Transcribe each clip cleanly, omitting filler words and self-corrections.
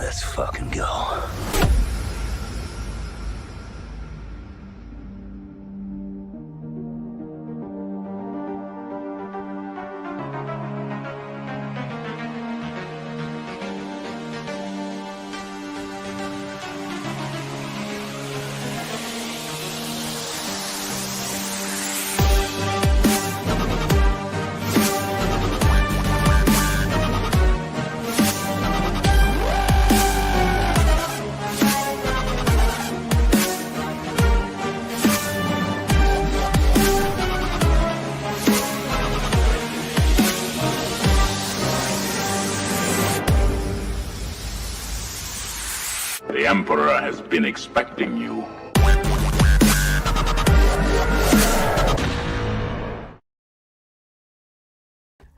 Let's fucking go. The Emperor has been expecting you.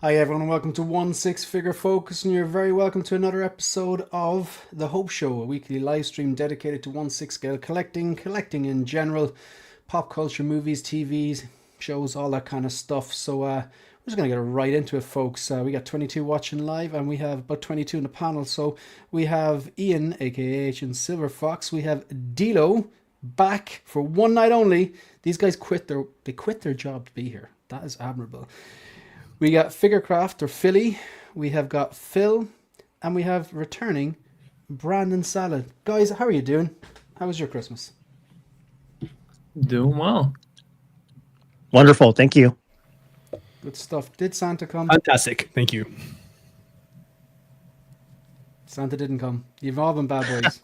Hi everyone and welcome to One Six Figure Focus, and you're very welcome to another episode of The Hope Show, a weekly live stream dedicated to 1/6 scale collecting in general, pop culture, movies, TVs, shows, all that kind of stuff. So we're just going to get right into it, folks. We got 22 watching live and we have about 22 in the panel. So we have Ian, aka Agent Silver Fox. We have Dilo back for one night only. These guys quit their job to be here. That is admirable. We got Figurecraft or Philly, we have got Phil, and we have returning Brandon Salad. Guys, how are you doing? How was your Christmas? Doing well. Wonderful, thank you. Good stuff. Did Santa come? Fantastic, thank you. Santa didn't come. You've all been bad boys.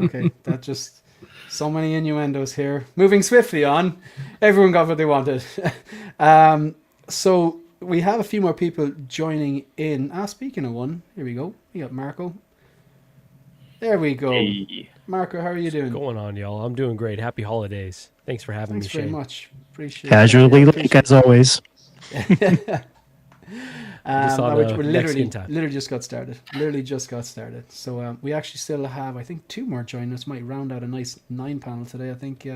Okay, that just... So many innuendos here. Moving swiftly on. Everyone got what they wanted. So we have a few more people joining in. Speaking of one, here we go. We got Marco. There we go. Hey. Marco, how are you doing? What's going on, y'all? I'm doing great. Happy holidays. Thanks for having Thanks me, very Shane. much. Appreciate Casually, it. like as always. We're literally time. just got started. So we actually still have, I think, two more joining us. Might round out a nice 9 panel today. I think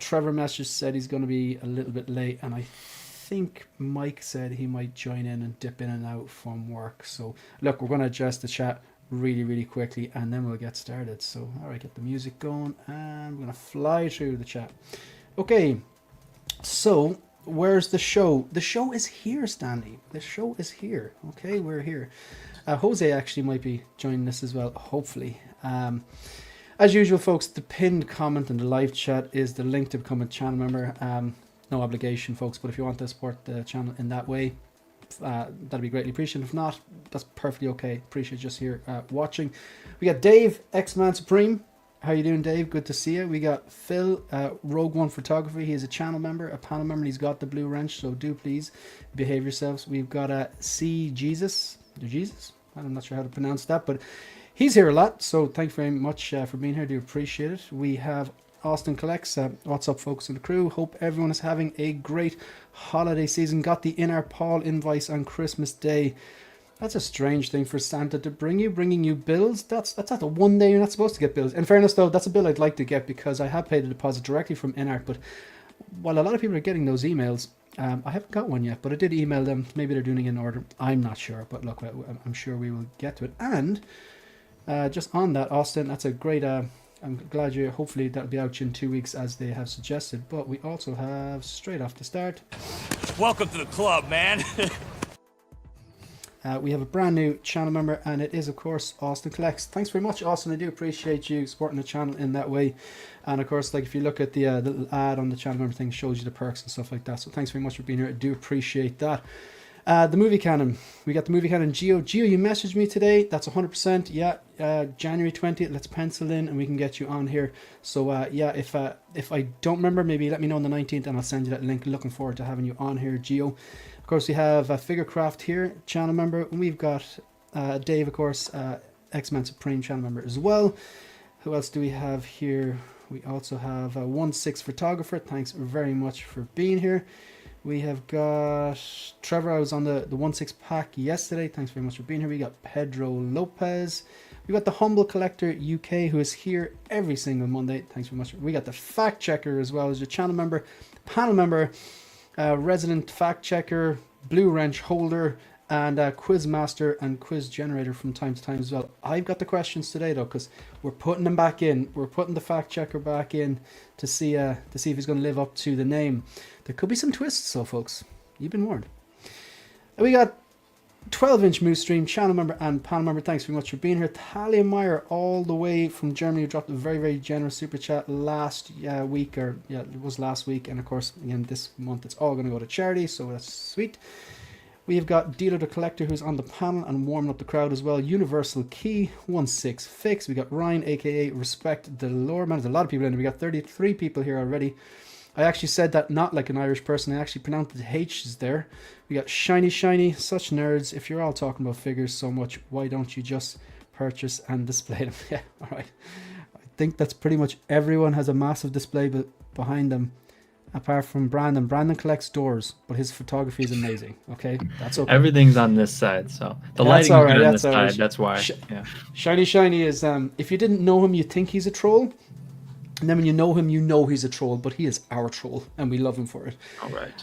Trevor Message said he's going to be a little bit late, and I think Mike said he might join in and dip in and out from work. So look, we're going to adjust the chat really quickly and then we'll get started. So all right, get the music going and we're going to fly through the chat. Okay, so where's the show? The show is here, Stanley. The show is here. Okay, we're here. Jose actually might be joining us as well, hopefully. As usual, folks, the pinned comment in the live chat is the link to become a channel member. No obligation, folks, but if you want to support the channel in that way, that'd be greatly appreciated. If not, that's perfectly okay. Appreciate just here watching. We got Dave, X-Man Supreme. How you doing, Dave? Good to see you. We got Phil, Rogue One Photography. He is a channel member, a panel member, and he's got the blue wrench, so do please behave yourselves. We've got C Jesus. I'm not sure how to pronounce that, but he's here a lot, so thank you very much for being here. Do appreciate it. We have Austin Collects. What's up, folks in the crew? Hope everyone is having a great holiday season. Got the Inart Paul invoice on Christmas Day. That's a strange thing for Santa to bringing you bills. That's not the one day you're not supposed to get bills. In fairness, though, that's a bill I'd like to get because I have paid a deposit directly from Inart. But while a lot of people are getting those emails, I haven't got one yet. But I did email them. Maybe they're doing it in order. I'm not sure. But look, I'm sure we will get to it. And just on that, Austin, that's a great... I'm glad you. Hopefully that'll be out in 2 weeks as they have suggested. But we also have, straight off the start, Welcome to the club, man. we have a brand new channel member, and it is, of course, Austin Collects. Thanks very much, Austin. I do appreciate you supporting the channel in that way. And of course, like if you look at the little ad on the channel member thing, shows you the perks and stuff like that. So thanks very much for being here. I do appreciate that. The movie canon. We got the movie canon. Geo, you messaged me today. That's 100%. Yeah, January 20th. Let's pencil in and we can get you on here. So yeah, if I don't remember, maybe let me know on the 19th and I'll send you that link. Looking forward to having you on here, Geo. Of course, we have Figurecraft here, channel member. We've got Dave, of course, X-Men Supreme channel member as well. Who else do we have here? We also have 1/6 Photographer. Thanks very much for being here. We have got Trevor. I was on the 1/6 pack yesterday. Thanks very much for being here. We got Pedro Lopez. We got the Humble Collector UK, who is here every single Monday. Thanks very much. We got the Fact Checker as well as your channel member, panel member, resident fact checker, blue wrench holder, and quiz master and quiz generator from time to time as well. I've got the questions today though, because we're putting them back in. We're putting the fact checker back in to see if he's going to live up to the name. There could be some twists, so folks, you've been warned. And we got 12-inch Moose Stream, channel member and panel member. Thanks very much for being here. Talia Meyer, all the way from Germany, who dropped a very, very generous super chat last week, or yeah, it was last week. And of course, again, this month it's all going to go to charity, so that's sweet. We've got Dealer the Collector, who's on the panel and warming up the crowd as well. Universal Key 16 Fix. We got Ryan, aka Respect the Lore. Man, there's a lot of people in there. We got 33 people here already. I actually said that not like an Irish person. I actually pronounced the H's there. We got Shiny, such nerds. If you're all talking about figures so much, why don't you just purchase and display them? Yeah, all right. I think that's pretty much everyone has a massive display behind them, apart from Brandon. Brandon collects doors, but his photography is amazing. Okay, that's okay. Everything's on this side, so the lighting's all right, good on that's this all right. side. That's why. Yeah. Shiny is if you didn't know him, you think he's a troll. And then when you know him, you know he's a troll, but he is our troll, and we love him for it.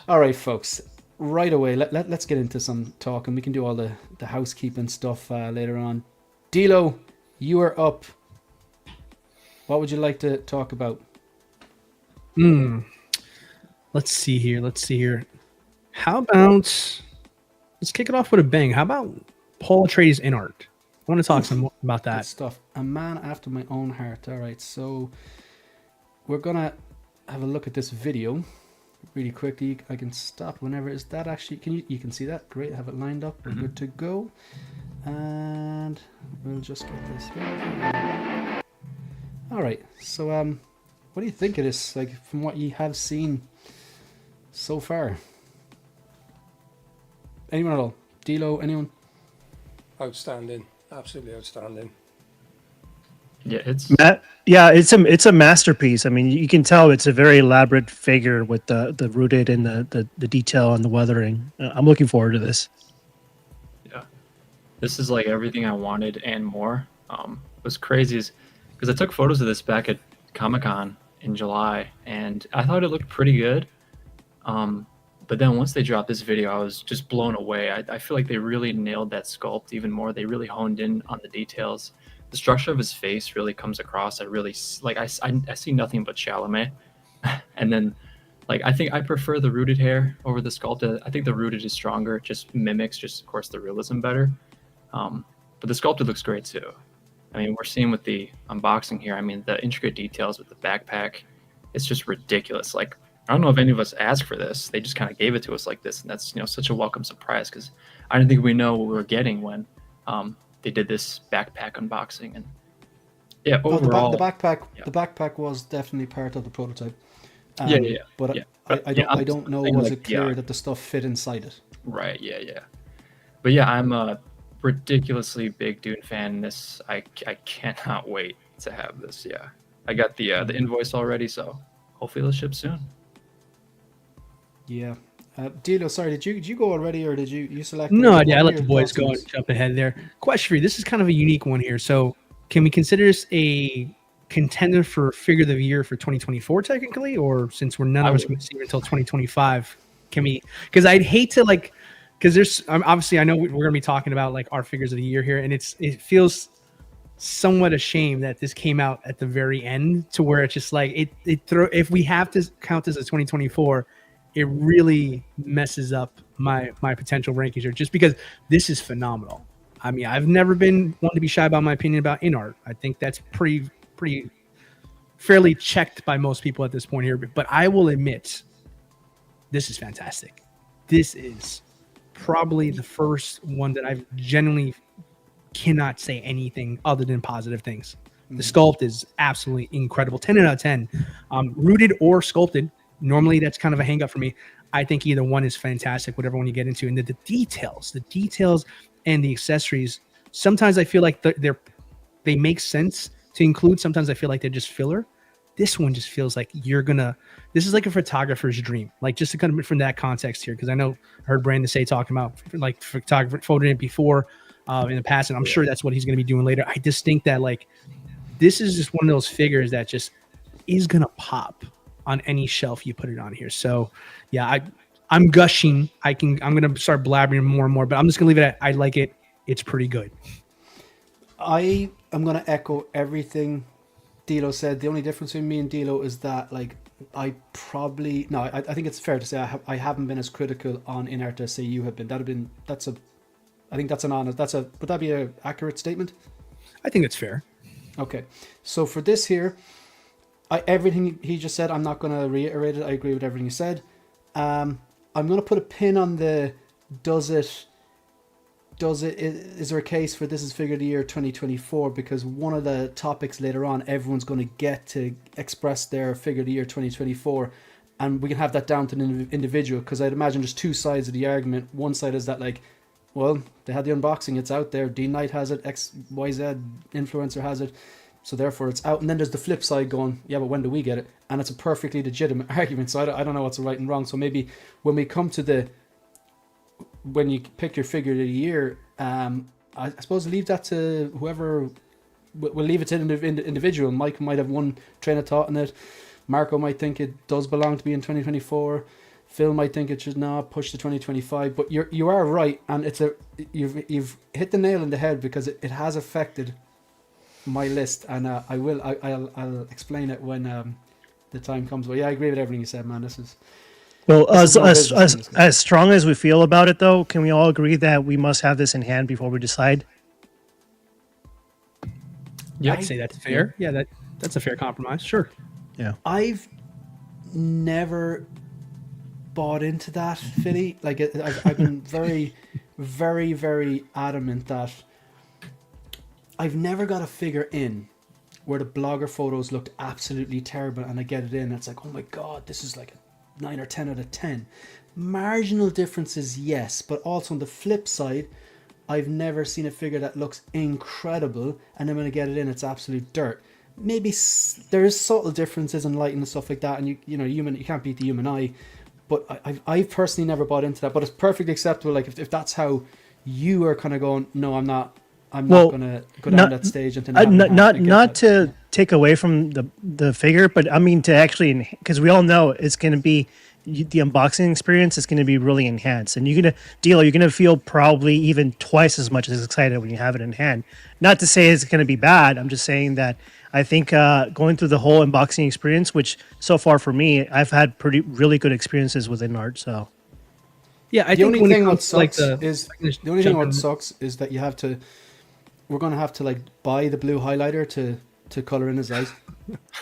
All right, folks. Right away, let's get into some talk, and we can do all the housekeeping stuff later on. Dilo, you are up. What would you like to talk about? Let's see here. How about, let's kick it off with a bang. How about Paul Atreides Inart? I want to talk some more about that. Good stuff. A man after my own heart. All right, so we're gonna have a look at this video really quickly. I can stop whenever. Is that actually, you can see that? Great, have it lined up. We're good to go. And we'll just get this here. All right, so what do you think of this, like, from what you have seen so far? Anyone at all? Dilo, anyone? Outstanding, absolutely outstanding. Yeah, it's a masterpiece. I mean, you can tell it's a very elaborate figure with the rooted and the detail and the weathering. I'm looking forward to this. Yeah, this is like everything I wanted and more. What's crazy is because I took photos of this back at Comic-Con in July, and I thought it looked pretty good. But then once they dropped this video, I was just blown away. I feel like they really nailed that sculpt even more. They really honed in on the details. The structure of his face really comes across. I see nothing but Chalamet. And then, like, I think I prefer the rooted hair over the sculpted. I think the rooted is stronger. It just mimics, of course, the realism better. But the sculpted looks great too. I mean, we're seeing with the unboxing here, I mean, the intricate details with the backpack, it's just ridiculous. Like, I don't know if any of us asked for this. They just kind of gave it to us like this. And that's, such a welcome surprise, because I didn't think we know what we were getting when they did this backpack unboxing. And yeah, overall, the backpack was definitely part of the prototype. But yeah. I don't know, was like, it clear that the stuff fit inside it? Right, yeah. But yeah, I'm a ridiculously big Dune fan. This, I cannot wait to have this. Yeah, I got the invoice already, so hopefully it'll ship soon. Yeah. Dilo, sorry, did you go already, or did you select? No, I let the boys go and jump ahead there. Question for you. This is kind of a unique one here. So can we consider this a contender for figure of the year for 2024 technically, or since none of us going to see it until 2025, can we? Because I'd hate to, like, because there's obviously, I know we're going to be talking about like our figures of the year here, and it feels somewhat a shame that this came out at the very end, to where it's just like if we have to count this as 2024, it really messes up my potential rankings here, just because this is phenomenal. I mean, I've never been one to be shy about my opinion about Inart. I think that's pretty fairly checked by most people at this point here. But I will admit, this is fantastic. This is probably the first one that I've genuinely cannot say anything other than positive things. The sculpt is absolutely incredible. 10 out of 10. Rooted or sculpted. Normally, that's kind of a hang up for me. I think either one is fantastic, whatever one you get into. And the details and the accessories, sometimes I feel like they make sense to include. Sometimes I feel like they're just filler. This one just feels like this is like a photographer's dream. Like, just to kind of from that context here, because I know I heard Brandon talking about like photographer photoed it before in the past, and I'm sure that's what he's going to be doing later. I just think that, like, this is just one of those figures that just is going to pop on any shelf you put it on here. So yeah, I'm gushing. I'm gonna start blabbering more and more, but I'm just gonna leave it at I like it. It's pretty good. I am going to echo everything Dilo said. The only difference between me and Dilo is that, like, I think it's fair to say I haven't been as critical on Inart as say you have been. I think that's an honest. Would that be an accurate statement? I think it's fair. Okay, so for this here, everything he just said, I'm not going to reiterate it. I agree with everything he said. I'm going to put a pin on the is there a case for this is figure of the year 2024, because one of the topics later on, everyone's going to get to express their figure of the year 2024, and we can have that down to an individual, because I'd imagine there's two sides of the argument. One side is that, like, well, they had the unboxing, it's out there, D Knight has it, XYZ influencer has it, so therefore it's out. And then there's the flip side going, yeah, but when do we get it? And it's a perfectly legitimate argument, so I don't know what's right and wrong. So maybe when we come to when you pick your figure of the year, I suppose leave that to whoever. We'll leave it to the individual. Mike might have one train of thought in it. Marco might think it does belong to be in 2024. Phil might think it should not push to 2025. But you are right, and you've hit the nail on the head, because it has affected my list, and I'll explain it when the time comes. But yeah, I agree with everything you said, man. This is. Well, as strong as we feel about it, though, can we all agree that we must have this in hand before we decide? Yeah, I'd say that's fair. Yeah, that's a fair compromise. Sure. Yeah. I've never bought into that, Philly. Like, I've been very, very, very adamant that I've never got a figure in where the blogger photos looked absolutely terrible, and I get it in, and it's like, oh my God, this is like a 9 or 10 out of 10. Marginal differences, yes, but also on the flip side, I've never seen a figure that looks incredible, and then when I get it in, it's absolute dirt. Maybe there is subtle differences in lighting and stuff like that, and you can't beat the human eye. But I've personally never bought into that. But it's perfectly acceptable. Like, if that's how you are kind of going, no, I'm not going to go down that stage. Not to take away from the figure, but I mean to actually, because we all know it's going to be the unboxing experience is going to be really enhanced, and you're going to feel probably even twice as much as excited when you have it in hand. Not to say it's going to be bad. I'm just saying that I think going through the whole unboxing experience, which so far for me, I've had really good experiences with Inart. So yeah, the only thing that sucks is that you have to. We're going to have to, like, buy the blue highlighter to color in his eyes.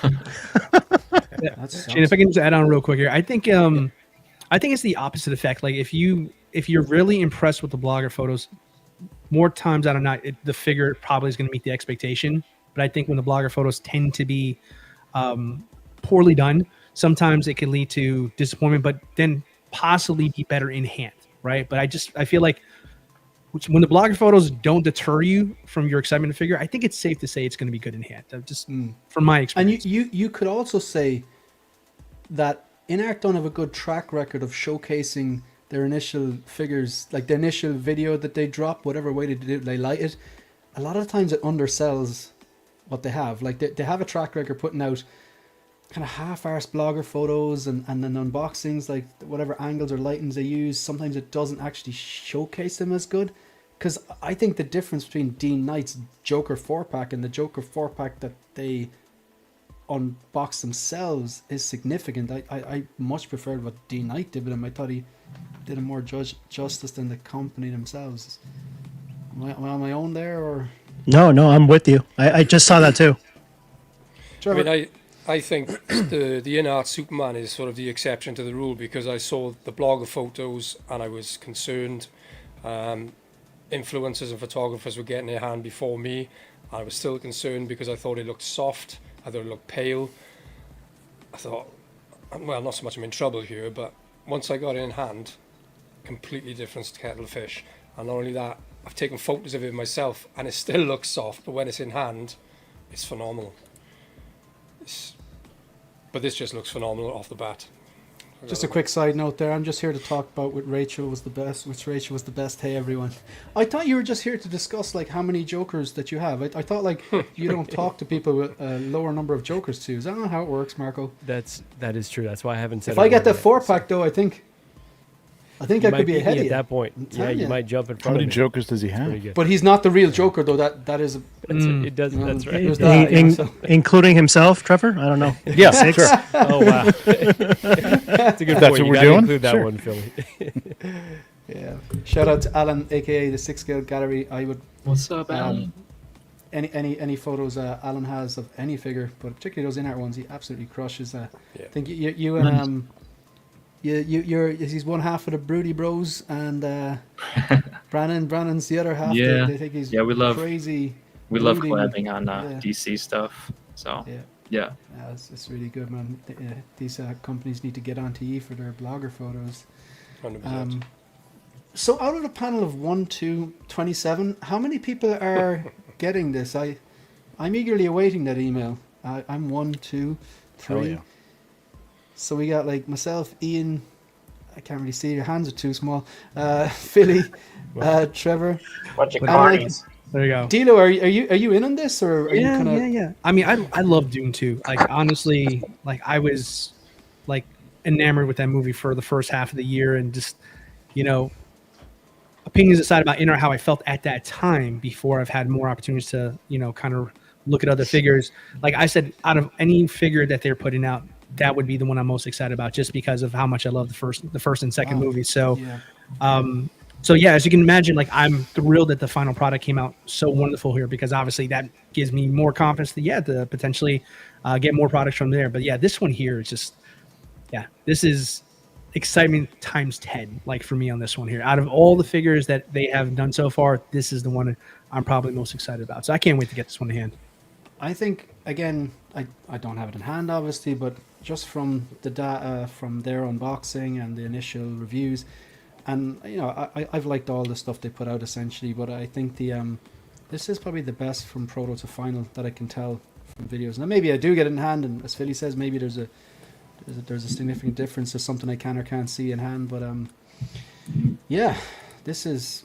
Shane, if I can just add on real quick here, I think it's the opposite effect. Like, if you're really impressed with the blogger photos, more times out of not, the figure probably is going to meet the expectation. But I think when the blogger photos tend to be poorly done, sometimes it can lead to disappointment, but then possibly be better in hand, right? But I feel like when the blogger photos don't deter you from your excitement to figure, I think it's safe to say it's going to be good in hand. Just from my experience. And you could also say that Inart don't have a good track record of showcasing their initial figures, like the initial video that they drop, whatever way they light it. A lot of times it undersells what they have. Like, they have a track record putting out kind of half-arsed blogger photos and then unboxings, like whatever angles or lightings they use. Sometimes it doesn't actually showcase them as good, because I think the difference between Dean Knight's Joker 4-pack and the Joker 4-pack that they unbox themselves is significant. I much preferred what Dean Knight did with him. I thought he did a more justice than the company themselves. Am I on my own there, or? No, I'm with you. I just saw that too. Trevor. I mean, I think the Inart Superman is sort of the exception to the rule, because I saw the blogger photos and I was concerned. Influencers and photographers were getting their hand before me. I was still concerned because I thought it looked soft. I thought it looked pale. I thought, well, not so much I'm in trouble here, but once I got it in hand, completely different kettle of fish. And not only that, I've taken photos of it myself and it still looks soft, but when it's in hand, it's phenomenal. But this just looks phenomenal off the bat. Just a quick side note there. I'm just here to talk about which Rachel was the best. Hey, everyone. I thought you were just here to discuss, like, how many Jokers that you have. I thought, like, you don't talk to people with a lower number of Jokers too. Is that not how it works, Marco? That is true. That's why I haven't said. If I get the 4-pack, though, I think I think You I could might be beat ahead me of at you. that point. I'm Yeah, telling you you. might jump in How front many of me. jokers does he have? Pretty good. But he's not the real Joker, though. That is. It does. You know, That's right. there's that, you know, so- Including himself, Trevor. I don't know. Yeah, Six. sure. Oh wow. That's a good That's point. what You we're gotta doing? include that Sure. one, Philly. Yeah. Shout out to Alan, aka the Six Scale Gallery. I would What's up, Alan? any photos Alan has of any figure, but particularly those Inart ones, he absolutely crushes. I think you and he's one half of the Broody Bros, and Brannon's the other half. Yeah. They think he's Yeah, we love- crazy. We love brooding. collabing on Yeah. DC stuff. So Yeah. yeah. Yeah, it's really good, man. These companies need to get onto you for their blogger photos. 100%. So out of the panel of 1 to 27, how many people are getting this? I'm eagerly awaiting that email. I'm 1, 2, 3. Hell yeah. So we got like myself, Ian. I can't really see, your hands are too small. Philly, Trevor. Bunch of And, like, carnies. There you go. Dilo, are you in on this, or are you Yeah, kind of? yeah. I mean, I love Dune too. Like honestly, like I was like enamored with that movie for the first half of the year, and just opinions aside about Inart, how I felt at that time before I've had more opportunities to kind of look at other figures. Like I said, out of any figure that they're putting out, that would be the one I'm most excited about, just because of how much I love the first and second movie. So. Yeah. So yeah, as you can imagine, like I'm thrilled that the final product came out so wonderful here, because obviously that gives me more confidence to potentially get more products from there. But yeah, this one here is just, this is excitement times 10, like for me on this one here. Out of all the figures that they have done so far, this is the one I'm probably most excited about. So I can't wait to get this one in hand. I think, again, I don't have it in hand, obviously, but just from the data from their unboxing and the initial reviews, and I've liked all the stuff they put out essentially, but I think this is probably the best from proto to final that I can tell from videos. Now maybe I do get it in hand, and as Philly says, maybe there's a significant difference. There's something I can or can't see in hand, but yeah, this is.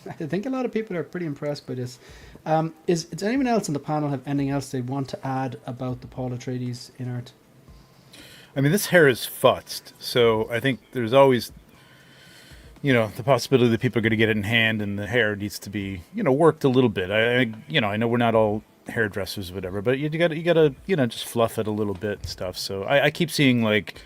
I think a lot of people are pretty impressed by this. Does anyone else on the panel have anything else they want to add about the Paul Atreides Inart? I mean, this hair is futzed, so I think there's always, the possibility that people are going to get it in hand, and the hair needs to be, worked a little bit. I know we're not all hairdressers, or whatever, but you gotta, just fluff it a little bit and stuff. So I keep seeing like,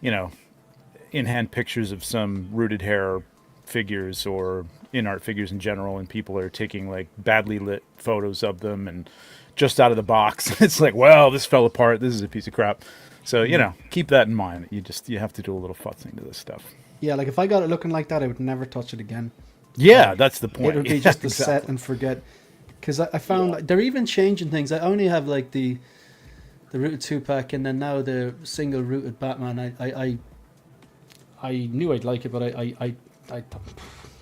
in hand pictures of some rooted hair figures or Inart figures in general, and people are taking like badly lit photos of them and just out of the box. It's like, well, this fell apart. This is a piece of crap. So keep that in mind. You have to do a little futzing to this stuff. Yeah, like if I got it looking like that, I would never touch it again. Yeah, that's the point. It would be Yeah, just a exactly. set and forget. Because I found like, they're even changing things. I only have like the rooted 2-pack, and then now the single rooted Batman. I knew I'd like it, but I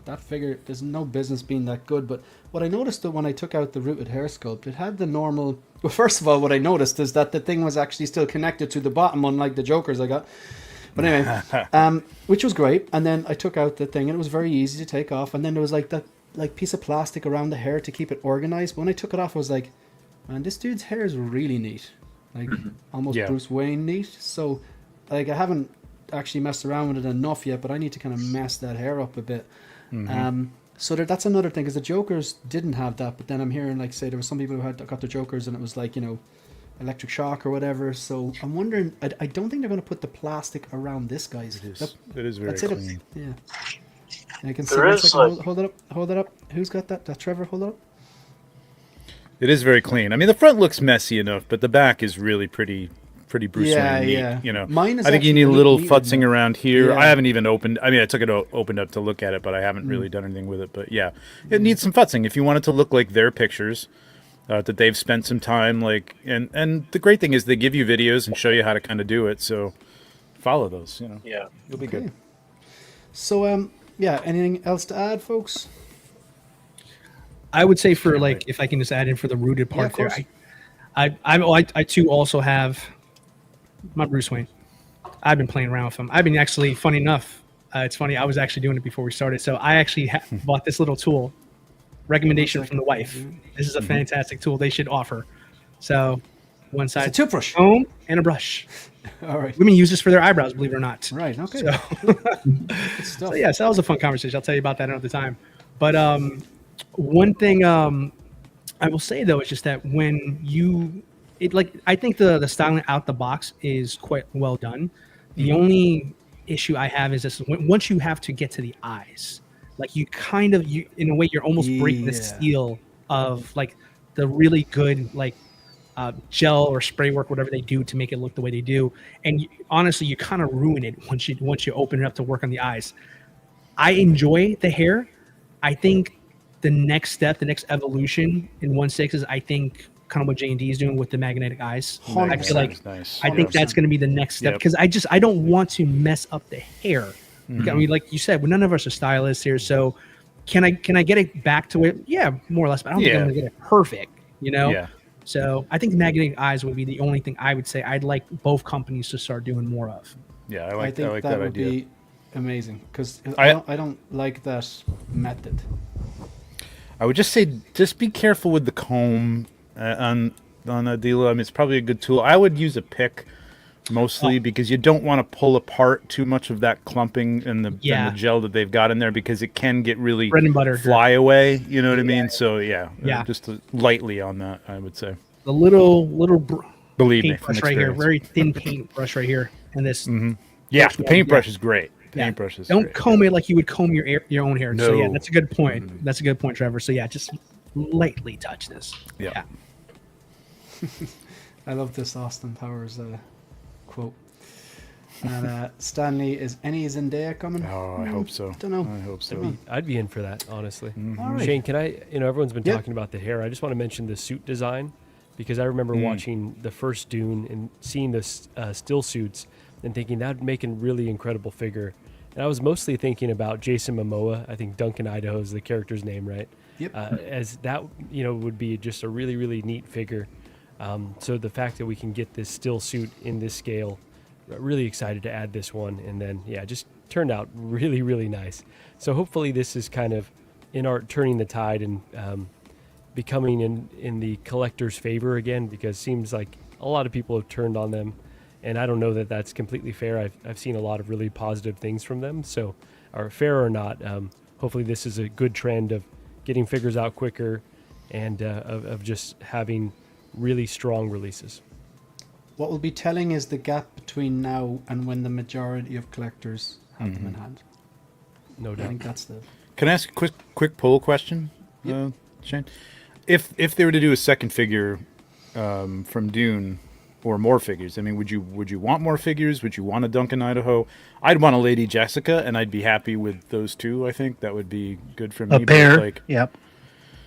that figure, there's no business being that good. But what I noticed that when I took out the rooted hair sculpt, it had the normal. Well, first of all, what I noticed is that the thing was actually still connected to the bottom, unlike the Jokers I got. But anyway, which was great. And then I took out the thing, and it was very easy to take off. And then there was like that piece of plastic around the hair to keep it organized. But when I took it off, I was like, man, this dude's hair is really neat, like almost Yeah. Bruce Wayne neat. So like I haven't actually messed around with it enough yet, but I need to kind of mess that hair up a bit. So that's another thing, because the Jokers didn't have that, but then I'm hearing like say there were some people who got the Jokers and it was like electric shock or whatever. So I'm wondering, I don't think they're going to put the plastic around this guy's. It is very That's it. clean. Yeah. I can see. There one is, second. like- Hold it up. Hold it up. Who's got that? That Trevor. Hold it up. It is very clean. I mean, the front looks messy enough, but the back is really pretty Bruce Yeah, Wayne neat, yeah. Mine is I think you actually need a really little neat futzing now. around here. Yeah. I haven't even opened. I mean, I took it opened up to look at it, but I haven't really done anything with it. But yeah, it needs some futzing if you want it to look like their pictures. That they've spent some time and the great thing is they give you videos and show you how to kind of do it. So follow those. Yeah. You'll be good. So yeah. Anything else to add, folks? I would say for like, if I can just add in for the rooted part of there, course. I too also have my Bruce Wayne. I've been playing around with him. I've been actually, funny enough, it's funny, I was actually doing it before we started. So I actually bought this little tool, recommendation from the wife. This is a fantastic tool they should offer. So One It's side a toothbrush. comb and a brush. All right. Women use this for their eyebrows, believe it or not. Right. Okay. So, Good stuff. so yes, that was a fun conversation. I'll tell you about that another time. But one thing I will say though is just that when I think the styling out the box is quite well done. The only issue I have is this: once you have to get to the eyes, like you in a way you're almost breaking the seal of like the really good like gel or spray work, whatever they do to make it look the way they do. And honestly, you kind of ruin it once you open it up to work on the eyes. I enjoy the hair. I think the next step, the next evolution in 1/6 is I think kind of what J&D is doing with the magnetic eyes. I feel like nice. I think that's going to be the next step because I don't want to mess up the hair. I mean, like you said, none of us are stylists here, so can I get it back to it? Yeah, more or less. But I don't think I'm going to get it perfect. Yeah. So I think magnetic eyes would be the only thing I would say I'd like both companies to start doing more of. Yeah, I think that would be amazing because I don't like that method. I would just say, just be careful with the comb on Adila. I mean, it's probably a good tool. I would use a pick mostly because you don't want to pull apart too much of that clumping and the gel that they've got in there because it can get really bread and butter fly away. You know what I mean? So just lightly on that, I would say. The little believe me, brush right here, very thin paint brush right here, and this. Yeah, the paintbrush is great. Paintbrush is Don't great. comb it like you would comb your own hair. No. So yeah, that's a good point. That's a good point, Trevor. So yeah, just lightly touch this. Yeah. I love this Austin Powers quote. And Stanley, is any Zendaya coming? Oh, I hope so. Don't know. I hope so. I'd be in for that, honestly. All right. Shane, can I? Everyone's been talking about the hair. I just want to mention the suit design because I remember watching the first Dune and seeing the still suits and thinking that would make a really incredible figure. And I was mostly thinking about Jason Momoa. I think Duncan Idaho is the character's name, right? Yep. As that, would be just a really, really neat figure. So the fact that we can get this still suit in this scale, really excited to add this one. And then, just turned out really, really nice. So hopefully this is kind of Inart turning the tide and becoming in the collector's favor again, because it seems like a lot of people have turned on them. And I don't know that that's completely fair. I've seen a lot of really positive things from them. So, or fair or not, hopefully this is a good trend of getting figures out quicker and of just having really strong releases. What will be telling is the gap between now and when the majority of collectors have them in hand. No I doubt. think that's the... Can I ask a quick poll question, Shane? If they were to do a second figure from Dune or more figures, I mean, would you want more figures? Would you want a Duncan Idaho? I'd want a Lady Jessica, and I'd be happy with those two. I think that would be good for me. A pair. Like, Yep.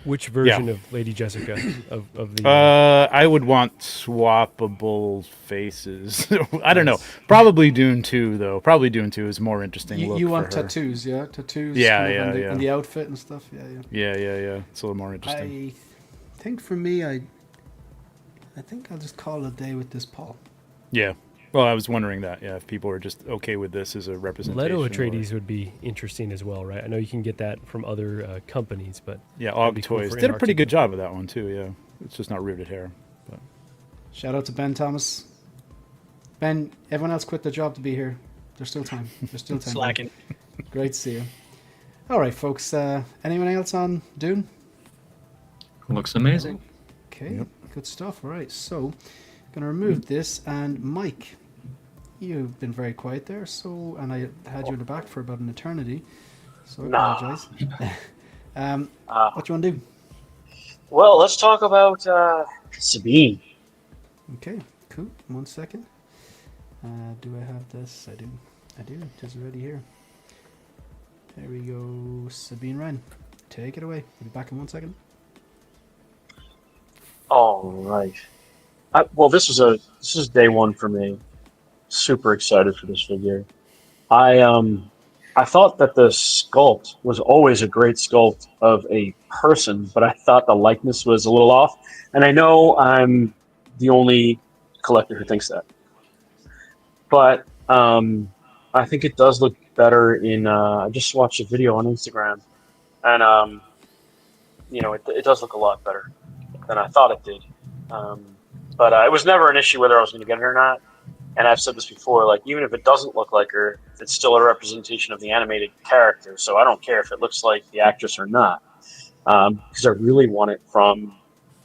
Which version of Lady Jessica of the? I would want swappable faces. I don't know. Probably Dune 2, though. Probably Dune 2 is more interesting. You want for her. tattoos, yeah? Tattoos Yeah, on the outfit and stuff, Yeah. It's a little more interesting. I think for me, I think I'll just call it a day with this Paul. Yeah. Well, I was wondering that, if people are just okay with this as a representation. Leto Atreides would be interesting as well, right? I know you can get that from other companies, but Og Toys did a pretty good job of that one too. Yeah, it's just not rooted hair. But shout out to Ben Thomas. Ben, everyone else quit their job to be here. There's still time. Slacking. Great to see you. All right, folks. Anyone else on Dune? Looks amazing. Okay, good stuff. All right, so gonna remove this, and Mike, you've been very quiet there. So, and I had you in the back for about an eternity. So I apologize. What do you want to do? Well, let's talk about Sabine. Okay, cool. 1 second. Do I have this? I do. It is already here. There we go. Sabine Wren. Take it away. I'll be back in 1 second. All right. Well, this is day one for me. Super excited for this figure. I thought that the sculpt was always a great sculpt of a person, but I thought the likeness was a little off. And I know I'm the only collector who thinks that. But I think it does look better in. I just watched a video on Instagram, and it does look a lot better than I thought it did. But it was never an issue whether I was going to get it or not. And I've said this before, like, even if it doesn't look like her, it's still a representation of the animated character. So I don't care if it looks like the actress or not, because I really want it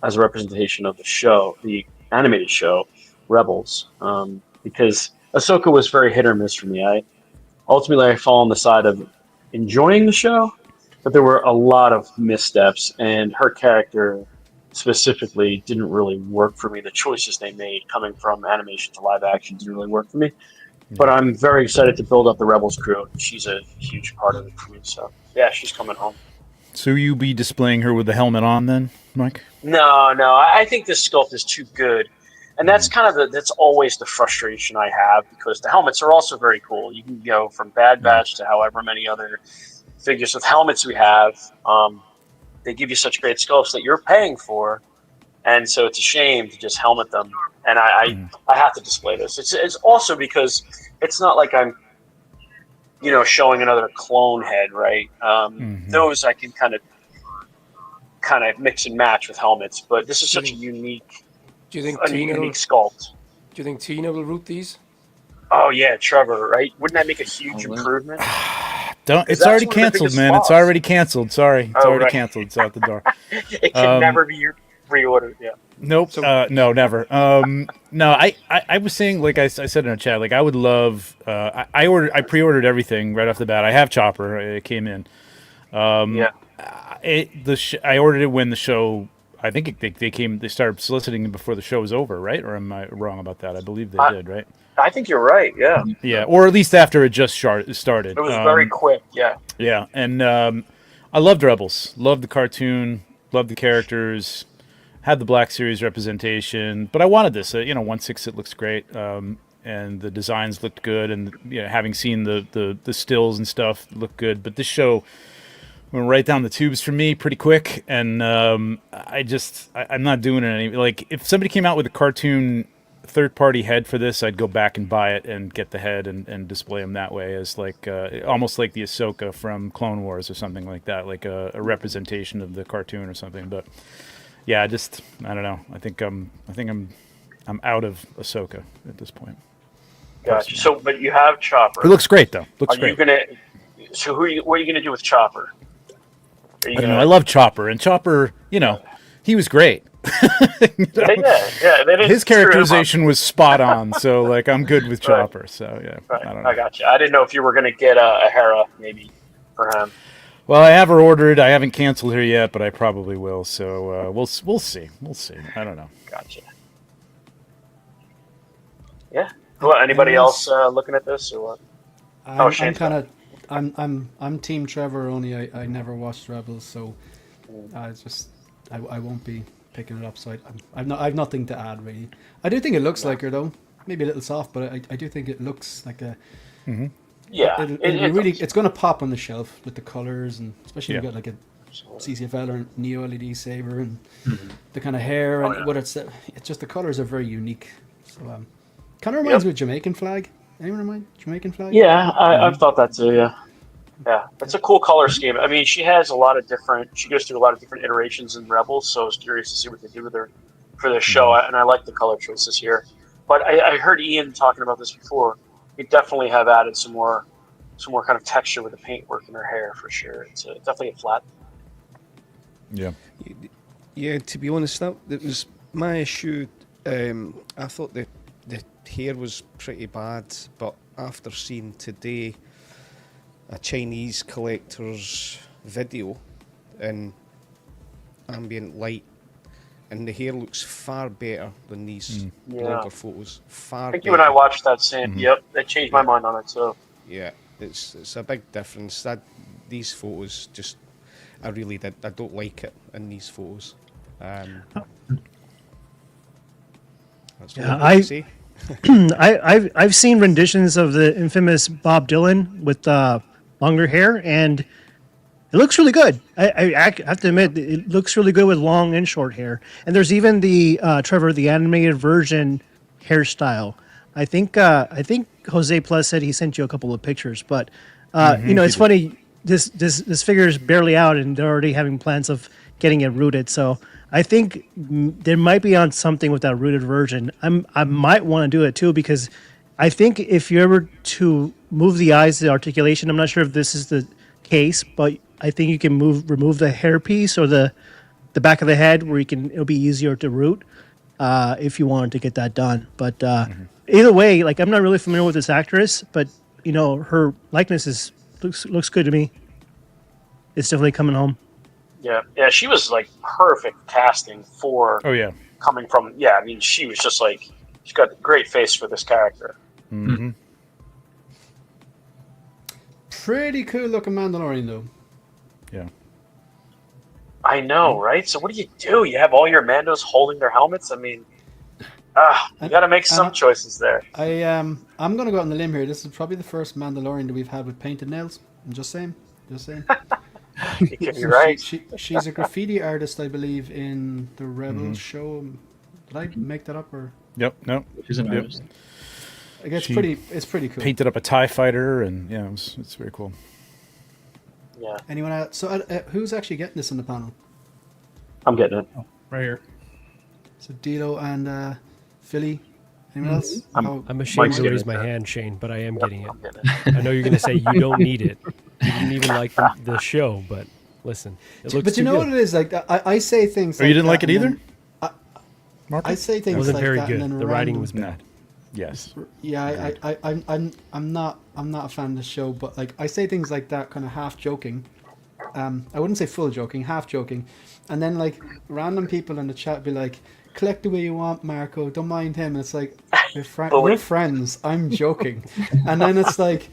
as a representation of the show, the animated show, Rebels. Because Ahsoka was very hit or miss for me. I fall on the side of enjoying the show, but there were a lot of missteps, and her character specifically didn't really work for me. The choices they made coming from animation to live action didn't really work for me. But I'm very excited to build up the Rebels crew. She's a huge part of it for me. So yeah, she's coming home. So you be displaying her with the helmet on then, Mike? No. I think this sculpt is too good. And that's kind of that's always the frustration I have, because the helmets are also very cool. You can go from Bad Batch to however many other figures with helmets we have. They give you such great sculpts that you're paying for, and so it's a shame to just helmet them. And I have to display this. It's also because it's not like I'm, showing another clone head, right? Those I can kind of mix and match with helmets, but this is such a unique. Do you think unique sculpt? Do you think Tina will root these? Oh yeah, Trevor, right? Wouldn't that make a huge improvement? It's already canceled, man. It's already canceled. Sorry, it's already canceled. It's out the door. It can never be reordered. Yeah. Nope. No, never. No, I was saying, like I said in a chat, like I would love. I pre-ordered everything right off the bat. I have Chopper. It came in. I ordered it when the show. I think they started soliciting it before the show was over, right? Or am I wrong about that? I believe they did, right? I think you're right. Yeah. Yeah, or at least after it just started. It was very quick. Yeah. Yeah, and I loved Rebels. Loved the cartoon. Loved the characters. Had the Black Series representation, but I wanted this. 1/6 it looks great, and the designs looked good, and having seen the stills and stuff looked good. But this show went right down the tubes for me pretty quick, and I'm not doing it any. Like if somebody came out with a cartoon third-party head for this, I'd go back and buy it and get the head and display them that way as like almost like the Ahsoka from Clone Wars or something like that, like a representation of the cartoon or something. But yeah, I don't know. I think I'm out of Ahsoka at this point. Gotcha. So, but you have Chopper. It looks great though. Looks great. What are you gonna do with Chopper? I don't know. I love Chopper, and Chopper, he was great. His characterization was spot on, so like I'm good with Chopper. Right. So yeah, right. I don't know. I got you. I didn't know if you were gonna get a Hera maybe for him. Well, I have her ordered. I haven't canceled her yet, but I probably will. So we'll see. We'll see. I don't know. Gotcha. Yeah. Well, anybody else looking at this or what? I'm Team Trevor. Only I never watched Rebels, so I won't be picking it up. So I've nothing to add really. I do think it looks like her though. Maybe a little soft, but I do think it looks like a. Mm-hmm. Yeah, it's going to pop on the shelf with the colors, and especially if you've got like a CCFL or Neo LED saber and the kind of hair and what it's just the colors are very unique. So kind of reminds me of Jamaican flag. Anyone remind Jamaican flag? Yeah, I've thought that too. Yeah, it's a cool color scheme. I mean, she goes through a lot of different iterations in Rebels, so I was curious to see what they do with her for this show, and I like the color choices here. But I heard Ian talking about this before. We definitely have added some more kind of texture with the paintwork in her hair for sure. It's definitely a flat. Yeah. Yeah, to be honest, that was my issue. I thought the hair was pretty bad, but after seeing today a Chinese collector's video in ambient light, and the hair looks far better than these blogger photos. I think you and I watched that same. Mm-hmm. Yep, that changed my mind on it. So yeah, it's a big difference. These photos just, I don't like it in these photos. That's what I say. I've seen renditions of the infamous Bob Dylan with longer hair, and it looks really good. I have to admit, it looks really good with long and short hair. And there's even the Trevor, the animated version hairstyle. I think Jose Plus said he sent you a couple of pictures, but it's funny. This figure is barely out, and they're already having plans of getting it rooted. So I think there might be on something with that rooted version. I might want to do it too, because I think if you're ever to move the eyes, the articulation, I'm not sure if this is the case, but I think you can remove the hairpiece or the back of the head where it'll be easier to root if you wanted to get that done. But either way, like, I'm not really familiar with this actress, but her likeness looks good to me. It's definitely coming home. Yeah, she was like perfect casting for. Oh yeah. Coming from, I mean, she was just like, she's got a great face for this character. Mm-hmm. Pretty cool looking Mandalorian though. Yeah. I know, right? So what do? You have all your Mandos holding their helmets? I mean, you got to make some choices there. I'm gonna go out on the limb here. This is probably the first Mandalorian that we've had with painted nails. I'm just saying. You could be right. She's a graffiti artist, I believe, in the Rebels show. Did I make that up or? Yep. No. She's an artist. I guess it's pretty cool. Painted up a TIE fighter, and it's very cool. Yeah. Anyone else? So who's actually getting this in the panel? I'm getting it. Right here. So Dilo and Philly. Anyone else? I'm ashamed to raise my hand, Shane, but I am getting it. I know you're going to say you don't need it. You didn't even like the show, but listen, it looks But you know good. what it is? Like I say things. Oh, you didn't like it either? I say things It wasn't like very that, good. and then The writing was bad. Yes. Yeah, I'm not a fan of the show, but like I say things like that, kind of half joking. I wouldn't say full joking, half joking, and then like random people in the chat be like, "Collect the way you want, Marco. Don't mind him." And it's like, we're friends. I'm joking, and then it's like,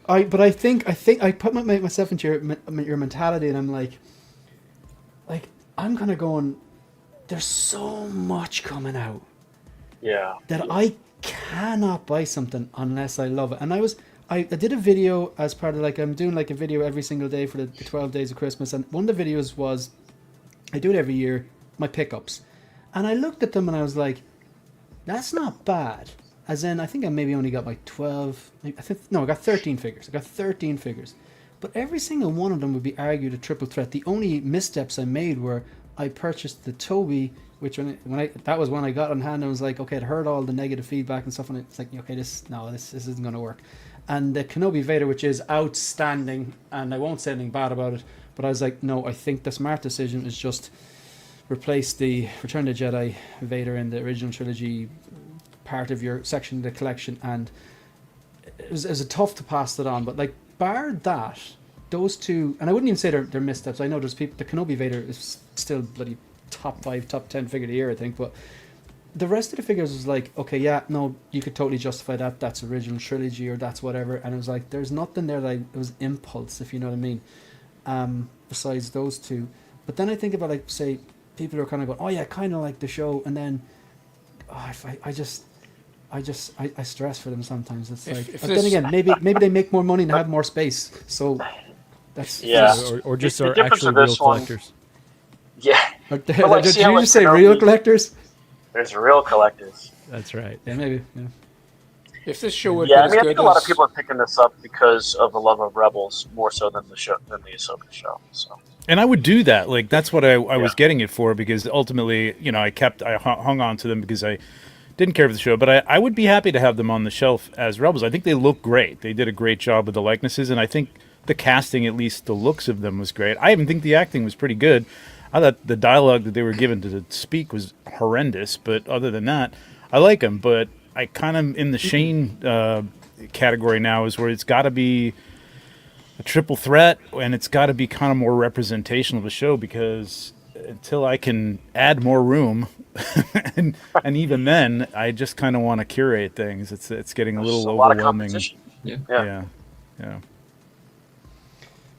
I think I put myself into your mentality, and I'm like I'm kind of going. There's so much coming out. Yeah. That I cannot buy something unless I love it. And I did a video as part of I'm doing like a video every single day for the 12 days of Christmas. And one of the videos was, I do it every year, my pickups. And I looked at them and I was like, that's not bad. As in, I think I maybe only got like 12, I got 13 figures. I got 13 figures. But every single one of them would be argued a triple threat. The only missteps I made were I purchased the Toby, which that was when I got on hand. I was like, okay, I'd heard all the negative feedback and stuff, and it's like, okay, this isn't going to work. And the Kenobi Vader, which is outstanding, and I won't say anything bad about it, but I was like, no, I think the smart decision is just replace the Return of the Jedi Vader in the original trilogy part of your section of the collection, and it was tough to pass that on, but like bar that, those two, and I wouldn't even say they're missteps. I know there's people. The Kenobi Vader is still bloody top 5, top 10 figure of the year, I think. But the rest of the figures was like, okay, yeah, no, you could totally justify that. That's original trilogy or that's whatever. And it was like, there's nothing there that it was impulse, if you know what I mean. Besides those two, but then I think about like, say, people are kind of going, oh yeah, kind of like the show, and then I stress for them sometimes. It's like, but then again, maybe they make more money and have more space. So. That's or just are actually real collectors. Yeah. Did you just say real collectors? There's real collectors. That's right. Yeah, maybe. Yeah. If this show would I think a lot of people are picking this up because of the love of Rebels more so than the Ahsoka show. So. And I would do that. Like that's what I was getting it for, because ultimately, I hung on to them because I didn't care for the show, but I would be happy to have them on the shelf as Rebels. I think they look great. They did a great job with the likenesses, and I think the casting, at least the looks of them, was great. I even think the acting was pretty good. I thought the dialogue that they were given to speak was horrendous, but other than that, I like them. But I kind of in the Shane category now is where it's got to be a triple threat, and it's got to be kind of more representational of the show, because until I can add more room, and even then, I just kind of want to curate things. It's getting a little overwhelming. Yeah.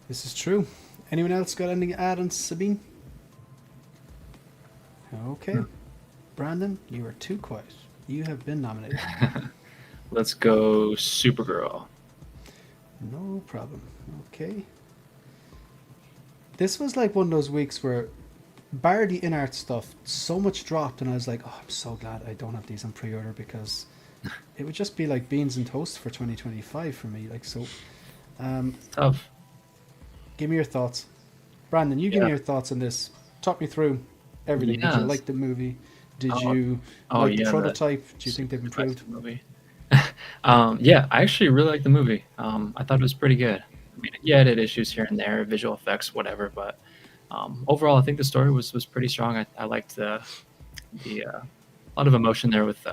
This is true. Anyone else got anything to add on Sabine? Okay. Brandon, you are too quiet. You have been nominated. Let's go Supergirl. No problem. Okay. This was like one of those weeks where, bar the Inart stuff, so much dropped, and I was like, oh, I'm so glad I don't have these on pre-order, because it would just be like beans and toast for 2025 for me. Like, so. Tough. Give me your thoughts. Brandon, you give me your thoughts on this. talk me through everything. Did you Yes. like the movie? Did you like the prototype? Do you think they've improved? Movie. Yeah, I actually really liked the movie. I thought it was pretty good. I mean, yeah, it had issues here and there, visual effects, whatever, but overall, I think the story was pretty strong. I liked the a lot of emotion there with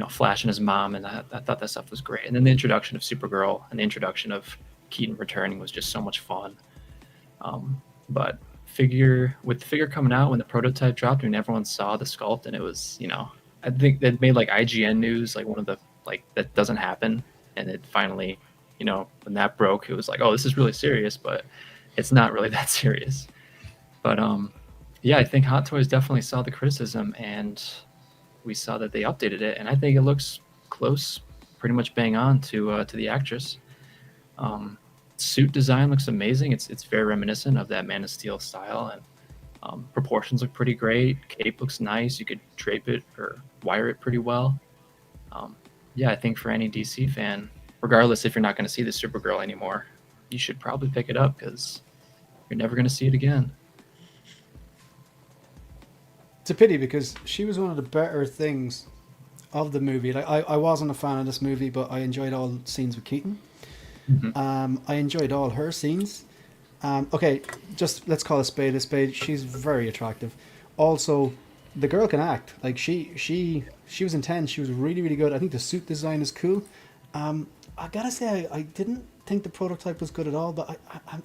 Flash and his mom, and I thought that stuff was great. And then the introduction of Supergirl and the introduction of Keaton returning was just so much fun. But with the figure coming out when the prototype dropped, and everyone saw the sculpt, and it was, I think that made like IGN news, like one of the that doesn't happen, and it finally, when that broke, it was like, oh, this is really serious, but it's not really that serious. But yeah, I think Hot Toys definitely saw the criticism, and we saw that they updated it, and I think it looks close, pretty much bang on to the actress. Suit design looks amazing. It's very reminiscent of that Man of Steel style, and proportions look pretty great. Cape looks nice. You could drape it or wire it pretty well. Yeah, I think for any DC fan, regardless if you're not going to see the Supergirl anymore, you should probably pick it up because you're never going to see it again. It's a pity because she was one of the better things of the movie. Like I wasn't a fan of this movie, but I enjoyed all the scenes with Keaton. Mm-hmm. I enjoyed all her scenes. Okay, just let's call a spade a spade. She's very attractive. Also, the girl can act. Like she was intense. She was really, really good. I think the suit design is cool. I gotta say, I didn't think the prototype was good at all, but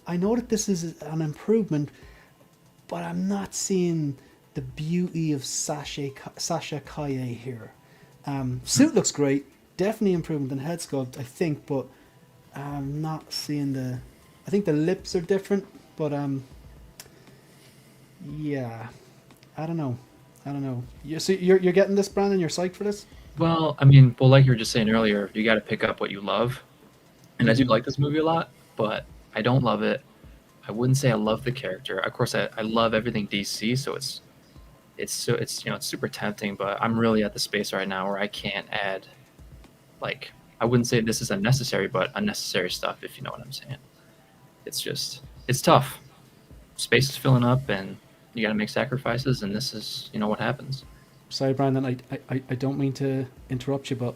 I know that this is an improvement, but I'm not seeing the beauty of Sasha Kaye here. Suit looks great. Definitely improvement in head sculpt, I think, but I'm not seeing I think the lips are different, but yeah, I don't know. So you're getting this, Brandon? You're psyched for this? Well, I mean, like you were just saying earlier, you got to pick up what you love. And I do like this movie a lot, but I don't love it. I wouldn't say I love the character. Of course, I love everything DC, so it's super tempting. But I'm really at the space right now where I can't add, like, I wouldn't say this is unnecessary, but unnecessary stuff, if you know what I'm saying. It's tough. Space is filling up, and you got to make sacrifices, and this is what happens. Sorry, Brandon, I don't mean to interrupt you, but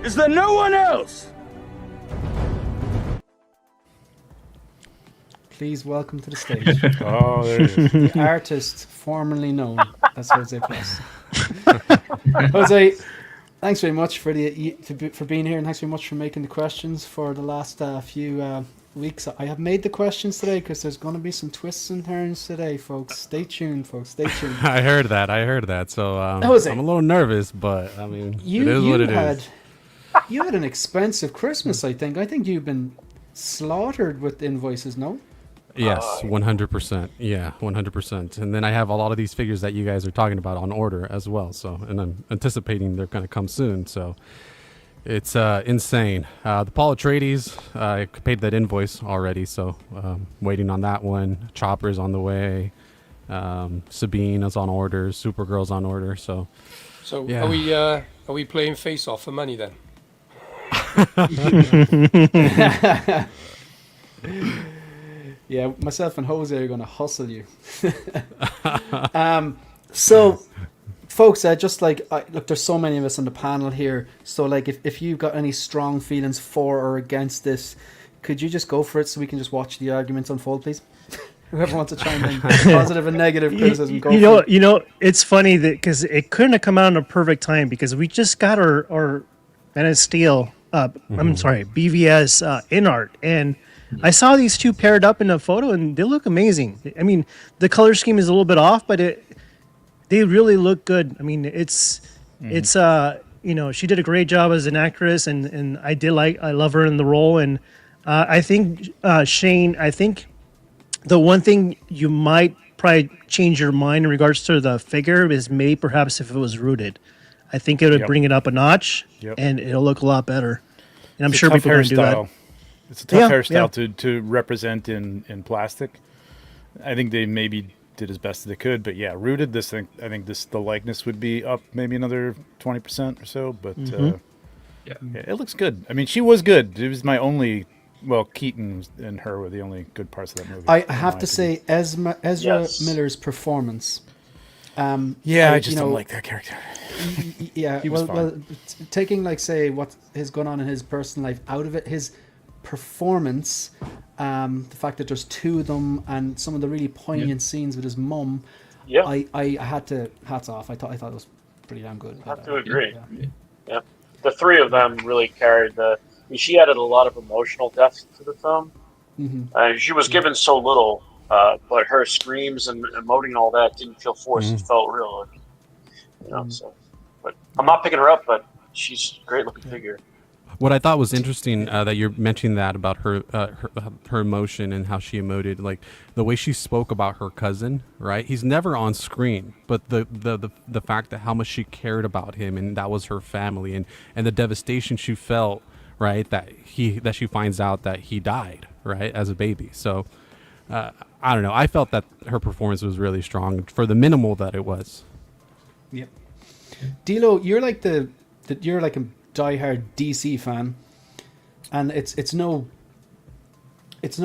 Is there no one else? please welcome to the stage Oh, there it is. the artist formerly known as Jose Plus. Jose, thanks very much for being here, and thanks very much for making the questions for the last few weeks. I have made the questions today because there's going to be some twists and turns today, folks. Stay tuned, folks. Stay tuned. I heard that. So Jose, I'm a little nervous, but I mean, it is what it is. You had an expensive Christmas, I think. I think you've been slaughtered with invoices, no? Yes, 100%. Yeah, 100%. And then I have a lot of these figures that you guys are talking about on order as well. So, and I'm anticipating they're going to come soon. So it's insane. The Paul Atreides, I paid that invoice already. So waiting on that one. Chopper's on the way. Sabine is on order. Supergirl's on order. So yeah. Are we playing face off for money then? Yeah, myself and Jose are going to hustle you. So, folks, look, there's so many of us on the panel here. So, like, if you've got any strong feelings for or against this, could you just go for it so we can just watch the arguments unfold, please? Whoever wants to chime in, positive and negative criticism, go for it. It's funny that because it couldn't have come out in a perfect time because we just got our Man of Steel. I'm sorry, BVS Inart, and I saw these two paired up in a photo, and they look amazing. I mean, the color scheme is a little bit off, but they really look good. I mean, it's she did a great job as an actress, and I love her in the role, and I think Shane, I think the one thing you might probably change your mind in regards to the figure is maybe perhaps if it was rooted. I think it would bring it up a notch, and it'll look a lot better. And I'm sure people are going to do that. It's a tough hairstyle to represent in plastic. I think they maybe did as best as they could, but yeah, rooted. I think the likeness would be up maybe another 20% or so. But Yeah, it looks good. I mean, she was good. It was my only. Well, Keaton and her were the only good parts of that movie. I have to say, Ezra Miller's performance. I just don't like that character. Yeah, He was taking like say what is going on in his personal life out of it, his performance, the fact that there's two of them, and some of the really poignant scenes with his mum. Yeah, I had to hats off. I thought it was pretty damn good. I have to agree. Yeah, the three of them really carried the. I mean, she added a lot of emotional depth to the film. She was given so little, but her screams and emoting and all that didn't feel forced. It felt real. So. But I'm not picking her up, but she's a great looking figure. What I thought was interesting that you're mentioning that about her emotion and how she emoted, like the way she spoke about her cousin, right? He's never on screen, but the fact that how much she cared about him, and that was her family, and the devastation she felt, right? That she finds out that he died, right, as a baby. So I don't know. I felt that her performance was really strong for the minimal that it was. Yep. Dilo, you're like you're like a diehard DC fan, and it's no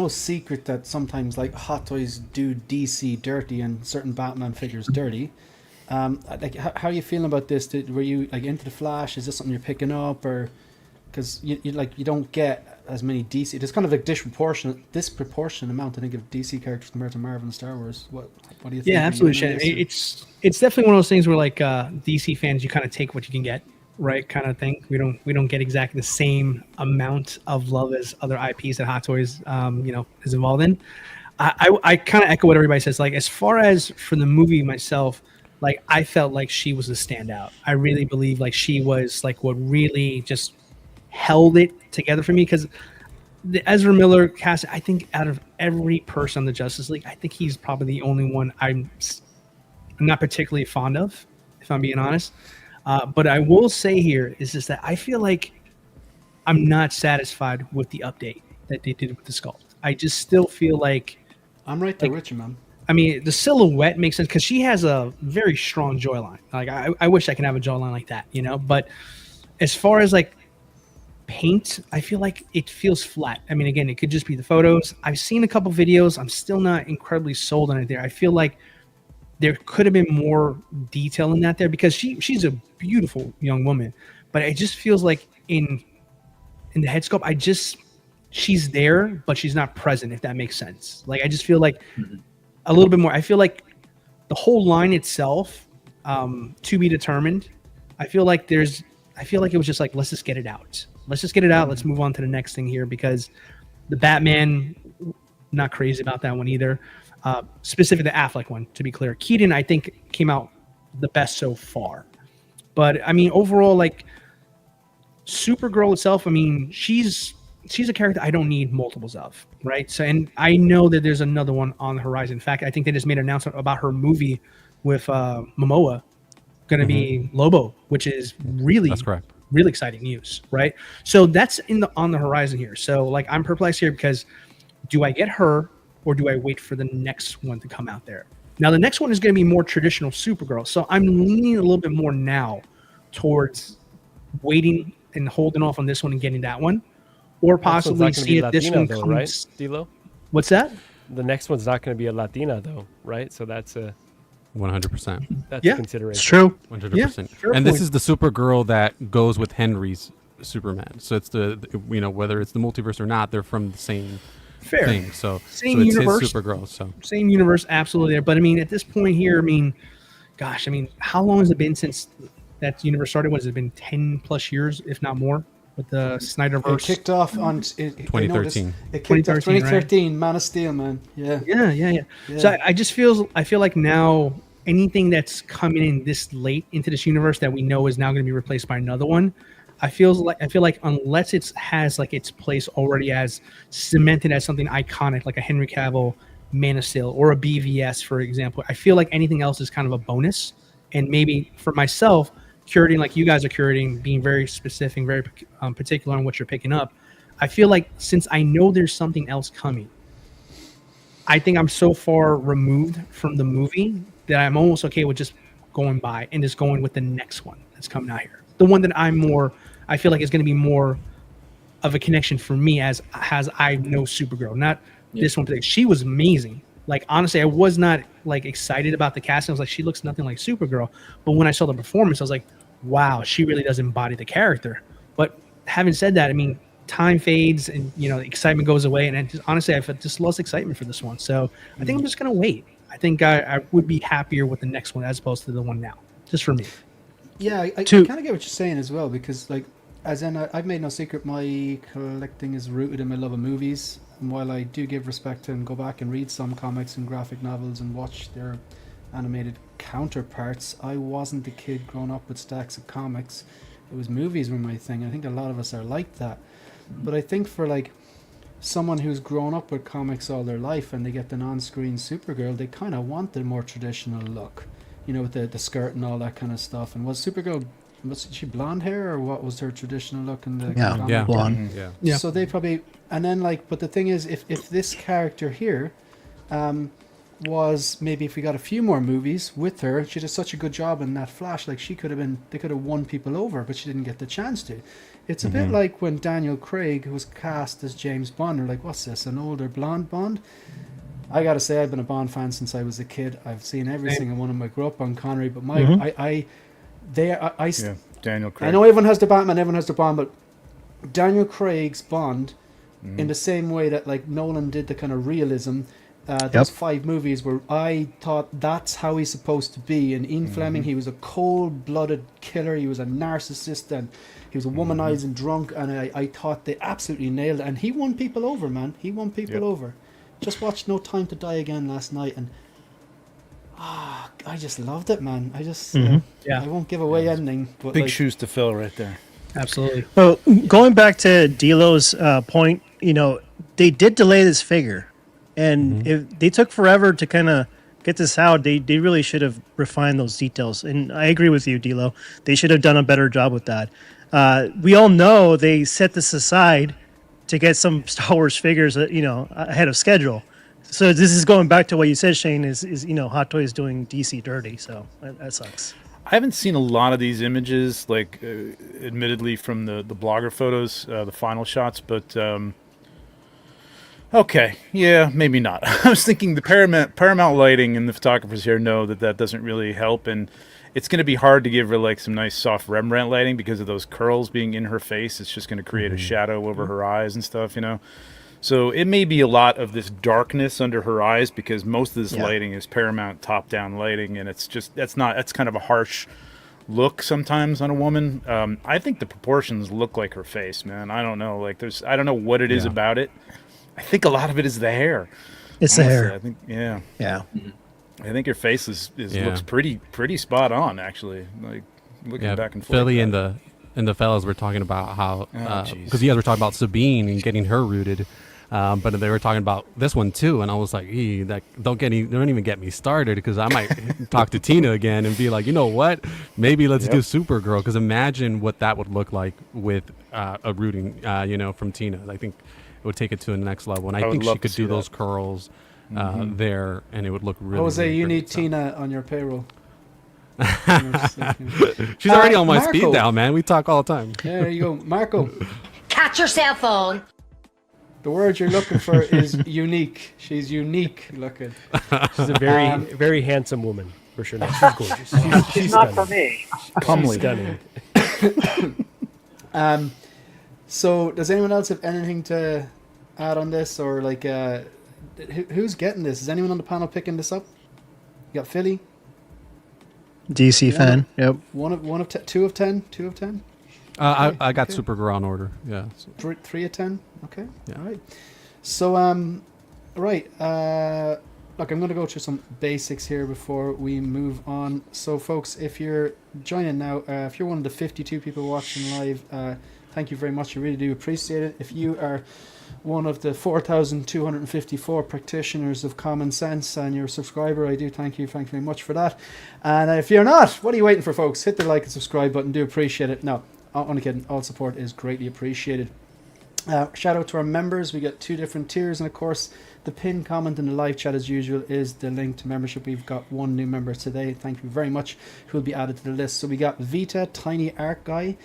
secret that sometimes like Hot Toys do DC dirty and certain Batman figures dirty. Like how are you feeling about this? Were you like into the Flash? Is this something you're picking up, or because you don't get as many DC? There's kind of a disproportionate amount, I think, of DC characters compared to Marvel and Star Wars. What do you think? Yeah, absolutely, Shannon. It's definitely one of those things where like DC fans, you kind of take what you can get, right? Kind of thing. We don't get exactly the same amount of love as other IPs that Hot Toys is involved in. I kind of echo what everybody says. Like as far as for the movie myself, like I felt like she was a standout. I really believe like she was like what really just held it together for me, because the Ezra Miller cast, I think out of every person on the Justice League, I think he's probably the only one I'm not particularly fond of, if I'm being honest. But I will say here is just that I feel like I'm not satisfied with the update that they did with the sculpt. I just still feel like I'm right there with you, man. I mean, the silhouette makes sense because she has a very strong jawline. Like I wish I could have a jawline like that, But as far as like paint, I feel like it feels flat. I mean, again, it could just be the photos. I've seen a couple videos. I'm still not incredibly sold on it there. I feel like there could have been more detail in that there, because she's a beautiful young woman, but it just feels like in the head sculpt, she's there, but she's not present, if that makes sense. Like, I just feel like a little bit more. I feel like the whole line itself, to be determined. I feel like it was just like, let's just get it out. Let's move on to the next thing here, because the Batman, not crazy about that one either. Specifically the Affleck one, to be clear. Keaton, I think, came out the best so far. But I mean, overall, like Supergirl itself, I mean, she's a character I don't need multiples of, right? So, and I know that there's another one on the horizon. In fact, I think they just made an announcement about her movie with Momoa, going to be Lobo, which is that's correct. Really exciting news, right? So that's on the horizon here. So like I'm perplexed here, because do I get her or do I wait for the next one to come out there? Now the next one is going to be more traditional Supergirl. So I'm leaning a little bit more now towards waiting and holding off on this one and getting that one, or possibly see if this one comes. Right, Dilo? What's that? The next one's not going to be a Latina though, right? So that's a 100%. That's a consideration. It's true. 100%. Yeah, and this is the Supergirl that goes with Henry's Superman. So it's whether it's the multiverse or not, they're from the same thing. So same it's universe. his Supergirl. So same universe, absolutely there. But I mean, at this point here, I mean, gosh, I mean, how long has it been since that universe started? What has it been? 10 plus years, if not more, with the Snyderverse. It kicked off on 2013. It kicked off 2013, right? Man of Steel, man. Yeah. So I feel like now anything that's coming in this late into this universe that we know is now going to be replaced by another one, I feel like unless it has like its place already as cemented as something iconic, like a Henry Cavill Man of Steel or a BVS, for example, I feel like anything else is kind of a bonus. And maybe for myself, curating like you guys are curating, being very specific, very particular on what you're picking up, I feel like since I know there's something else coming, I think I'm so far removed from the movie that I'm almost okay with just going by and just going with the next one that's coming out here. The one that I'm I feel like it's going to be more of a connection for me as I know Supergirl, not this one. She was amazing. Like, honestly, I was not like excited about the casting. I was like, she looks nothing like Supergirl. But when I saw the performance, I was like, wow, she really does embody the character. But having said that, I mean, time fades and, you know, the excitement goes away. And honestly, I've just lost excitement for this one. So I think I'm just going to wait. I think I would be happier with the next one as opposed to the one now, just for me. Yeah, I kind of get what you're saying as well, because, like, as in, I've made no secret my collecting is rooted in my love of movies. And while I do give respect to and go back and read some comics and graphic novels and watch their animated counterparts, I wasn't the kid growing up with stacks of comics. It was movies were my thing. I think a lot of us are like that. But I think for, like, someone who's grown up with comics all their life and they get an on-screen Supergirl, they kind of want the more traditional look, you know, with the skirt and all that kind of stuff. And was Supergirl, was she blonde hair, or what was her traditional look in the comic? Blonde. Yeah. So they probably, and then, like, but the thing is, if this character here was, maybe if we got a few more movies with her, she did such a good job in that Flash, like, she could have been, they could have won people over, but she didn't get the chance to. It's a bit like when Daniel Craig was cast as James Bond. They're like, what's this, an older blonde Bond? I gotta say, I've been a Bond fan since I was a kid. I've seen every single one of them. I grew up on Connery, but Daniel Craig. I know everyone has the Batman, everyone has the Bond, but Daniel Craig's Bond, in the same way that, like, Nolan did the kind of realism, those 5 movies where I thought that's how he's supposed to be. And Ian Fleming, he was a cold-blooded killer. He was a narcissist, and he was a womanizing drunk. And I thought they absolutely nailed it. And he won people over, man. He won people over. Just watched No Time to Die again last night, and I just loved it, man. I just I won't give away ending, but Big shoes to fill right there. Absolutely. Well, going back to D'Lo's point, you know, they did delay this figure, and if they took forever to kind of get this out, they really should have refined those details. And I agree with you, D'Lo. They should have done a better job with that. We all know they set this aside to get some Star Wars figures, you know, ahead of schedule. So this is going back to what you said, Shane, is you know, Hot Toys doing DC dirty, so that sucks. I haven't seen a lot of these images, like, admittedly from the blogger photos, the final shots, but okay, yeah, maybe not. I was thinking the Paramount lighting and the photographers here know that doesn't really help, and it's going to be hard to give her, like, some nice soft Rembrandt lighting because of those curls being in her face. It's just going to create a shadow over her eyes and stuff, you know. So it may be a lot of this darkness under her eyes because most of this lighting is Paramount top-down lighting, and it's just that's kind of a harsh look sometimes on a woman. I think the proportions look like her face, man. I don't know, like, I don't know what it is about it. I think a lot of it is the hair. It's honestly. the hair. I think, I think your face looks pretty spot on, actually. Like, looking back and forth. Philly and the fellas were talking about how because you guys were talking about Sabine and getting her rooted. But they were talking about this one too, and I was like, don't even get me started, because I might talk to Tina again and be like, you know what, maybe let's do Supergirl, because imagine what that would look like with a rooting, you know, from Tina. I think it would take it to the next level, and I think she could do those curls there, and it would look really. Jose, really you great, need Tina on your payroll. She's already on my speed dial, man. We talk all the time. Yeah, there you go, Marco. Catch your cell phone. The word you're looking for is unique. She's unique looking. She's a very handsome woman, for sure. No, she's gorgeous. She's not for me. Comely. Stunning. So, does anyone else have anything to add on this, or like, who's getting this? Is anyone on the panel picking this up? You got Philly. DC fan. Yep. Two of 10. 2 of 10. I got Supergirl on order. Yeah. 3 of 10. Okay. Yeah. All right. So, right. Look, I'm going to go through some basics here before we move on. So, folks, if you're joining now, if you're one of the 52 people watching live, thank you very much. I really do appreciate it. If you are one of the 4,254 practitioners of common sense and you're a subscriber, I do thank you very much for that. And if you're not, what are you waiting for, folks? Hit the like and subscribe button. Do appreciate it. No, only kidding. All support is greatly appreciated. Shout out to our members. We got 2 different tiers, and of course the pinned comment in the live chat as usual is the link to membership. We've got 1 new member today, thank you very much, who will be added to the list. So we got Vita, Tiny Art Guy,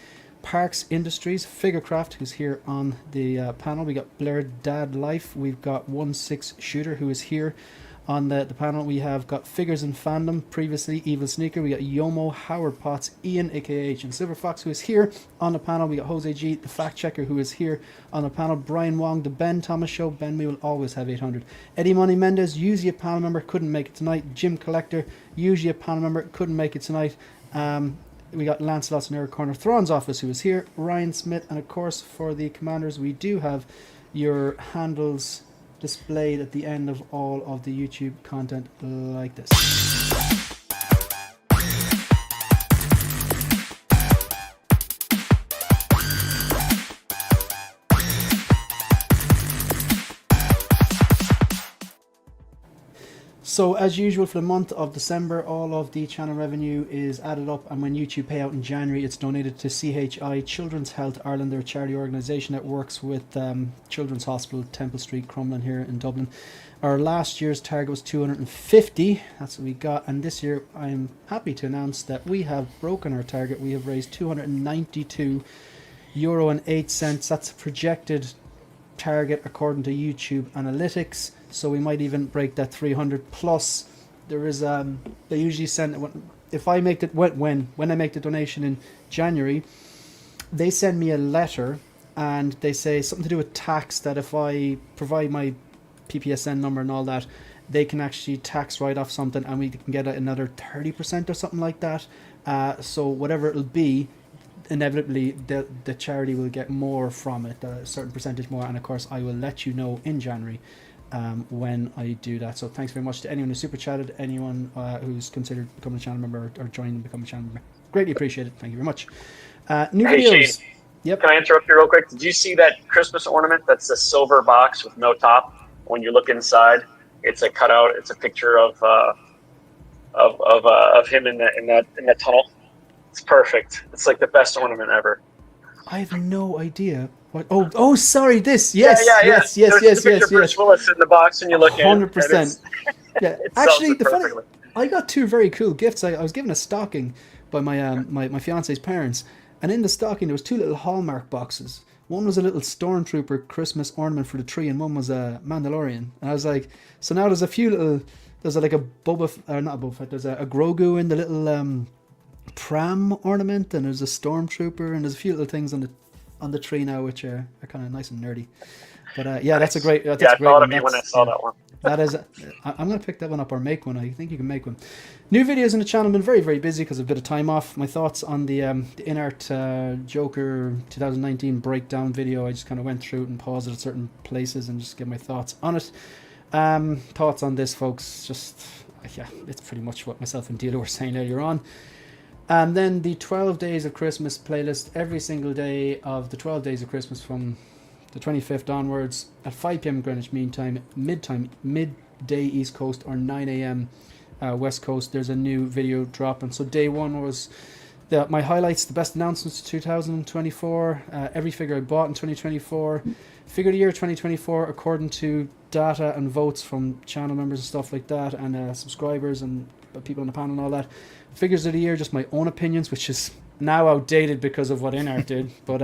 Parks Industries, Figurecraft, who's here on the panel. We got Blair Dad Life. We've got 1-6 Shooter, who is here on the panel. We have got Figures in Fandom, previously Evil Sneaker. We got Yomo, Howard Potts, Ian, aka Agent Silver Fox, who is here on the panel. We got Jose G, the Fact Checker, who is here on the panel. Brian Wong, the Ben Thomas Show. Ben, we will always have 800. Eddie Money Mendez, usually a panel member, couldn't make it tonight. Jim Collector, usually a panel member, couldn't make it tonight. We got Lancelot's in Eric Corner, Thrawn's Office, who is here. Ryan Smith, and of course for the commanders, we do have your handles displayed at the end of all of the YouTube content like this. So as usual for the month of December, all of the channel revenue is added up, and when YouTube pay out in January, it's donated to CHI Children's Health Ireland. They're a charity organisation that works with Children's Hospital, Temple Street, Crumlin here in Dublin. Our last year's target was 250, that's what we got, and this year I'm happy to announce that we have broken our target. We have raised €292.08. That's a projected target according to YouTube Analytics, so we might even break that 300 plus. There is they usually send, if I make it when I make the donation in January, they send me a letter and they say something to do with tax, that if I provide my PPSN number and all that, they can actually tax write off something and we can get another 30% or something like that. So whatever it'll be, inevitably the charity will get more from it, a certain percentage more, and of course I will let you know in January when I do that. So thanks very much to anyone who super chatted, anyone who's considered becoming a channel member or joining and becoming a channel member. Greatly appreciate it. Thank you very much. New videos. Shane, yep. Can I interrupt you real quick? Did you see that Christmas ornament? That's a silver box with no top. When you look inside, it's a cutout. It's a picture of him in that tunnel. It's perfect. It's like the best ornament ever. I have no idea. What? Oh, sorry. This. Yes. Yes. Bruce Willis in the box, and you look 100%. Yeah. Actually, the funny. I got two very cool gifts. I was given a stocking by my fiance's parents, and in the stocking there was two little Hallmark boxes. One was a little Stormtrooper Christmas ornament for the tree, and one was a Mandalorian. And I was like, so now there's a few little. There's like a not a Boba Fett. There's a Grogu in the little pram ornament, and there's a Stormtrooper, and there's a few little things on the tree now which are kind of nice and nerdy. But yeah, that's a great. That's a great I thought one. of me when I saw that one. That is, I'm going to pick that one up or make one. I think you can make one. New videos on the channel. I've been very, very busy because of a bit of time off. My thoughts on the Inart Joker 2019 breakdown video. I just kind of went through it and paused it at certain places and just give my thoughts on it. Thoughts on this, folks. Just, yeah, it's pretty much what myself and Dilo were saying earlier on. And then the 12 Days of Christmas playlist every single day of the 12 Days of Christmas from the 25th onwards at 5 p.m. Greenwich Mean Time, midday East Coast, or 9 a.m. West Coast. There's a new video dropping. So day one was my highlights, the best announcements of 2024, every figure I bought in 2024, figure of the year 2024 according to data and votes from channel members and stuff like that, and subscribers and people on the panel and all that. Figures of the year, just my own opinions, which is now outdated because of what Inart did. But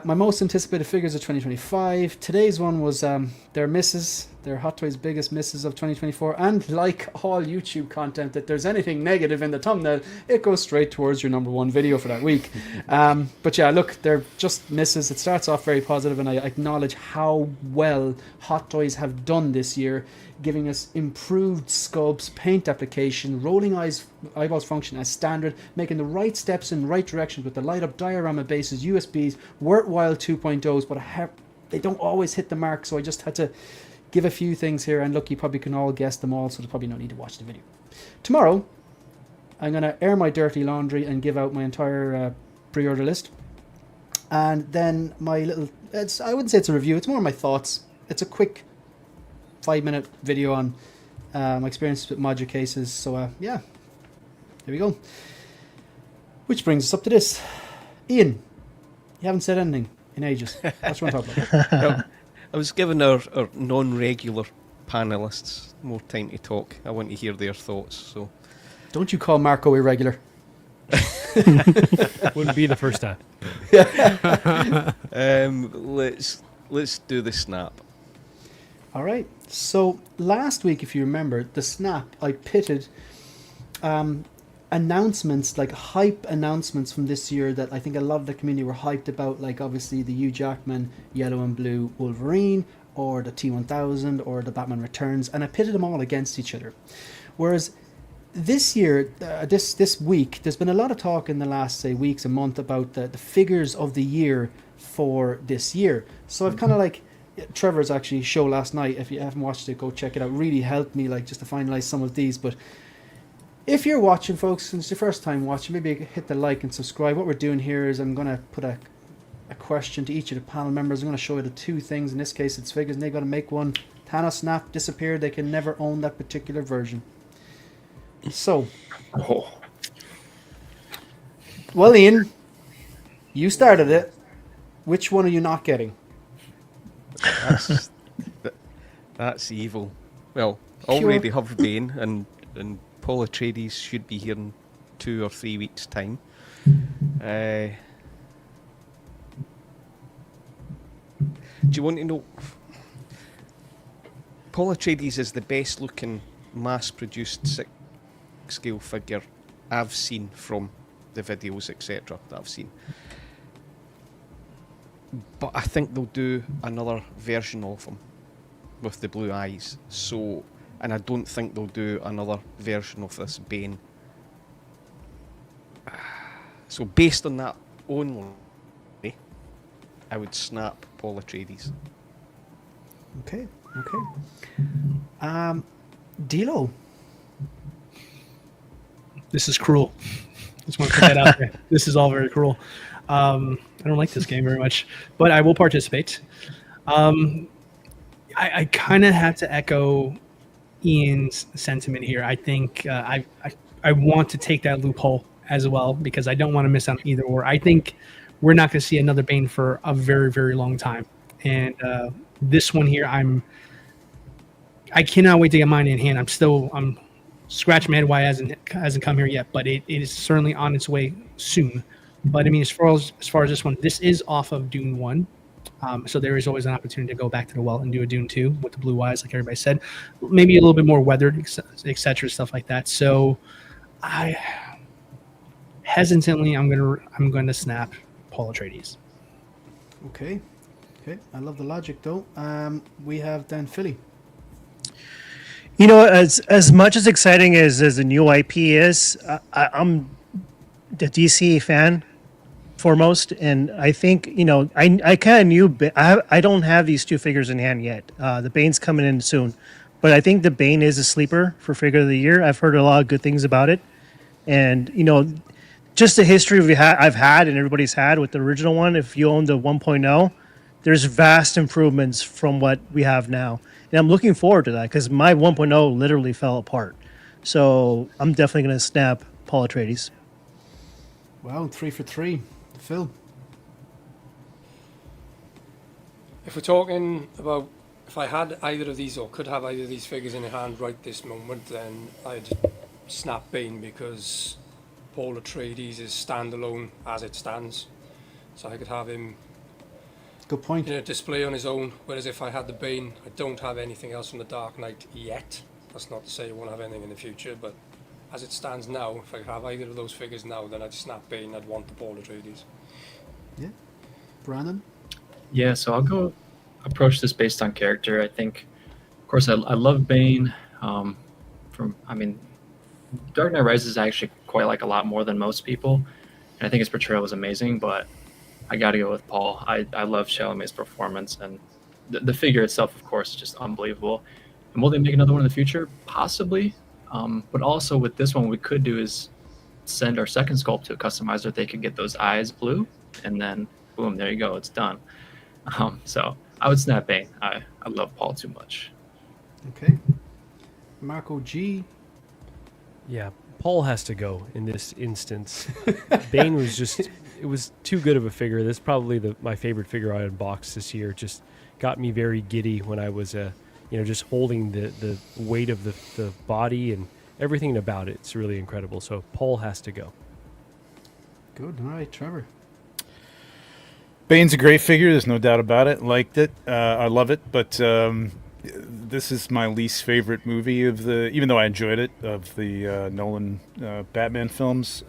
my most anticipated figures of 2025. Today's one was their misses, their Hot Toys biggest misses of 2024. And like all YouTube content, that there's anything negative in the thumbnail, it goes straight towards your number one video for that week. But yeah, look, they're just misses. It starts off very positive, and I acknowledge how well Hot Toys have done this year, giving us improved sculpts, paint application, rolling eyeballs function as standard, making the right steps in the right directions with the light up diorama bases, USBs, worthwhile 2.0s, but they don't always hit the mark, so I just had to give a few things here, and look, you probably can all guess them all, so there's probably no need to watch the video. Tomorrow, I'm going to air my dirty laundry and give out my entire pre-order list. And then my little, I wouldn't say it's a review, it's more my thoughts. It's a quick 5-minute video on my experiences with module cases. So yeah, there we go. Which brings us up to this. Ian, you haven't said anything in ages. What do you want to talk about? Well, I was giving our non-regular panellists more time to talk. I want to hear their thoughts. So, don't you call Marco irregular? Wouldn't be the first time. Let's do the snap. All right. So last week, if you remember, the snap, I pitted announcements, like hype announcements from this year that I think a lot of the community were hyped about, like obviously the Hugh Jackman Yellow and Blue Wolverine, or the T-1000, or the Batman Returns, and I pitted them all against each other. Whereas this year, this week, there's been a lot of talk in the last, say, weeks, a month about the figures of the year for this year. So I've kind of like, Trevor's actually show last night, if you haven't watched it, go check it out. Really helped me, like, just to finalize some of these. But if you're watching, folks, and it's your first time watching, maybe hit the like and subscribe. What we're doing here is I'm going to put a question to each of the panel members. I'm going to show you the two things. In this case, it's figures, and they've got to make one. Thanos snap, disappear. They can never own that particular version. So, well, Ian, you started it. Which one are you not getting? That's evil. Well, already have Bane, and Paul Atreides should be here in 2 or 3 weeks' time. Do you want to know? Paul Atreides is the best looking mass-produced scale figure I've seen from the videos, etc. that I've seen. But I think they'll do another version of him with the blue eyes. So, and I don't think they'll do another version of this Bane. So based on that only, I would snap Paul Atreides. Okay. Dilo. This is cruel. Just want to put that out there. This is all very cruel. I don't like this game very much, but I will participate. I kind of have to echo Ian's sentiment here. I think I want to take that loophole as well, because I don't want to miss out on either or. I think we're not going to see another Bane for a very, very long time. And this one here, I cannot wait to get mine in hand. I'm scratching my head why it hasn't come here yet, but it is certainly on its way soon. But I mean, as far as this one, this is off of Dune 1. So there is always an opportunity to go back to the well and do a Dune 2 with the blue eyes, like everybody said. Maybe a little bit more weathered, etc., stuff like that. So hesitantly, I'm going to snap Paul Atreides. Okay. I love the logic, though. We have Dan Philly. You know, as much as exciting as the new IP is, I'm the DC fan foremost, and I think, you know, I kind of knew, I don't have these two figures in hand yet. The Bane's coming in soon, but I think the Bane is a sleeper for figure of the year. I've heard a lot of good things about it, and you know, just the history I've had and everybody's had with the original one. If you own the 1.0, there's vast improvements from what we have now, and I'm looking forward to that because my 1.0 literally fell apart. So I'm definitely going to snap Paul Atreides. Wow, 3 for 3. Phil. If we're talking about if I had either of these or could have either of these figures in hand right this moment, then I'd snap Bane, because Paul Atreides is standalone as it stands. So I could have him, good point, display on his own. Whereas if I had the Bane, I don't have anything else from the Dark Knight yet. That's not to say I won't have anything in the future, but as it stands now, if I could have either of those figures now, then I'd snap Bane. I'd want the Paul Atreides. Yeah. Brandon? Yeah, so I'll go approach this based on character. I think, of course, I love Bane. Dark Knight Rises I actually quite like a lot more than most people. And I think his portrayal was amazing, but I got to go with Paul. I love Chalamet's performance, and the figure itself, of course, is just unbelievable. And will they make another one in the future? Possibly. But also with this one, what we could do is send our second sculpt to a customizer. They could get those eyes blue, and then boom, there you go, it's done. So I would snap Bane. I love Paul too much. Okay. Marco G. Yeah, Paul has to go in this instance. Bane was just, it was too good of a figure. This is probably my favorite figure I unboxed this year. Just got me very giddy when I was just holding the weight of the body and everything about it. It's really incredible. So Paul has to go. Good. All right, Trevor. Bane's a great figure. There's no doubt about it. Liked it. I love it. But this is my least favorite movie of the. Even though I enjoyed it, of the Nolan Batman films.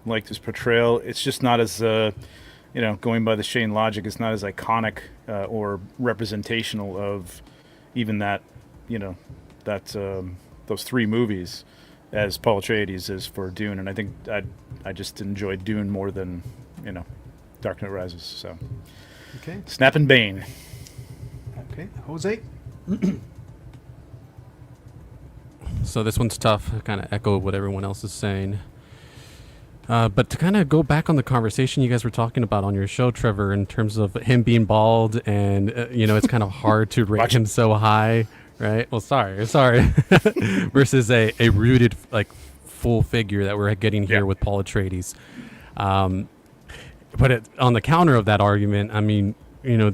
Liked his portrayal. It's just not as going by the Shane logic. It's not as iconic or representational of even that. Those three movies as Paul Atreides is for Dune, and I think I just enjoyed Dune more than Dark Knight Rises. So, okay, snapping Bane. Okay, Jose. So this one's tough. I kind of echo what everyone else is saying. But to kind of go back on the conversation you guys were talking about on your show, Trevor, in terms of him being bald, and it's kind of hard to rate him so high, right? Well, sorry, versus a rooted full figure that we're getting here with Paul Atreides. But on the counter of that argument, I mean,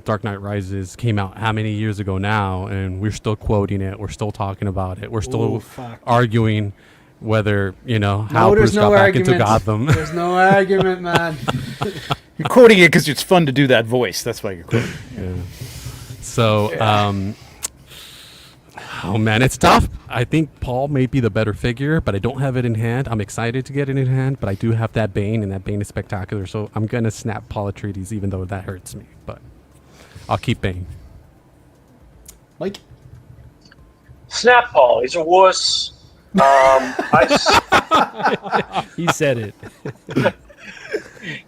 Dark Knight Rises came out how many years ago now, and we're still quoting it. We're still talking about it. We're still arguing whether, how Bruce got back into Gotham. There's no argument, man. You're quoting it because it's fun to do that voice. That's why you're quoting it. Yeah. So, oh man, it's tough. I think Paul may be the better figure, but I don't have it in hand. I'm excited to get it in hand, but I do have that Bane, and that Bane is spectacular. So I'm going to snap Paul Atreides, even though that hurts me. But I'll keep Bane. Mike? Snap Paul. He's a wuss. He said it.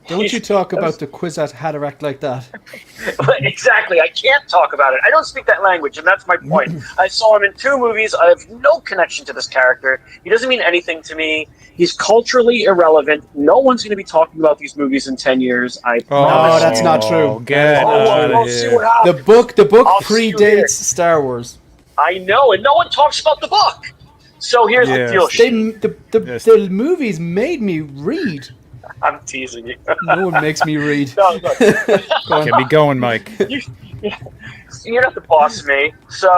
Don't you talk about the Kwisatz Haderach like that. Exactly. I can't talk about it. I don't speak that language, and that's my point. I saw him in 2 movies. I have no connection to this character. He doesn't mean anything to me. He's culturally irrelevant. No one's going to be talking about these movies in 10 years. I promise. No, that's not true. We'll see what happens. The book predates Star Wars. I know, and no one talks about the book. So here's the deal. The movies made me read. I'm teasing you. No one makes me read. No. Get me going, Mike. You're not the boss of me. So,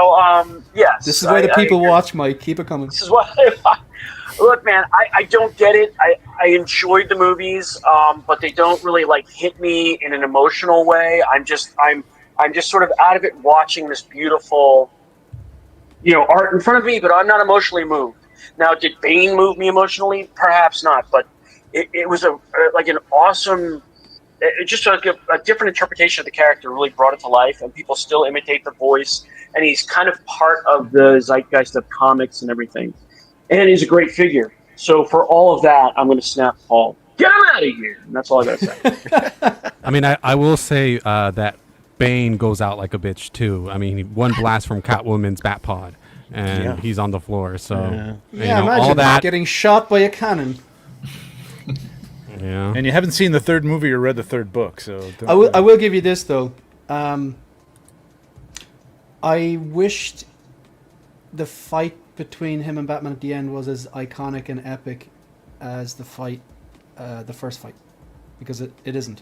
yes. This is why the people watch, Mike. Keep it coming. This is why. Look, man, I don't get it. I enjoyed the movies, but they don't really hit me in an emotional way. I'm just sort of out of it watching this beautiful, art in front of me, but I'm not emotionally moved. Now, did Bane move me emotionally? Perhaps not, but it was an awesome, just a different interpretation of the character. Really brought it to life, and people still imitate the voice, and he's kind of part of the zeitgeist of comics and everything. And he's a great figure. So for all of that, I'm going to snap Paul. Get him out of here! And that's all I got to say. I mean, I will say that Bane goes out like a bitch too. I mean, one blast from Catwoman's Batpod, and he's on the floor. So imagine all that getting shot by a cannon. Yeah, and you haven't seen the 3rd movie or read the 3rd book, so I will give you this though. I wished the fight between him and Batman at the end was as iconic and epic as the fight, the first fight, because it isn't.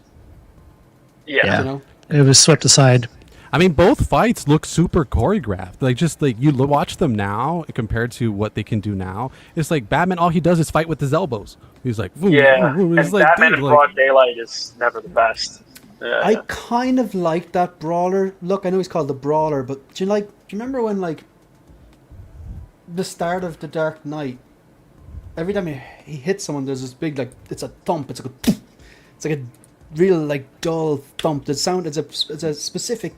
Yeah. It was swept aside. I mean, both fights look super choreographed. You watch them now compared to what they can do now. It's like Batman, all he does is fight with his elbows. He's like, and Batman in broad daylight is never the best. Yeah. I kind of like that brawler. Look, I know he's called the Brawler, but do you remember when the start of the Dark Knight? Every time he hits someone, there's this big it's a thump. It's like a real dull thump. The sound it's a specific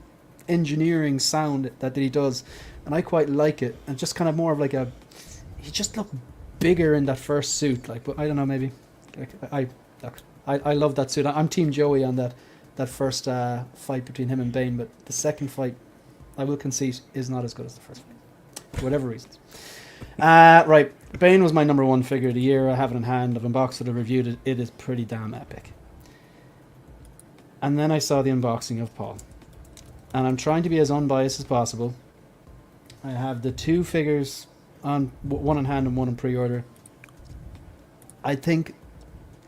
engineering sound that he does, and I quite like it. And just kind of more of he just looked bigger in that first suit. But I don't know, maybe I love that suit. I'm Team Joey on that first fight between him and Bane, but the second fight, I will concede, is not as good as the first fight for whatever reasons. Right, Bane was my number 1 figure of the year. I have it in hand. I've unboxed it. I've reviewed it. It is pretty damn epic. And then I saw the unboxing of Paul. And I'm trying to be as unbiased as possible. I have the 2 figures, one in hand and one in pre-order. I think,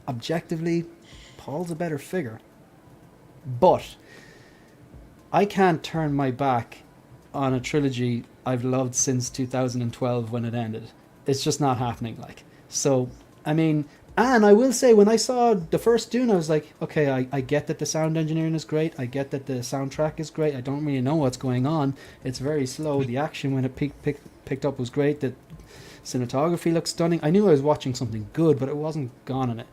objectively, Paul's a better figure. But I can't turn my back on a trilogy I've loved since 2012 when it ended. It's just not happening. So, I mean, And I will say, when I saw the first Dune, I was like, okay, I get that the sound engineering is great. I get that the soundtrack is great. I don't really know what's going on. It's very slow. The action, when it picked up, was great. The cinematography looks stunning. I knew I was watching something good, but it wasn't gone on it.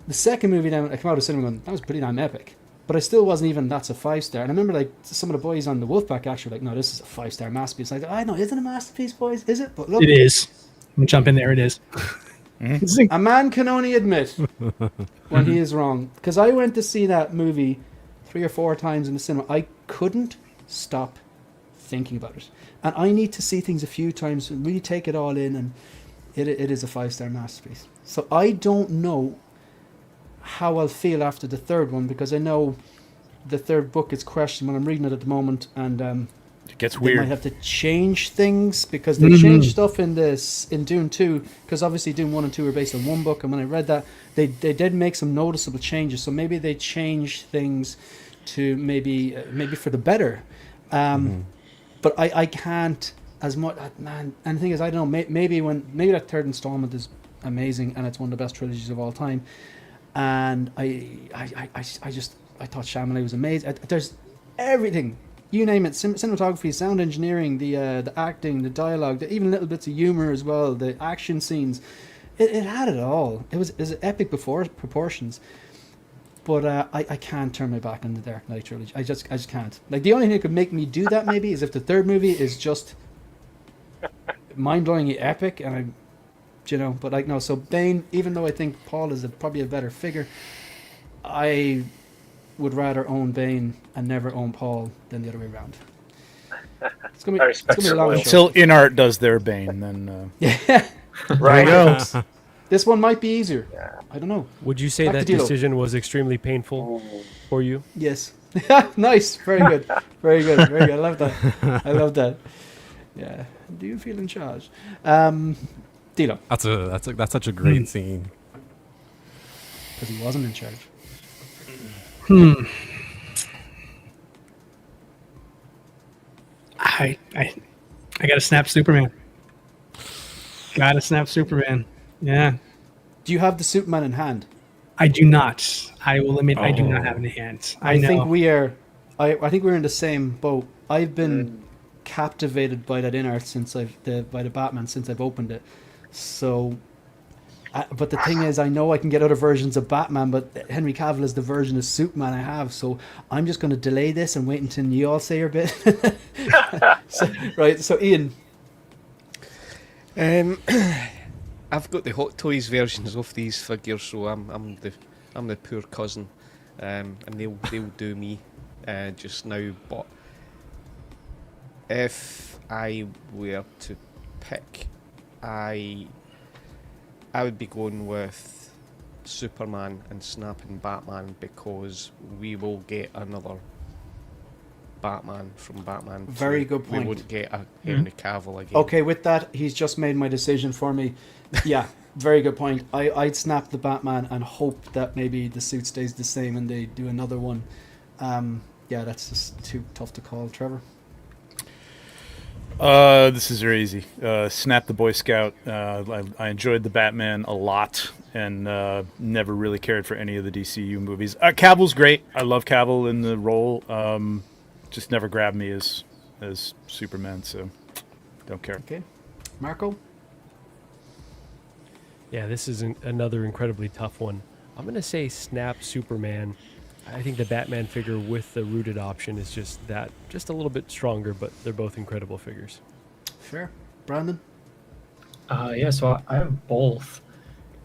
The second movie, then I came out of the cinema going, that was pretty damn epic. But I still wasn't even, that's a 5-star. And I remember like some of the boys on the Wolfpack actually were like, no, this is a 5-star masterpiece. And I go, I know, isn't it a masterpiece, boys? Is it? But look, it is. I'm gonna jump in there. It is. A man can only admit when he is wrong. Because I went to see that movie 3 or 4 times in the cinema. I couldn't stop thinking about it. And I need to see things a few times and really take it all in. And it is a 5-star masterpiece. So I don't know how I'll feel after the third one, because I know the third book is questioned when I'm reading it at the moment. And it gets they weird. might have to change things, because they changed stuff in Dune 2, because obviously Dune 1 and 2 were based on one book, and when I read that, they did make some noticeable changes, so maybe they changed things to maybe for the better. But I can't as much, man. And the thing is, I don't know, maybe that third installment is amazing and it's one of the best trilogies of all time, and I thought Shyamalan was amazing. There's everything. You name it, cinematography, sound engineering, the acting, the dialogue, even little bits of humor as well, the action scenes. It had it all. It was epic proportions. But I can't turn my back on the Dark Knight trilogy. I just can't. Like, the only thing that could make me do that maybe is if the third movie is just mind-blowingly epic, and but like, no. So Bane, even though I think Paul is probably a better figure, I would rather own Bane and never own Paul than the other way around. It's gonna be a long show. Until Inart does their Bane, then yeah, right. There this one might be easier. Yeah. I don't know. Would you say that decision was extremely painful for you? Yes. Nice. Very good. Very good. Very good. I love that. I love that. Yeah. Do you feel in charge? Dilo. That's such a great scene. Because he wasn't in charge. I gotta snap Superman. Gotta snap Superman. Yeah. Do you have the Superman in hand? I do not. I will admit, I do not have it in hand. I think we are. I think we're in the same boat. I've been captivated by that Inart by the Batman since I've opened it. So. But the thing is, I know I can get other versions of Batman, but Henry Cavill is the version of Superman I have, so I'm just going to delay this and wait until you all say your bit. So Ian. I've got the Hot Toys versions of these figures, so I'm the poor cousin, and they'll do me just now. But if I were to pick, I would be going with Superman and snapping Batman, because we will get another Batman from Batman 2. Very good point. We won't get a Henry Cavill again. Okay, with that, he's just made my decision for me. Yeah, very good point. I'd snap the Batman and hope that maybe the suit stays the same and they do another one. Yeah, that's just too tough to call. Trevor? This is very easy. Snap the Boy Scout. I enjoyed the Batman a lot, and never really cared for any of the DCU movies. Cavill's great. I love Cavill in the role. Just never grabbed me as Superman, so don't care. Okay, Marco. Yeah, this is another incredibly tough one. I'm gonna say snap Superman. I think the Batman figure with the rooted option is just a little bit stronger, but they're both incredible figures. Fair. Brandon? Yeah, so I have both,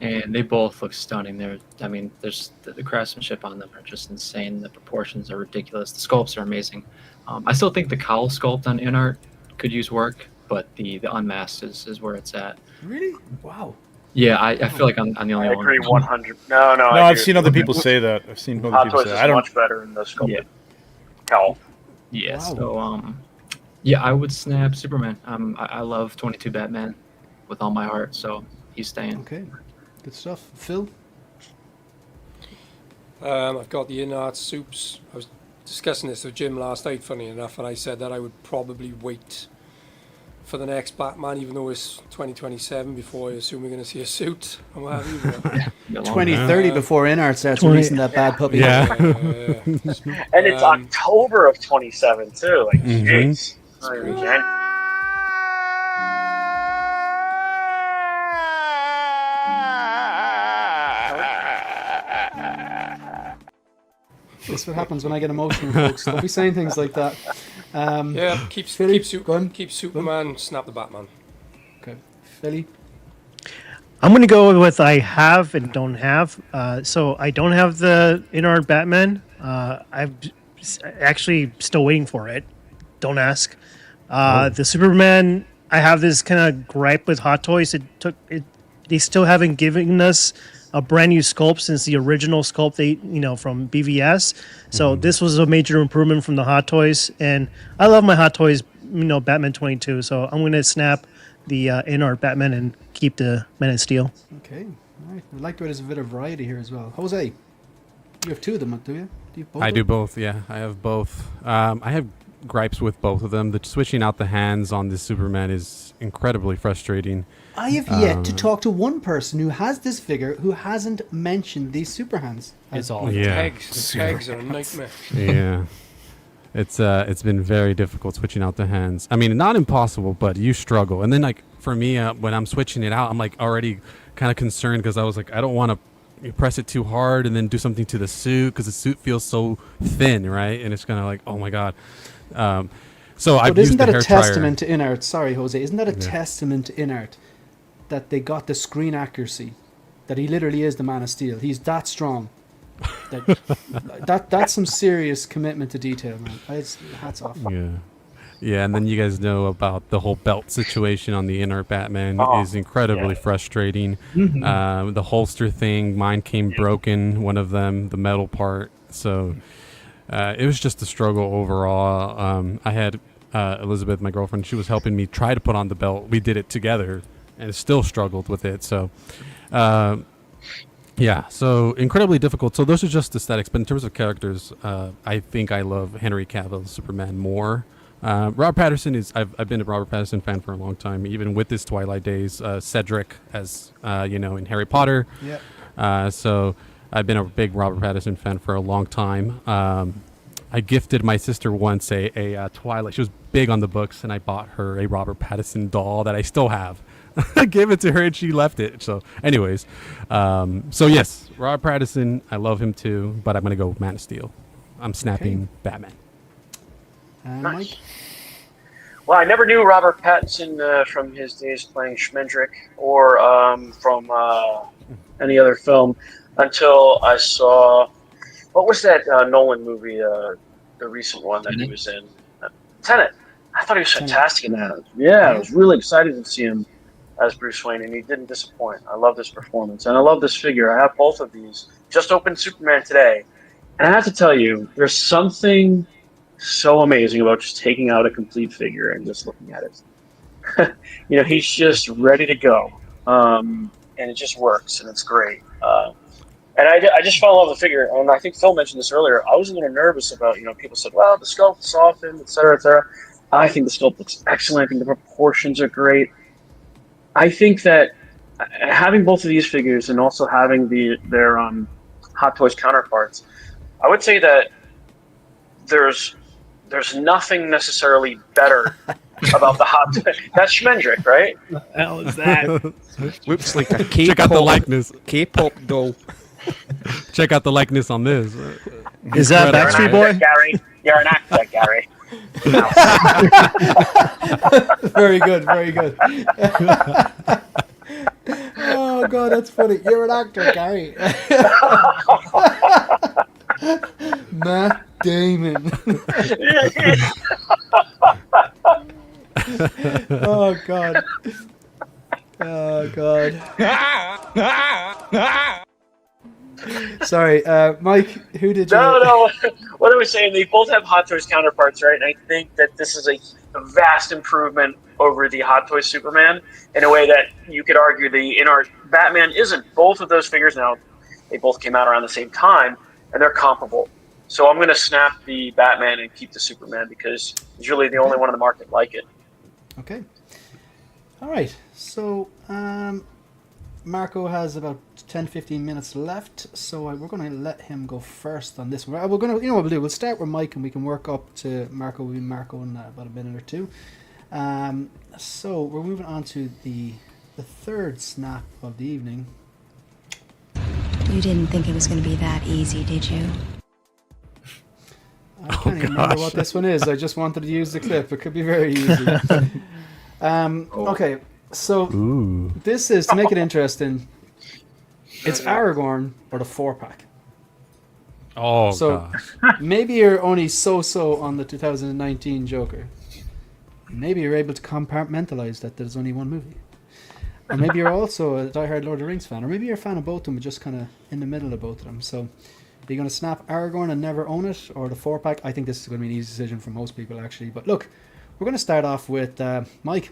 and they both look stunning. There's the craftsmanship on them are just insane. The proportions are ridiculous. The sculpts are amazing. I still think the cowl sculpt on Inart could use work, but the unmasked is where it's at. Really? Wow. Yeah, I feel like I'm the only one. I agree 100. No, I've seen other people say that. I've seen other people say that. I don't. Much better in the sculpted cowl. Yeah. Wow. So yeah, I would snap Superman. I love 22 Batman with all my heart, so he's staying. Okay, good stuff. Phil? I've got the Inart soups. I was discussing this with Jim last night, funny enough, and I said that I would probably wait for the next Batman, even though it's 2027 before I assume we're going to see a suit and what have you. But, 2030 before Inart starts releasing that bad puppy. And it's October of 27 too. Like, jeez. Not even January. That's what happens when I get emotional, folks. Don't be saying things like that. Keep Superman, snap the Batman. Okay, Philly. I'm going to go with I have and don't have. So I don't have the Inart Batman. I'm actually still waiting for it. Don't ask. The Superman, I have this kind of gripe with Hot Toys. They still haven't given us a brand new sculpt since the original sculpt from BVS. So this was a major improvement from the Hot Toys, and I love my Hot Toys, Batman 22. So I'm going to snap the Inart Batman and keep the Man of Steel. Okay, all right. I like that there's a bit of variety here as well. Jose, you have two of them, do you? Do you both? I do both. Yeah, I have both. I have gripes with both of them. The switching out the hands on this Superman is incredibly frustrating. I have yet to talk to one person who has this figure who hasn't mentioned these super hands. It's all The tags are a nightmare. Yeah. It's been very difficult switching out the hands. I mean, not impossible, but you struggle. And then, like, for me, when I'm switching it out, I'm, like, already kind of concerned because I was like, I don't want to press it too hard and then do something to the suit because the suit feels so thin, right? And it's kind of like, oh, my God. So I've used the hair dryer. Isn't that a testament to Inart? Sorry, Jose. Isn't that a testament to Inart that they got the screen accuracy? That he literally is the Man of Steel. He's that strong. That's some serious commitment to detail, man. Hats off. Yeah, and then you guys know about the whole belt situation on the Inart Batman is incredibly frustrating. The holster thing, mine came broken, one of them, the metal part. So it was just a struggle overall. I had Elizabeth, my girlfriend, she was helping me try to put on the belt. We did it together and still struggled with it. So yeah, so incredibly difficult. So those are just aesthetics, but in terms of characters, I think I love Henry Cavill's Superman more. Robert Pattinson I've been a Robert Pattinson fan for a long time, even with his Twilight days. Cedric, as in Harry Potter. Yeah. So I've been a big Robert Pattinson fan for a long time. I gifted my sister once a Twilight. She was big on the books, and I bought her a Robert Pattinson doll that I still have. I gave it to her and she left it. So anyways, so yes, Robert Pattinson, I love him too, but I'm going to go Man of Steel. I'm snapping Batman. Mike? Well, I never knew Robert Pattinson from his days playing Schmendrick or from any other film until I saw, what was that Nolan movie, the recent one that he was in? Tenet. I thought he was fantastic in that. Yeah, I was really excited to see him as Bruce Wayne, and he didn't disappoint. I love this performance, and I love this figure. I have both of these. Just opened Superman today, and I have to tell you, there's something so amazing about just taking out a complete figure and just looking at it. He's just ready to go, and it just works, and it's great. And I just fell in love with the figure, and I think Phil mentioned this earlier. I was a little nervous about, people said, well, the sculpt is softened, et cetera, et cetera. I think the sculpt looks excellent. I think the proportions are great. I think that having both of these figures and also having their Hot Toys counterparts, I would say that there's nothing necessarily better about the Hot Toys. That's Schmendrick, right? What the hell is that? Looks like a K-pop, check out the likeness. K-pop doll. Check out the likeness on this. Is that Backstreet Boy? Gary, you're an actor, Gary. Very good, very good. Oh God, that's funny. You're an actor, Gary. Matt Damon. Oh God. Oh God. Sorry, Mike, who did you... No. What I was saying, they both have Hot Toys counterparts, right? And I think that this is a vast improvement over the Hot Toys Superman in a way that you could argue the Inart Batman isn't. Both of those figures now, they both came out around the same time, and they're comparable. So I'm going to snap the Batman and keep the Superman because it's really the only one in the market like it. Okay. All right. So Marco has about 10-15 minutes left, so we're going to let him go first on this one. We're going to, you know what we'll do? We'll start with Mike, and we can work up to Marco. We'll be Marco in about a minute or two. So we're moving on to the third snap of the evening. You didn't think it was going to be that easy, did you? I can't even remember what this one is. I just wanted to use the clip. It could be very easy. Okay, so this is, to make it interesting, it's Aragorn or the 4-pack. Oh, so gosh. Maybe you're only so-so on the 2019 Joker. Maybe you're able to compartmentalize that there's only one movie. Or maybe you're also a diehard Lord of the Rings fan. Or maybe you're a fan of both of them, but just kind of in the middle of both of them. So are you going to snap Aragorn and never own it? Or the 4-pack? I think this is going to be an easy decision for most people, actually. But look, we're going to start off with Mike.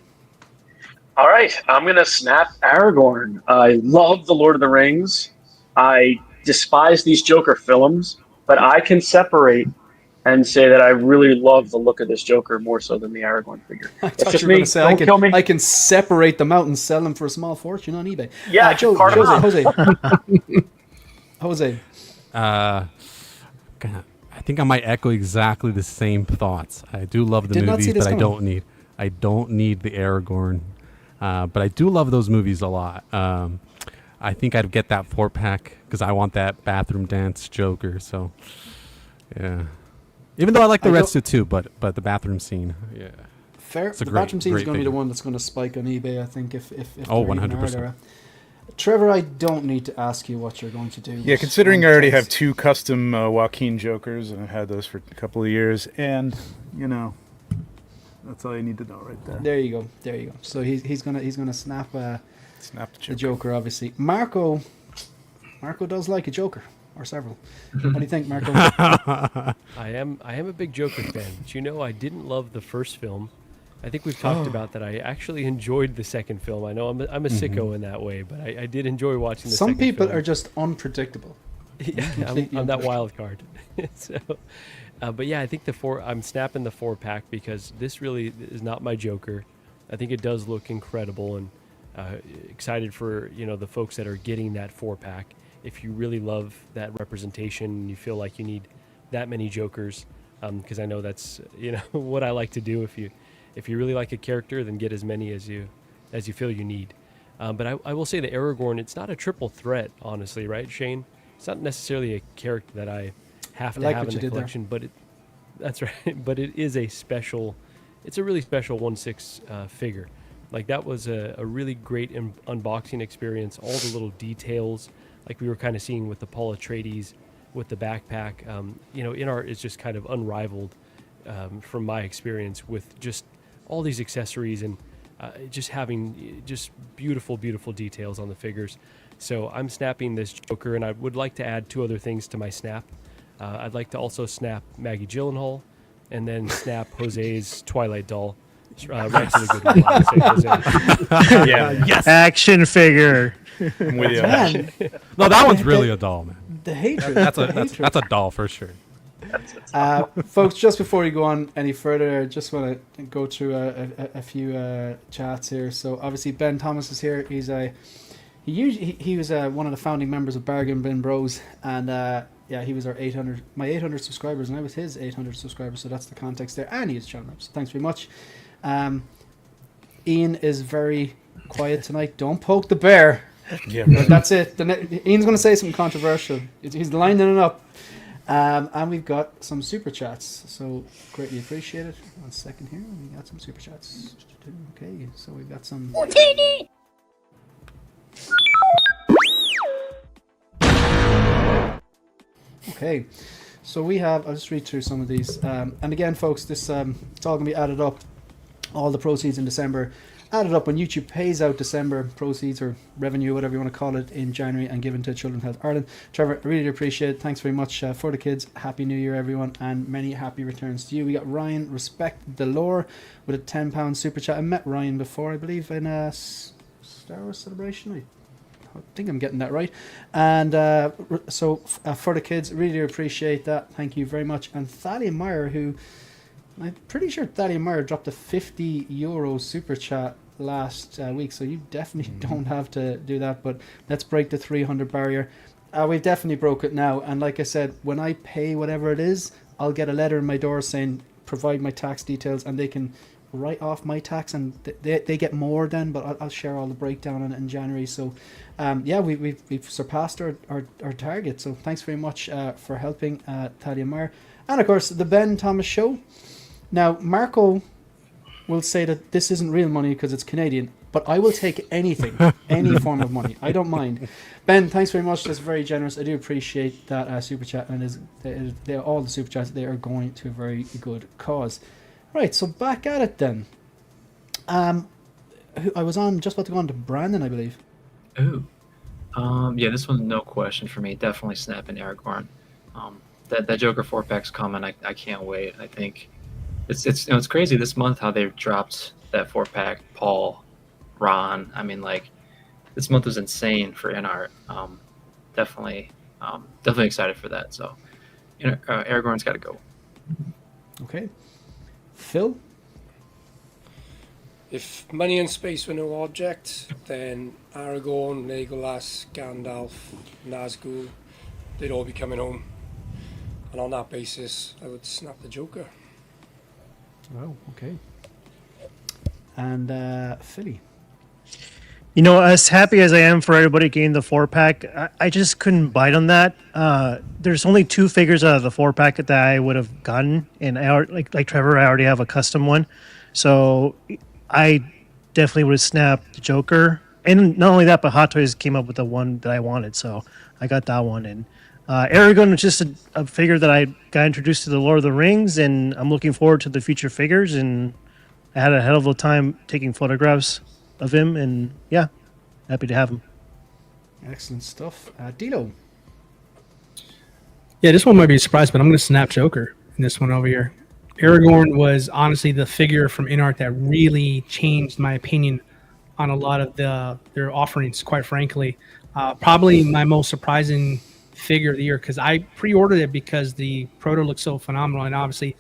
All right, I'm going to snap Aragorn. I love The Lord of the Rings. I despise these Joker films, but I can separate and say that I really love the look of this Joker more so than the Aragorn figure. I It's thought just you were me. going to say Don't kill me. I can separate them out and sell them for a small fortune on eBay. Yeah, part them out. Jose. I think I might echo exactly the same thoughts. I do love the movies, but I don't need the Aragorn. But I do love those movies a lot. I think I'd get that 4-pack because I want that bathroom dance Joker. So, yeah. Even though I like the rest too, but the bathroom scene, yeah. Fair. The bathroom scene is going to be the one that's going to spike on eBay, I think. If 100%. Trevor, I don't need to ask you what you're going to do. Yeah, considering I already have 2 custom Joaquin Jokers, and I've had those for a couple of years, and that's all you need to know right there. There you go. So he's gonna snap the Joker, obviously. Marco does like a Joker or several. What do you think, Marco? I am a big Joker fan, but I didn't love the first film. I think we've talked about that. I actually enjoyed the second film. I know I'm a sicko in that way, but I did enjoy watching the second film. Some people are just unpredictable. Yeah, I'm that wild card. So, but yeah, I think I'm snapping the 4-pack because this really is not my Joker. I think it does look incredible, and excited for the folks that are getting that 4-pack. If you really love that representation and you feel like you need that many Jokers, because I know that's what I like to do. If you really like a character, then get as many as you feel you need. But I will say the Aragorn, it's not a triple threat, honestly, right, Shane? It's not necessarily a character that I have to have in the collection, but that's right. But it is it's a really special 1/6 figure. Like that was a really great unboxing experience. All the little details, like we were kind of seeing with the Paul Atreides, with the backpack. Inart is just kind of unrivaled from my experience with just all these accessories and just having just beautiful, beautiful details on the figures. So I'm snapping this Joker, and I would like to add 2 other things to my snap. I'd like to also snap Maggie Gyllenhaal, and then snap Jose's Twilight doll. Right to the good one. Yeah. Yes. Action figure. I'm with you. Man, No, that one's really a doll, man. the hatred. That's a doll for sure. Folks, just before we go on any further, I just want to go through a few chats here. So obviously Ben Thomas is here. He was one of the founding members of Bargain Bin Bros, and he was my 800 subscribers, and I was his 800 subscribers. So that's the context there, and he is channel up. So thanks very much. Ian is very quiet tonight. Don't poke the bear. Yeah, that's it. Ian's going to say something controversial. He's lining it up. And we've got some super chats, so greatly appreciate it. 1 second here, we got some super chats. Okay, so we've got some. Okay, so we have. I'll just read through some of these. And again, folks, this it's all gonna be added up. All the proceeds in December added up when YouTube pays out December proceeds or revenue, whatever you want to call it, in January and given to Children's Health Ireland. Trevor, I really appreciate it. Thanks very much for the kids. Happy New Year, everyone, and many happy returns to you. We got Ryan Respect the Lore with a £10 super chat. I met Ryan before, I believe, in a Star Wars Celebration. I think I'm getting that right. And so for the kids, really appreciate that. Thank you very much. And Thalia Meyer, who I'm pretty sure Thalia Meyer dropped a €50 super chat last week, so you definitely don't have to do that. But let's break the 300 barrier. We've definitely broke it now, and like I said, when I pay whatever it is, I'll get a letter in my door saying provide my tax details, and they can write off my tax, and they get more then, but I'll share all the breakdown on it in January. So we've surpassed our target, so thanks very much for helping Talia Meyer. And of course the Ben Thomas Show. Now Marco will say that this isn't real money because it's Canadian, but I will take anything, any form of money. I don't mind. Ben, thanks very much. That's very generous. I do appreciate that super chat, and all the super chats, they are going to a very good cause. Right, so back at it then. I was just about to go on to Brandon, I believe. Ooh. Yeah, this one's no question for me. Definitely snapping Aragorn. That Joker 4-pack's coming. I can't wait. I think it's crazy this month how they've dropped that 4-pack. Paul, Ron. I mean, like, this month was insane for Inart. Definitely excited for that. So, Aragorn's got to go. Okay. Phil? If money and space were no object, then Aragorn, Legolas, Gandalf, Nazgul, they'd all be coming home. And on that basis, I would snap the Joker. Oh, okay. And Philly? As happy as I am for everybody getting the 4-pack, I just couldn't bite on that. There's only 2 figures out of the 4-pack that I would have gotten, and like Trevor, I already have a custom one, so I definitely would have snapped the Joker. And not only that, but Hot Toys came up with the one that I wanted, so I got that one. And Aragorn was just a figure that I got introduced to the Lord of the Rings, and I'm looking forward to the future figures. And I had a hell of a time taking photographs of him, and yeah, happy to have him. Excellent stuff. Dilo? Yeah, this one might be a surprise, but I'm going to snap Joker in this one over here. Aragorn was honestly the figure from Inart that really changed my opinion on a lot of their offerings, quite frankly. Probably my most surprising figure of the year, because I pre-ordered it because the proto looked so phenomenal, and obviously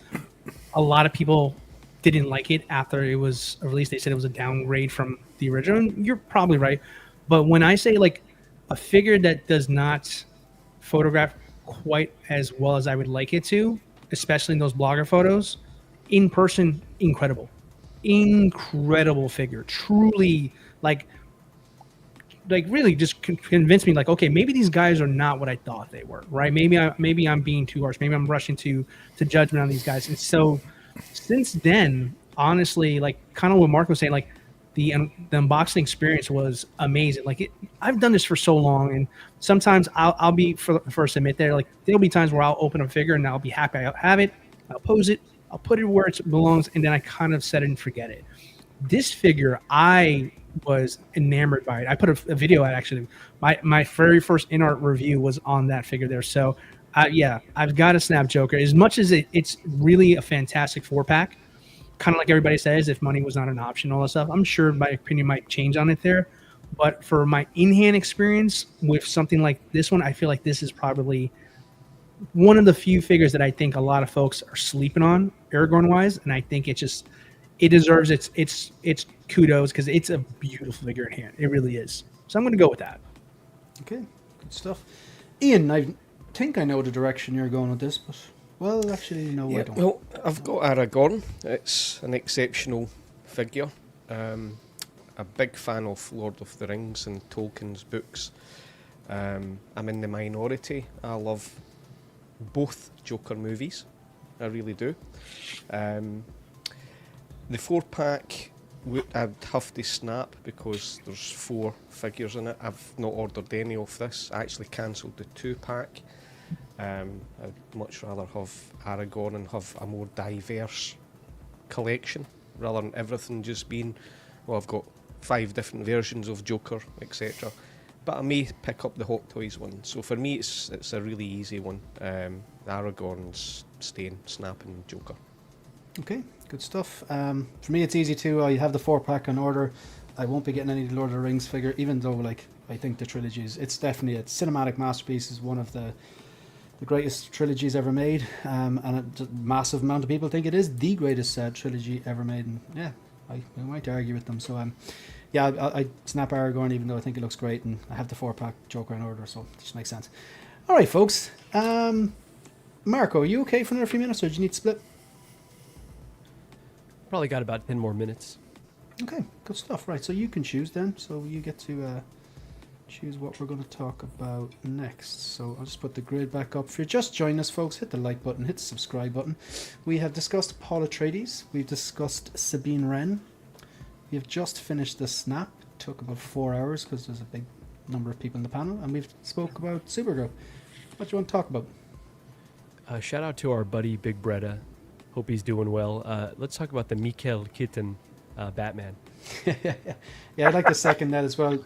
a lot of people didn't like it after it was released. They said it was a downgrade from the original, and you're probably right. But when I say like a figure that does not photograph quite as well as I would like it to, especially in those blogger photos, in person, incredible figure. Truly, like really just convinced me, like, okay, maybe these guys are not what I thought they were, right? Maybe I'm being too harsh. Maybe I'm rushing to judgment on these guys. And so since then, honestly, like kind of what Mark was saying, like the unboxing experience was amazing. Like I've done this for so long, and sometimes I'll be first to admit like there'll be times where I'll open a figure and I'll be happy I have it, I'll pose it, I'll put it where it belongs, and then I kind of set it and forget it. This figure, I was enamored by it. I put a video out, actually. My very first Inart review was on that figure there. So yeah, I've got to snap Joker. As much as it's really a fantastic 4-pack, kind of like everybody says, if money was not an option, all that stuff, I'm sure my opinion might change on it there. But for my in-hand experience with something like this one, I feel like this is probably one of the few figures that I think a lot of folks are sleeping on, Aragorn-wise, and I think it deserves its kudos, because it's a beautiful figure in hand. It really is. So I'm going to go with that. Okay, good stuff. Ian, I think I know the direction you're going with this, but well, actually, no, I don't. Well, I've got Aragorn. It's an exceptional figure. A big fan of Lord of the Rings and Tolkien's books. I'm in the minority. I love both Joker movies. I really do. The 4-pack, I'd have to snap because there's 4 figures in it. I've not ordered any of this. I actually cancelled the 2-pack. I'd much rather have Aragorn and have a more diverse collection rather than everything just being, well, I've got 5 different versions of Joker, etc. But I may pick up the Hot Toys one. So for me, it's a really easy one. Aragorn's staying, snapping Joker. Okay, good stuff. For me, it's easy too. I have the 4-pack on order. I won't be getting any Lord of the Rings figure, even though, like, I think the trilogies, it's definitely a cinematic masterpiece. Is one of the greatest trilogies ever made, and a massive amount of people think it is the greatest trilogy ever made. And yeah, I might argue with them. So yeah, I snap Aragorn, even though I think it looks great, and I have the 4-pack Joker in order, so it just makes sense. All right, folks. Marco, are you okay for another few minutes, or do you need to split? Probably got about 10 more minutes. Okay, good stuff. Right, so you can choose then. So you get to choose what we're going to talk about next. So I'll just put the grid back up. If you're just joining us, folks, hit the like button, hit the subscribe button. We have discussed Paul Atreides. We've discussed Sabine Wren. We have just finished the Snap. It took about 4 hours because there's a big number of people in the panel. And we've spoke about Supergirl. What do you want to talk about? Shout out to our buddy Big Bretta. Hope he's doing well. Let's talk about the Keaton Batman. Yeah, I'd like to second that as well.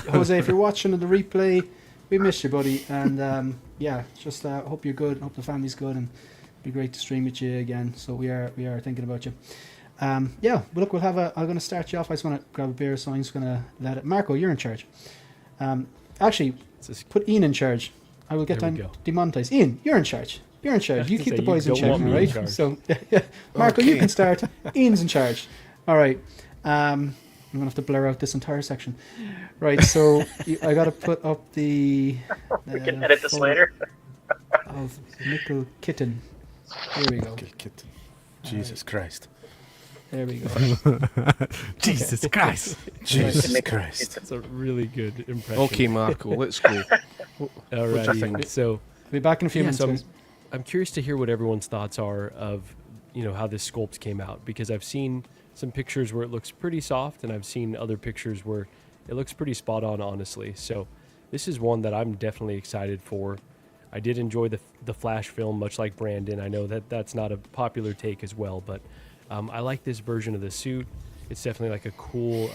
Jose, if you're watching the replay, we miss you, buddy. And yeah, just hope you're good. Hope the family's good, and it'd be great to stream with you again. So we are thinking about you. Yeah, but look, I'm going to start you off. I just want to grab a beer, so I'm just going to let it. Marco, you're in charge. Actually, put Ian in charge. I will get demonetized. Ian, you're in charge. You're in charge. You keep the boys in check, right? So, yeah. Marco, you can start. Ian's in charge. All right. I'm going to have to blur out this entire section. Right, so I got to put up the... we can edit this later. Of Nickel Kitten. Here we go. Kitten. Jesus Christ. There we go. Jesus Christ. Jesus Christ. That's a really good impression. Okay, Marco, let's go. All right. So be back in a few minutes. So I'm curious to hear what everyone's thoughts are of, how this sculpt came out, because I've seen some pictures where it looks pretty soft, and I've seen other pictures where it looks pretty spot on, honestly. So this is one that I'm definitely excited for. I did enjoy the Flash film, much like Brandon. I know that that's not a popular take as well, but I like this version of the suit. It's definitely like a cool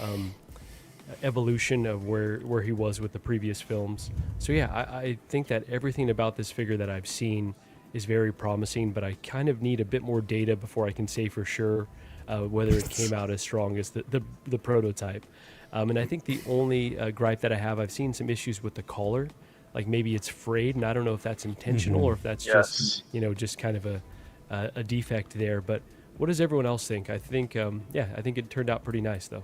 evolution of where he was with the previous films. So yeah, I think that everything about this figure that I've seen is very promising, but I kind of need a bit more data before I can say for sure whether it came out as strong as the prototype. And I think the only gripe that I've seen some issues with the collar. Like maybe it's frayed, and I don't know if that's intentional or if that's just just kind of a defect there. But what does everyone else think? I think I think it turned out pretty nice though.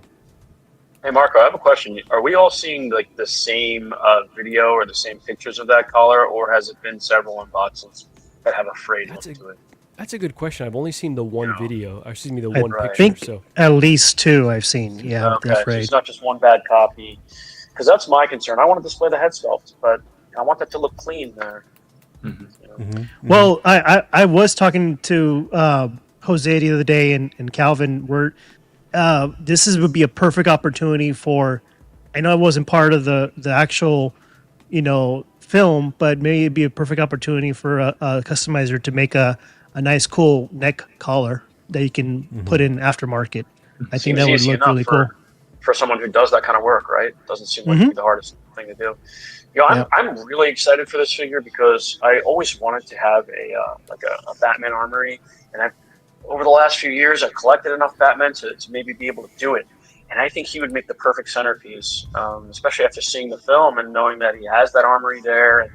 Hey Marco, I have a question. Are we all seeing like the same video or the same pictures of that collar, or has it been several unboxings that have a frayed look to it? That's a good question. I've only seen the one video. Excuse me, the I one picture. think So at least two I've seen. Yeah, okay, so it's not just one bad copy. Because that's my concern. I want to display the head sculpt, but I want that to look clean there. Well, I was talking to Jose the other day and Calvin, where this would be a perfect opportunity for. I know it wasn't part of the actual, film, but maybe it'd be a perfect opportunity for a customizer to make a nice, cool neck collar that you can put in aftermarket. I think that would look really cool for someone who does that kind of work. Right? Doesn't seem like it'd be the hardest thing to do. I'm really excited for this figure because I always wanted to have a Batman armory, and over the last few years I've collected enough Batman to maybe be able to do it, and I think he would make the perfect centerpiece, especially after seeing the film and knowing that he has that armory there. And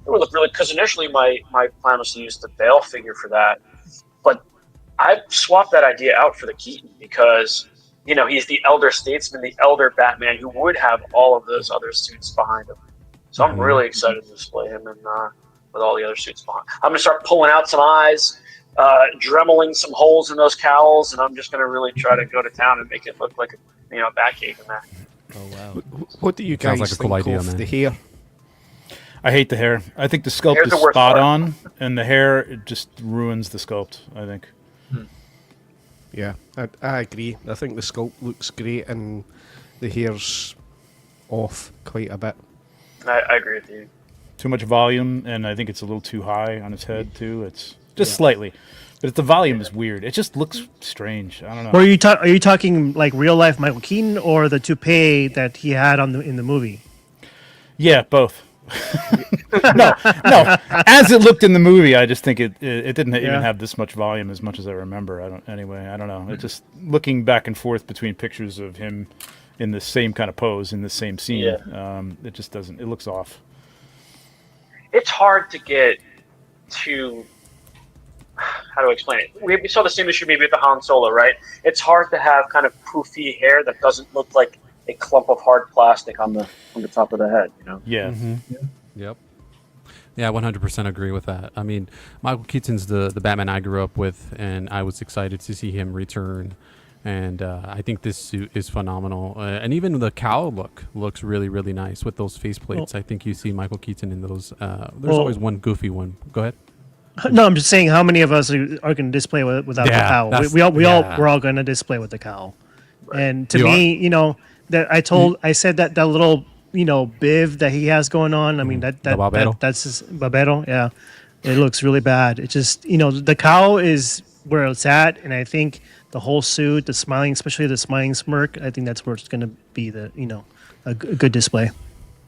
it would look really, because initially my plan was to use the Bale figure for that, but I swapped that idea out for the Keaton because he's the elder statesman, the elder Batman who would have all of those other suits behind him. So I'm really excited to display him and with all the other suits behind. I'm going to start pulling out some eyes, dremeling some holes in those cowls, and I'm just going to really try to go to town and make it look like a Batcave in that. Oh wow! What do you guys think of the hair? I hate the hair. I think the sculpt is spot on, and the hair it just ruins the sculpt. I think. Yeah, I agree. I think the sculpt looks great, and the hair's off quite a bit. I agree with you. Too much volume, and I think it's a little too high on his head too. It's just slightly, but the volume is weird. It just looks strange. I don't know. Or are you talking like real life Michael Keaton or the toupee that he had in the movie? Yeah, both. no. As it looked in the movie, I just think it didn't even have this much volume as much as I remember. I don't know. It just looking back and forth between pictures of him in the same kind of pose in the same scene. It just doesn't. It looks off. It's hard to get to. how do I explain it? We saw the same issue maybe with the Han Solo, right? It's hard to have kind of poofy hair that doesn't look like a clump of hard plastic on the top of the head, you know? Yeah. Yep. Yeah, 100% agree with that. I mean, Michael Keaton's the Batman I grew up with, and I was excited to see him return. And I think this suit is phenomenal. And even the cowl looks really, really nice with those faceplates. I think you see Michael Keaton in those. There's always one goofy one. Go ahead. No, I'm just saying how many of us are going to display without the cowl. We're all going to display with the cowl. Right. And to me, you know, that I said that little, you know, biv that he has going on. I mean, that's his babero. Yeah, it looks really bad. It just, you know, the cowl is where it's at, and I think the whole suit, the smiling, especially the smiling smirk, I think that's where it's going to be a good display.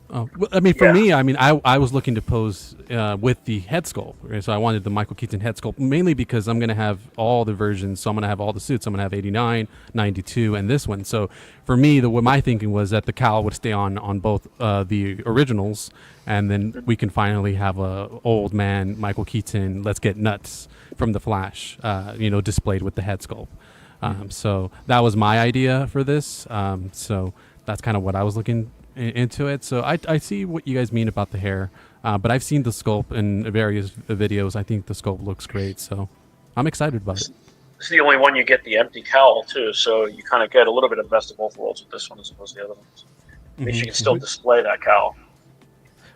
Oh, well, I mean, for me, I mean, I was looking to pose with the head sculpt. Okay? So I wanted the Michael Keaton head sculpt, mainly because I'm going to have all the versions. So I'm going to have all the suits. I'm going to have 89, 92, and this one. So for me, what my thinking was that the cowl would stay on both the originals, and then we can finally have a old man Michael Keaton, let's get nuts from The Flash, displayed with the head sculpt. So that was my idea for this. So that's kind of what I was looking into it. So I see what you guys mean about the hair, but I've seen the sculpt in various videos. I think the sculpt looks great, so I'm excited about it. It's the only one you get the empty cowl too, so you kind of get a little bit of best of both worlds with this one as opposed to the other ones. At least you can still display that cowl.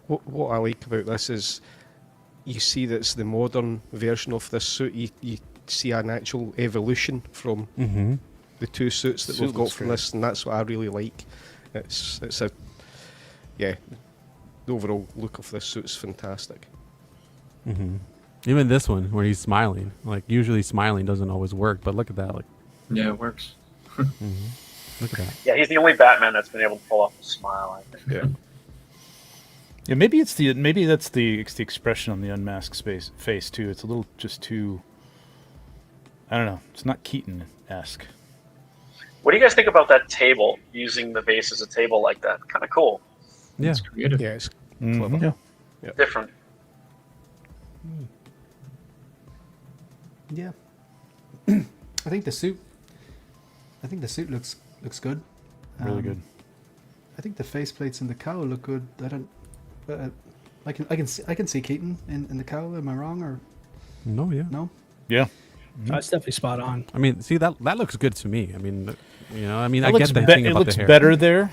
What I like about this is you see that it's the modern version of this suit. You see an actual evolution from the two suits that we've got from this, and that's what I really like. The overall look of this suit's fantastic. Even this one where he's smiling, like usually smiling doesn't always work, but look at that, like yeah, it works. Look at that. Yeah, he's the only Batman that's been able to pull off a smile, I think. Yeah, maybe that's the expression on the unmasked face too. It's a little just too, I don't know, it's not Keaton-esque. What do you guys think about that table, using the base as a table like that? Kind of cool. Yeah. It's creative. Yeah, it's clever. Yeah. Different. Yeah. I think the suit looks good. Really good. I think the faceplates and the cowl look good. I can see Keaton in the cowl. Am I wrong or no? Yeah. No. Yeah. That's definitely spot on. I mean, see that looks good to me. I mean, I It get the thing about the hair. It looks better there.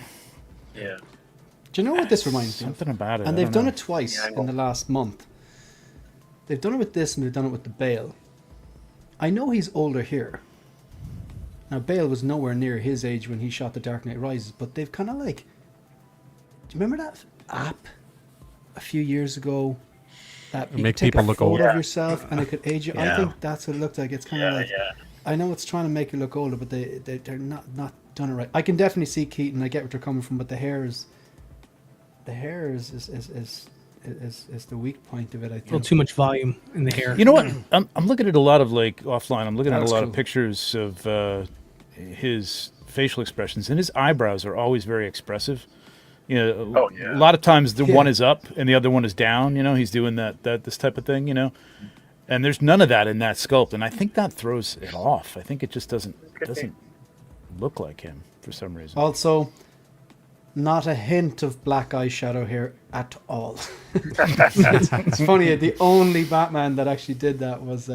Yeah. Do you know what this reminds me of? Something about it. And they've done it twice in the last month. They've done it with this and they've done it with the Bale. I know he's older here. Now, Bale was nowhere near his age when he shot The Dark Knight Rises, but they've kind of like... Do you remember that app a few years ago that you make take people a look photo older of yourself and it could age you? I think that's what it looked like. It's kind of like... I know it's trying to make you look older, but they're not done it right. I can definitely see Keaton. I get what you're coming from, but the hair is the weak point of it. I think A little too much volume in the hair. You know what? I'm looking at a lot of offline. I'm looking at a lot of pictures of his facial expressions, and his eyebrows are always very expressive. You know, a lot of times the one is up and the other one is down. You know, he's doing this type of thing. You know, and there's none of that in that sculpt, and I think that throws it off. I think it just doesn't look like him for some reason. Also, not a hint of black eyeshadow here at all. It's funny. The only Batman that actually did that was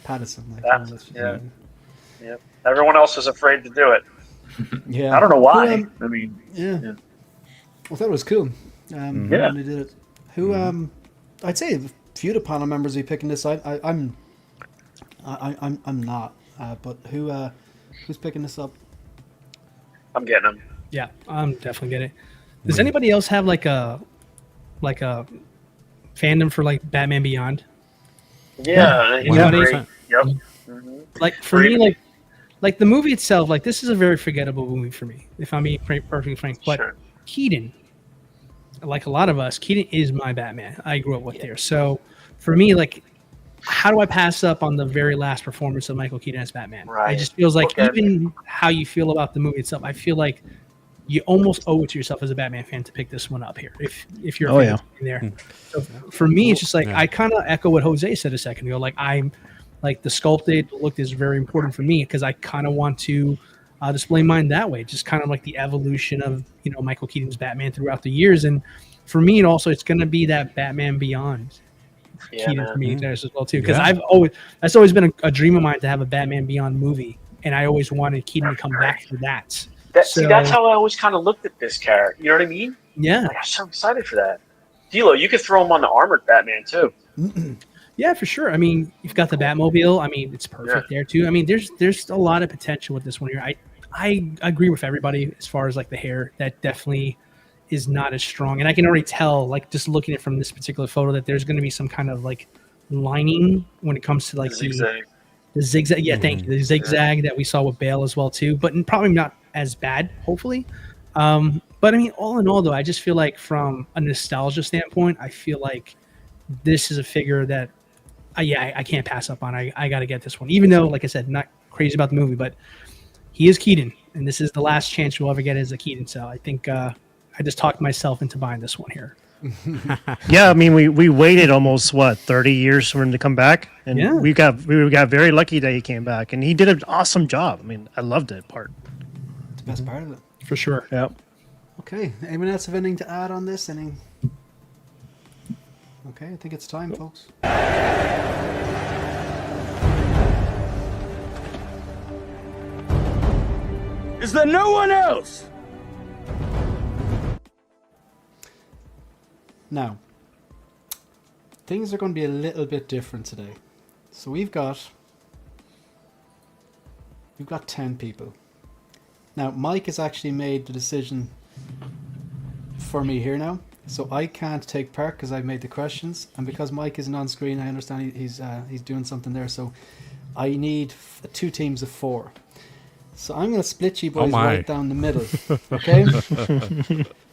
Pattinson. Yep. Everyone else is afraid to do it. Yeah. I don't know why. I thought it was cool. When they did it. I'd say a few of the panel members are picking this. I'm not. But who's picking this up? I'm getting him. Yeah, I'm definitely getting it. Does anybody else have like a fandom for like Batman Beyond? Yeah, he's great. Yep. Mm-hmm. Like for me, like the movie itself, like this is a very forgettable movie for me, if I'm being perfectly frank. But Keaton, like a lot of us, Keaton is my Batman. I grew up with there. So for me, like, how do I pass up on the very last performance of Michael Keaton as Batman? Right. It just feels like even how you feel about the movie itself, I feel like you almost owe it to yourself as a Batman fan to pick this one up here. If you're Oh, a fan yeah. in there. So for me, it's just like Yeah. I kind of echo what Jose said a second ago. Like I'm like the sculpted look is very important for me because I kind of want to display mine that way. Just kind of like the evolution of Michael Keaton's Batman throughout the years, and for me, it's going to be that Batman Beyond. Yeah, Keaton man. for me there as well too, because Yeah. that's always been a dream of mine to have a Batman Beyond movie, and I always wanted Keaton to come back for that. See, that's how I always kind of looked at this character. You know what I mean? Yeah, Like, I'm so excited for that. D'Lo, you could throw him on the armored Batman too. yeah, for sure. I mean, you've got the Batmobile. I mean, it's perfect there too. I mean, there's a lot of potential with this one here. I agree with everybody as far as like the hair. That definitely is not as strong, and I can already tell, like just looking at it from this particular photo, that there's going to be some kind of like lining when it comes to like Zigzag. the zigzag. Yeah, thank you. The zigzag that we saw with Bale as well too, but probably not as bad, hopefully. But I mean, all in all, though, I just feel like from a nostalgia standpoint, I feel like this is a figure that, I can't pass up on. I got to get this one, even though, like I said, not crazy about the movie, but he is Keaton, and this is the last chance we'll ever get as a Keaton. So I think I just talked myself into buying this one here. Yeah, I mean, we waited almost 30 years for him to come back, and Yeah. we got very lucky that he came back, and he did an awesome job. I mean, I loved that part. It's the best part of it. For sure. Yep. Okay. Anyone else have anything to add on this? Okay, I think it's time, folks. Is there no one else? Now, things are going to be a little bit different today. So we've got 10 people. Now, Mike has actually made the decision for me here now. So I can't take part because I've made the questions, and because Mike isn't on screen, I understand he's doing something there. So I need 2 teams of 4. So I'm going to split you boys right down the middle. Okay?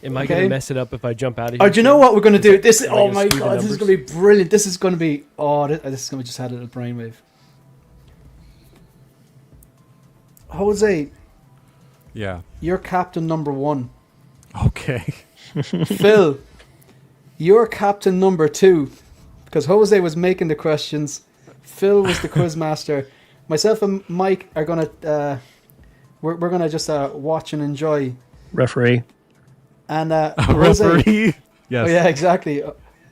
Am I going to mess it up if I jump out of here? Oh, do you know what we're going to do? This is, Am I oh gonna my screw the god, this is numbers? going to be brilliant. This is going to be, this is going to just had a little brainwave. Jose, Yeah. you're captain number 1. Okay. Phil, you're captain number 2. Because Jose was making the questions. Phil was the quiz master. Myself and Mike are going to, we're going to just watch and enjoy. Referee. And Jose, Referee. Yes. Oh yeah, exactly.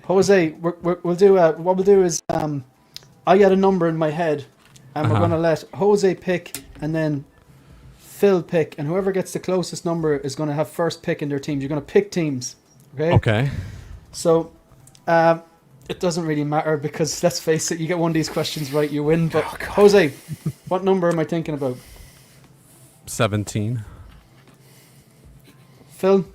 Jose, we'll do. What we'll do is, I got a number in my head, and we're gonna let Jose pick, and then Phil pick, and whoever gets the closest number is gonna have first pick in their teams. You're gonna pick teams, okay? Okay. So, it doesn't really matter because let's face it, you get one of these questions right, you win. But Jose, what number am I thinking about? 17. Phil.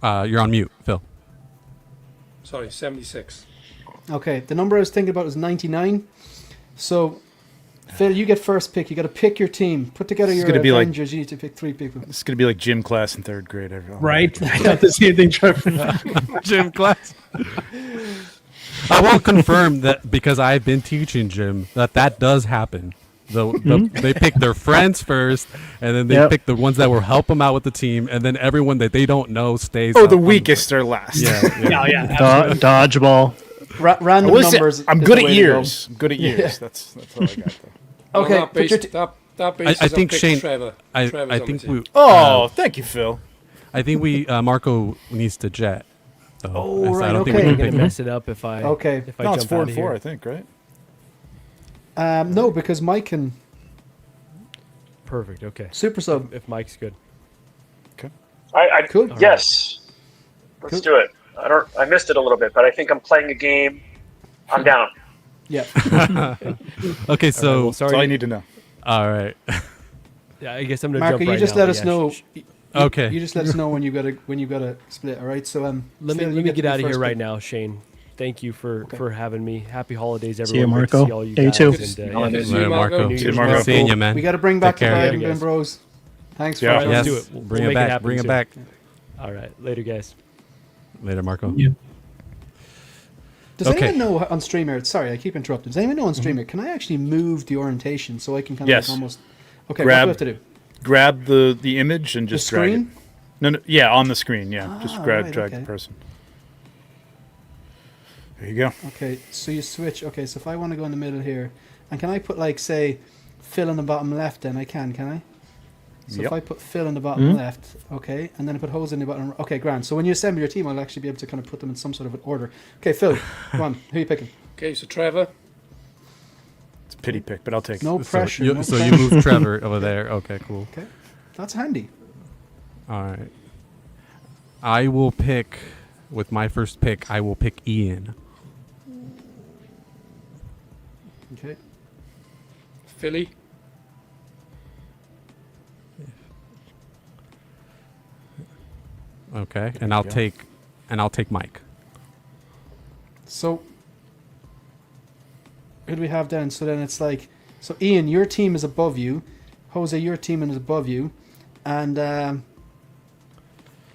You're on mute, Phil. Sorry, 76. Okay, the number I was thinking about was 99. So, Phil, you get first pick. You got to pick your team. Put together This is your gonna be like- Avengers. You need to pick 3 people. It's going to be like gym class in 3rd grade. Everyone. Right? I thought the same thing, Trevor. Gym class. I will confirm that because I've been teaching gym that does happen. They pick their friends first, and then they pick the ones that will help them out with the team, and then everyone that they don't know stays. Oh, up the on weakest are last. Yeah. Dodgeball. Random numbers. I'm is good the at way to go. years. I'm good at years. Yeah. That's all I got there. Okay, Well, put your that basis I think picked Shane. Trevor. I Trevor's on think the team. we. Oh, thank you, Phil. I think we Marco needs to jet. So Oh, I right, don't think okay. we I'm can going pick to mess it up if I Okay. if I No, jump it's 4 out and of 4, here. I think, right? No, because Mike can Perfect. Okay. super sub. If Mike's good. Cool. Yes. Let's Cool. do it. I missed it a little bit, but I think I'm playing a game. I'm down. Yeah. Okay, so well, That's all you need to know. all right. Yeah, I guess I'm going to Marco, jump right you just now, let but us yeah, know. Okay. You just let us know when you gotta split. All right. So Let Phil, me you get to out be of here first right pick. now, Shane. Thank you for having me. Happy holidays, See you, everyone. Great to Marco. see all you Yeah, you guys. too. And, Holidays. Later, Marco. New Year's Marco. Marco. Seeing you, man. We got to bring back Take the care. Dragon Later, Bin guys. Bros. Thanks Yeah. for Let's Yes. do it. We'll Bring make it back. happen Bring it soon. back. All right. Later, guys. Later, Marco. Yeah. Does Okay. anyone know on streamer? Sorry, I keep interrupting. Does anyone know on streamer? Can I actually move the orientation so I can kind of Yes. like almost? Okay, Grab. what do I have to do? grab the image and just drag it. screen? No, yeah, on the screen. Yeah, just drag okay. the person. There you go. Okay, so you switch. Okay, so if I want to go in the middle here, and can I put like say Phil in the bottom left? Then I can I? So if I put Phil in the bottom left, okay, and then I put Jose in the bottom. Okay, grand. So when you assemble your team, I'll actually be able to kind of put them in some sort of an order. Okay, Phil, come on, who are you picking? Okay, so Trevor. It's a pity pick, but I'll take it. No pressure. You move Trevor over there. Okay, cool. Okay, that's handy. All right. I will pick, with my first pick, I will pick Ian. Okay. Philly. Okay, and I'll take Mike. So who do we have then? So then it's like, so Ian, your team is above you. Jose, your team is above you, and well,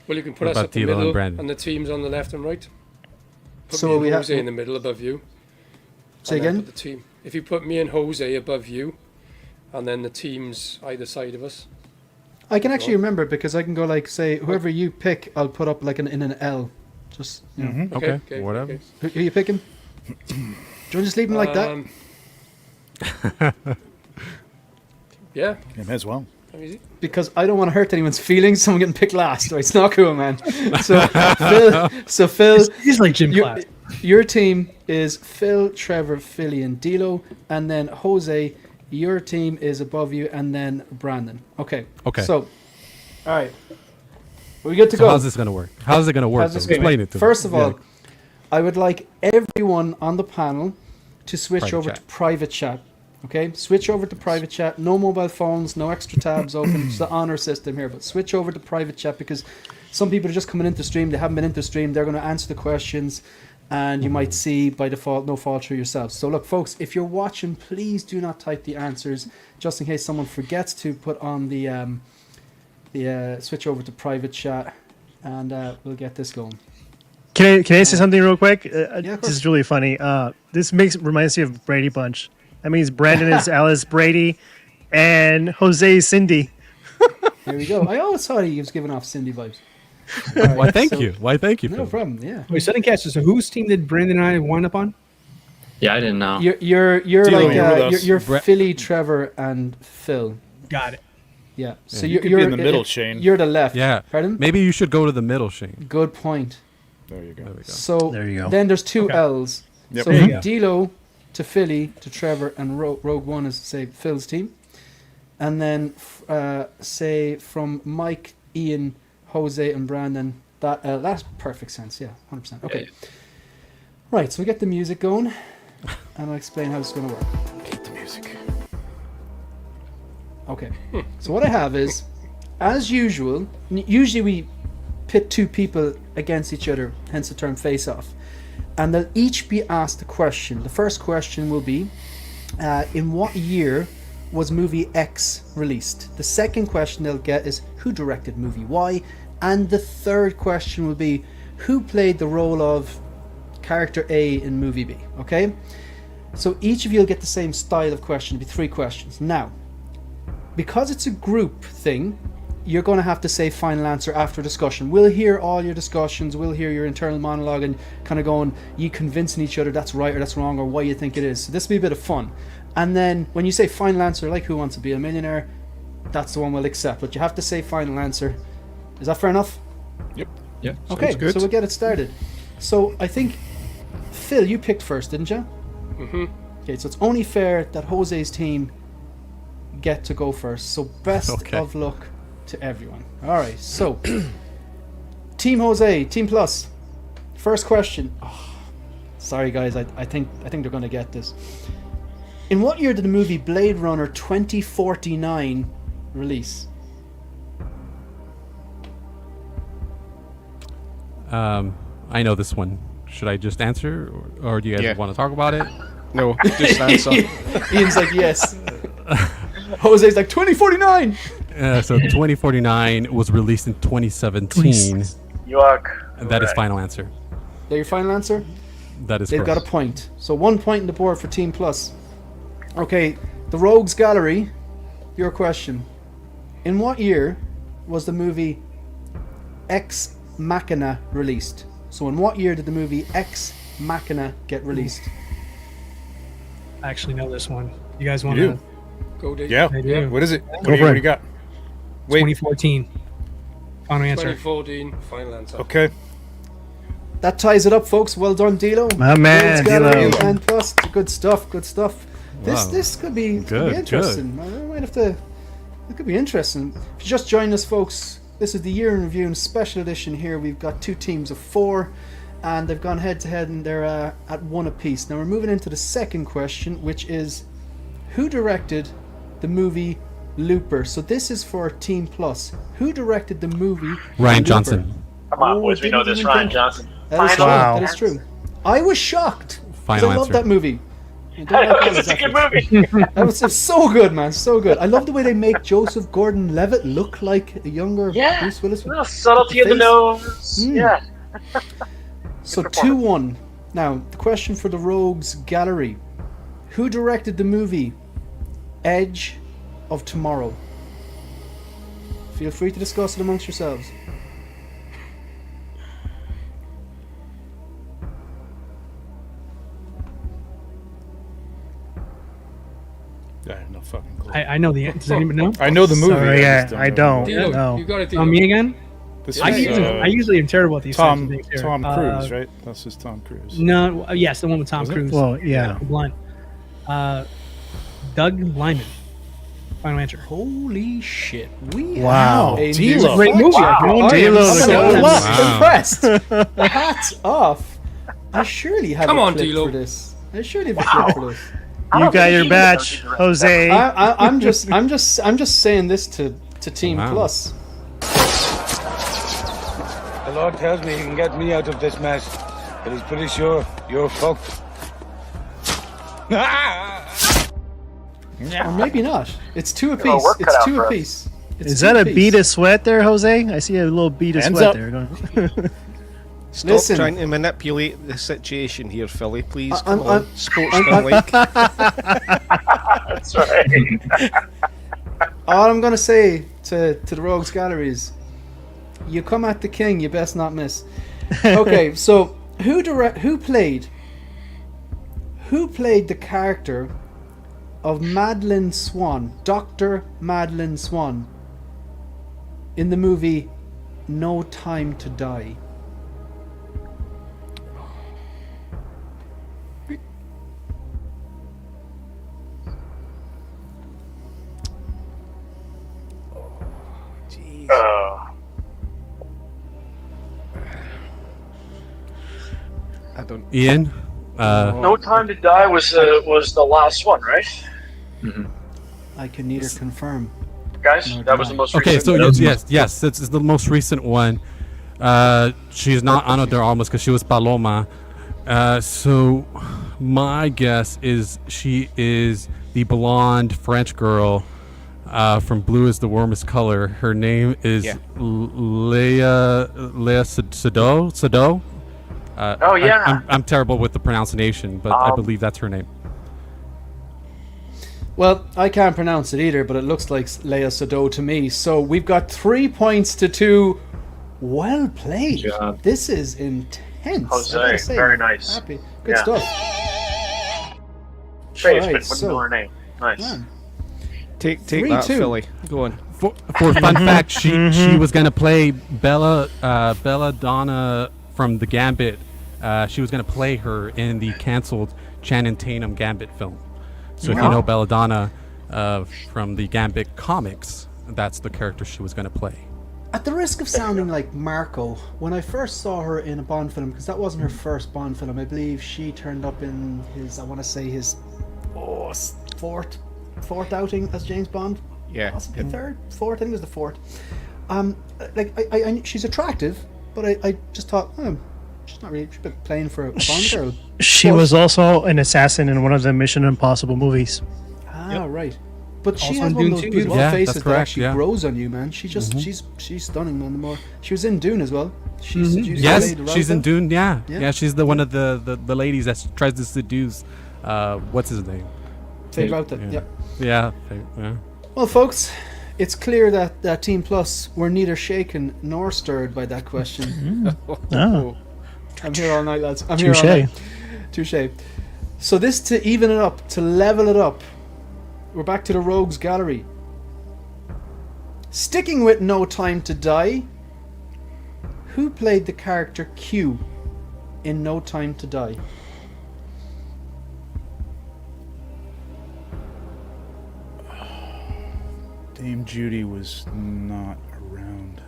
you can put What us about at the Tilo and middle, Brandon? and the teams on the left and right. Put So me and we have- Jose in the middle above you. Say and then again? put the team. If you put me and Jose above you, and then the teams either side of us. I can actually remember it because I can go like say whoever you pick, I'll put up like in an L. Just you know. Okay, whatever. Who are you picking? Do you want to just leave them like that? Yeah. Yeah, may as well. Easy. Because I don't want to hurt anyone's feelings. Someone getting picked last. Right? It's not cool, man. So Phil, He's like gym class. your team is Phil, Trevor, Philly, and Dilo, and then Jose. Your team is above you, and then Brandon. Okay. Okay. So, all right, we good to So go. how's this gonna work? How's it gonna work? How's this though? gonna Explain work? it to me. First of all, Yeah. I would like everyone on the panel to switch Private over chat. to private chat. Okay, switch over to private chat. No mobile phones, no extra tabs open. It's the honor system here, but switch over to private chat because some people are just coming into stream. They haven't been into stream. They're going to answer the questions, and you might see by default no fall through yourselves. So look, folks, if you're watching, please do not type the answers just in case someone forgets to put on the switch over to private chat, and we'll get this going. Can I say something real quick? of This course. is really funny. This reminds me of Brady Bunch. That means Brandon is Alice Brady, and Jose is Cindy. There we go. I always thought he was giving off Cindy vibes. Why? Thank you. Why? Thank you. No Phil. problem. Yeah. Wait, sudden catch. So whose team did Brandon and I wind up on? Yeah, I didn't know. You're Dilo, like you're with us. you're Philly, Trevor, and Phil. Got it. Yeah. So You you're could be in the middle, Shane. You're the left. Yeah. Pardon? Maybe you should go to the middle, Shane. Good point. There you go. There we go. So There you go. then there's two Okay. L's. Yep. So There you go. Dilo to Philly to Trevor, and Rogue One is say Phil's team, and then say from Mike, Ian, Jose, and Brandon. That's perfect sense. Yeah, 100%. Okay. Yeah. Right. So we get the music going, and I'll explain how it's going to work. Get the music. Okay. So what I have is, as usual, usually we pit two people against each other, hence the term face off. And they'll each be asked a question. The first question will be, in what year was movie X released? The second question they'll get is, who directed movie Y? And the third question will be, who played the role of character A in movie B? Okay? So each of you will get the same style of question. It'll be three questions. Now, because it's a group thing, you're going to have to say final answer after discussion. We'll hear all your discussions, we'll hear your internal monologue and kind of going, you convincing each other that's right or that's wrong or why you think it is. So this will be a bit of fun. And then when you say final answer, like Who Wants to Be a Millionaire, that's the one we'll accept. But you have to say final answer. Is that fair enough? Yep. Yeah. Okay, so we'll get it started. So I think, Phil, you picked first, didn't you? Mm-hmm. Okay, so it's only fair that Jose's team get to go first. So best Okay. of luck to everyone. All right, so Team Jose, Team Plus. First question. Oh, sorry guys, I think they're going to get this. In what year did the movie Blade Runner 2049 release? I know this one. Should I just answer, or do you guys Yeah. want to talk about it? No, just answer. Ian's like, yes. Jose's like, 2049! So 2049 was released in 2017. You are And that is correct. final answer. That your final answer? That is They've correct. got a point. So 1 point in the board for Team Plus. Okay, the Rogues Gallery, your question. In what year was the movie Ex Machina released? So in what year did the movie Ex Machina get released? I actually know this one. You guys want You to? do? Go, Dave. Yeah. I do. What is it? Go What do for it. you got? Wait. 2014. Final answer. 2014, final answer. Okay. That ties it up, folks. Well done, Dilo. My man, Rogues Gallery Dilo. and plus, good stuff. Good stuff. Wow. This could be, Good, interesting. I might have to. It could be interesting. If you just joined us, folks, this is the Year in Review and Special Edition. Here we've got 2 teams of 4, and they've gone head to head, and they're at 1 apiece. Now we're moving into the second question, which is, who directed the movie Looper? So this is for Team Plus. Who directed the movie Ryan Looper? Johnson. Come on, boys. We know this. Ryan Johnson. That is true. Wow. That is true. I was shocked. 'Cause Final I love answer. that movie. I don't I know, like it's a Dallas good Efforts. movie. It's so good, man. So good. I love the way they make Joseph Gordon-Levitt look like a younger Yeah. Bruce Willis. A little subtlety of the face. nose. Yeah. So 2-1. Now, the question for the Rogues Gallery. Who directed the movie Edge of Tomorrow? Feel free to discuss it amongst yourselves. I have no fucking clue. I know the answer. Does anyone know? I know the movie. Sorry, just yeah, I know don't. the Dilo, movie. No. you got it, On me again? This I is, usually am terrible at these types of things here. Tom Cruise, right? That's just Tom Cruise. No, yes, the one with Tom Was it? Cruise. Well, yeah. Blunt. Doug Lyman. Final answer. Holy shit. We Wow. have a Dilo. new Great movie. fact. Wow. I am Dilo, so wow. impressed. Hats off. I surely have Come a on, clip Dilo. for this. I surely have a clip for this. You got your batch, Jose. I'm just saying this to Team Wow. Plus. The Lord tells me he can get me out of this mess, but he's pretty sure you're fucked. Or maybe not. It's 2 a apiece. work It's cut out 2 for us. apiece. It's Is 2 that a apiece. bead of sweat there, Jose? I see a little bead of Hands sweat up. there. Going. Stop Listen. trying to manipulate the situation here, Philly. Please, I'm- come I'm- on. Sportsmanlike. That's right. All I'm gonna say to the Rogues Gallery is, you come at the king, you best not miss. Okay, so who played the character of Madeline Swan, Dr. Madeline Swan, in the movie No Time to Die? I don't. Ian. No Time to Die was the last one, right? I can neither confirm. Guys, No, that was the most Okay, recent. so yes, it's the most recent one. She's not Ana de Armas because she was Paloma. So my guess is she is the blonde French girl from Blue is the Warmest Color. Her name is Yeah. Leia Sado. Oh, yeah. I'm terrible with the pronunciation, but I believe that's her name. Well, I can't pronounce it either, but it looks like Leia Sado to me. So we've got 3 points to 2. Well played. Good job. This is intense. I Jose, gotta say. very nice. Happy. Good Yeah. stuff. Face, Alright, but wouldn't so- know her name. Nice. Man. Take 3-2. that, Philly. Go on. For fun fact, she was gonna play Bella Donna from the Gambit. She was gonna play her in the canceled Channing Tatum Gambit film. So if you know Belladonna from the Gambit comics, that's the character she was gonna play. At the risk of sounding like Marco, when I first saw her in a Bond film, because that wasn't her first Bond film, I believe she turned up in his, I want to say his fourth outing as James Bond. Yeah. Possibly third, fourth. I think it was the fourth. I she's attractive, but I just thought, she's not really. She's been playing for a Bond girl. She But- was also an assassin in one of the Mission Impossible movies. Right. But she Also has in one of Dune those too, as beautiful well. Yeah, faces that's that correct, actually yeah. grows on you, man. She just she's stunning, man. The more she was in Dune as well. She's Yes, she's in Dune. Yeah, she's the one of the ladies that tries to seduce. What's his name? Fade out that. Yeah. Yeah. Well, folks, It's clear that Team Plus were neither shaken nor stirred by that question. Oh. I'm here all night, lads. I'm here all night. Touche. So this to even it up, to level it up, we're back to the Rogues Gallery. Sticking with No Time to Die, who played the character Q in No Time to Die? Dame Judy was not around.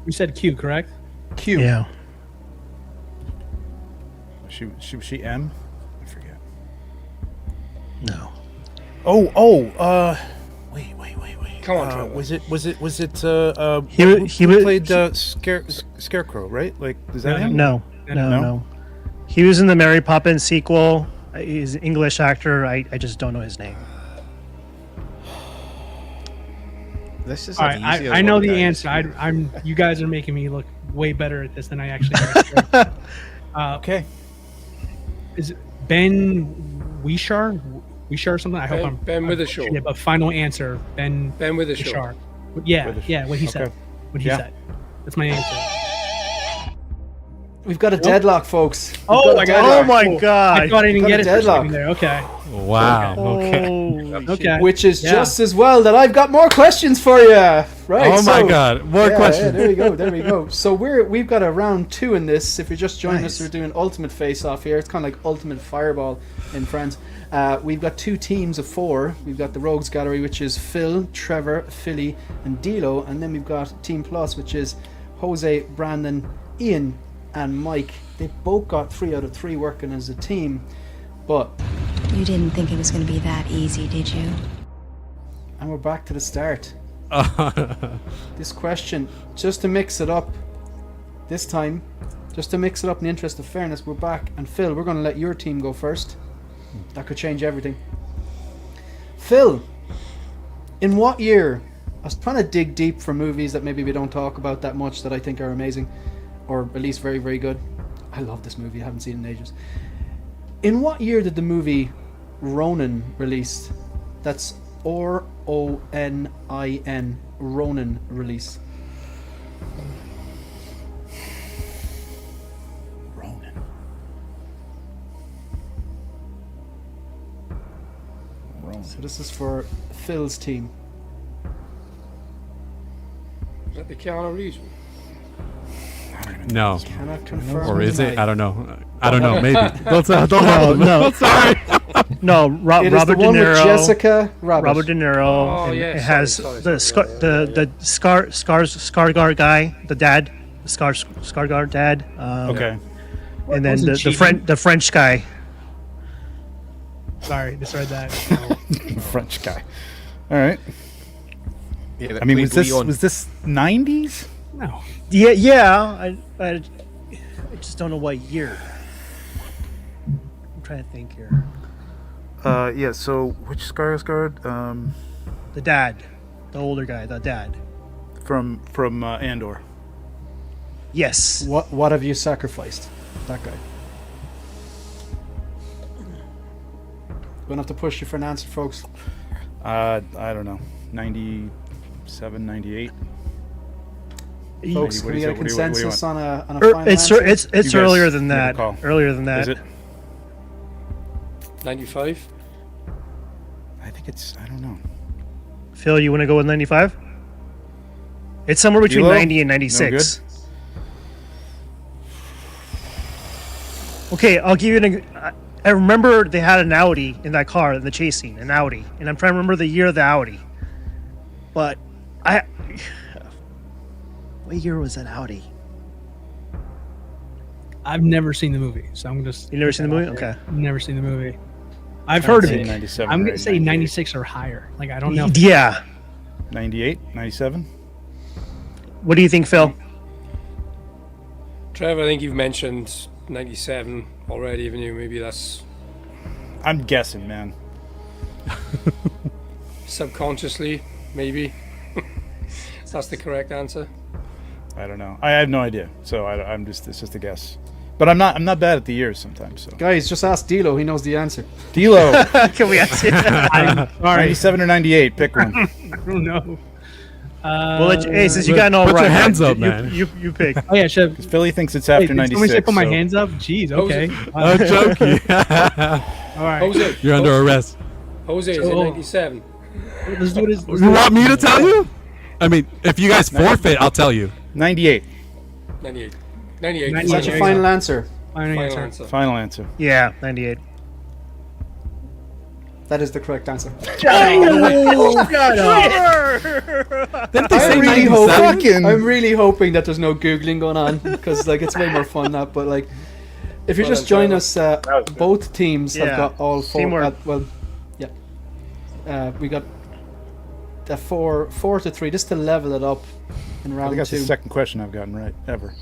You said Q, correct? Q. Yeah. Was she M? I forget. No. Wait. Come on, Trevor. Was it? He played Scarecrow, right? Like, is that him? No. He was in the Mary Poppins sequel. He's an English actor. I just don't know his name. This is All right, I know the answer. I'm. You guys are making me look way better at this than I actually am. Okay. Is it Ben Wishar? Wishar or something? I hope I'm Ben Whishaw. Yeah, but final answer, Ben Whishaw. Yeah, what he said. Okay. What he said. That's my answer. We've got a deadlock, folks. Oh my god! Oh my god! I thought I didn't get it. Deadlock. There. Okay. Wow. Okay. Okay. Which is just as well that I've got more questions for you. Right. Oh my God! More questions. Yeah, there we go. So we've got a round 2 in this. If you're just joining us, we're doing Ultimate Face Off here. It's kind of like Ultimate Fireball in France. We've got 2 teams of 4. We've got the Rogues Gallery, which is Phil, Trevor, Philly, and Dilo, and then we've got Team Plus, which is Jose, Brandon, Ian, and Mike. They both got 3 out of 3 working as a team, but You didn't think it was going to be that easy, did you? and we're back to the start. This question, just to mix it up this time, just to mix it up in the interest of fairness, we're back. And Phil, we're going to let your team go first. That could change everything. Phil, in what year? I was trying to dig deep for movies that maybe we don't talk about that much that I think are amazing, or at least very, very good. I love this movie. I haven't seen it in ages. In what year did the movie Ronin release? That's R-O-N-I-N. Ronin release. Ronin. So this is for Phil's team. Is that the Keanu Reeves one? No. Cannot confirm. Or is it? tonight. I don't know. I don't know. Maybe. Don't No. Sorry. No, It is Robert the De one with Niro. Jessica Rabbit. Robert De Niro. Oh, and yeah, it sorry, has sorry, the sorry, Skarsgård guy, the dad, the Skarsgård dad. Okay. And then wasn't cheating. the French guy. Sorry, misread that. French guy. All right. Yeah, I mean, was this 90s? No. Yeah. I just don't know what year. I'm trying to think here. Yeah. So which Skarsgård? The dad, the older guy, the dad. From Andor. Yes. What have you sacrificed? That guy. Gonna have to push you for an answer, folks. I don't know. 97, 98. Folks, What can do we you- get a what do you consensus want? on a final answer? It's You guys earlier than make a that. call. Earlier than that. Is it? 95? I think it's. I don't know. Phil, you want to go with 95? It's somewhere between Kilo? 90 and 96. Okay, I'll give you I remember they had an Audi in that car in the chase scene, an Audi, and I'm trying to remember the year of the Audi. But what year was that Audi? I've never seen the movie, so I'm just. You never seen the movie? Okay. I've never seen the movie. I've heard of it. 97 I'm or gonna say 98. 96 or higher. Like I don't know. Yeah. 98, 97. What do you think, Phil? Trevor, I think you've mentioned 97 already, haven't you? Maybe that's I'm guessing, man. subconsciously, maybe. That's the correct answer. I don't know. I have no idea. So I'm just. It's just a guess. But I'm not bad at the years sometimes. So Guys, just ask D'Lo. He knows the answer. D'Lo, Can we ask you? I'm sorry. 97 or 98, pick one. I don't know. Well, hey, since you got all Put right, your hands up, man. You pick. Oh yeah, should Because Philly thinks it's Hey, after did 96. somebody say put my so- hands up? Jeez, okay. I'm joking. All right. Jose. You're under arrest. Jose is in 97. Let's do this. You want me to tell you? I mean, if you guys forfeit, I'll tell you. 98. 98. 98. 98. Is that your final answer? Final Final answer. answer. Final answer. Yeah, 98. That is the correct answer. Didn't they say I'm really 97? I'm really hoping that there's no googling going on because like it's way more fun that. But like, if you Well just done, join us, both teams have Yeah. got all four. Teamwork. Well, yeah, we got the 4-3 just to level it up in I round think that's the 2. second question I've gotten right ever.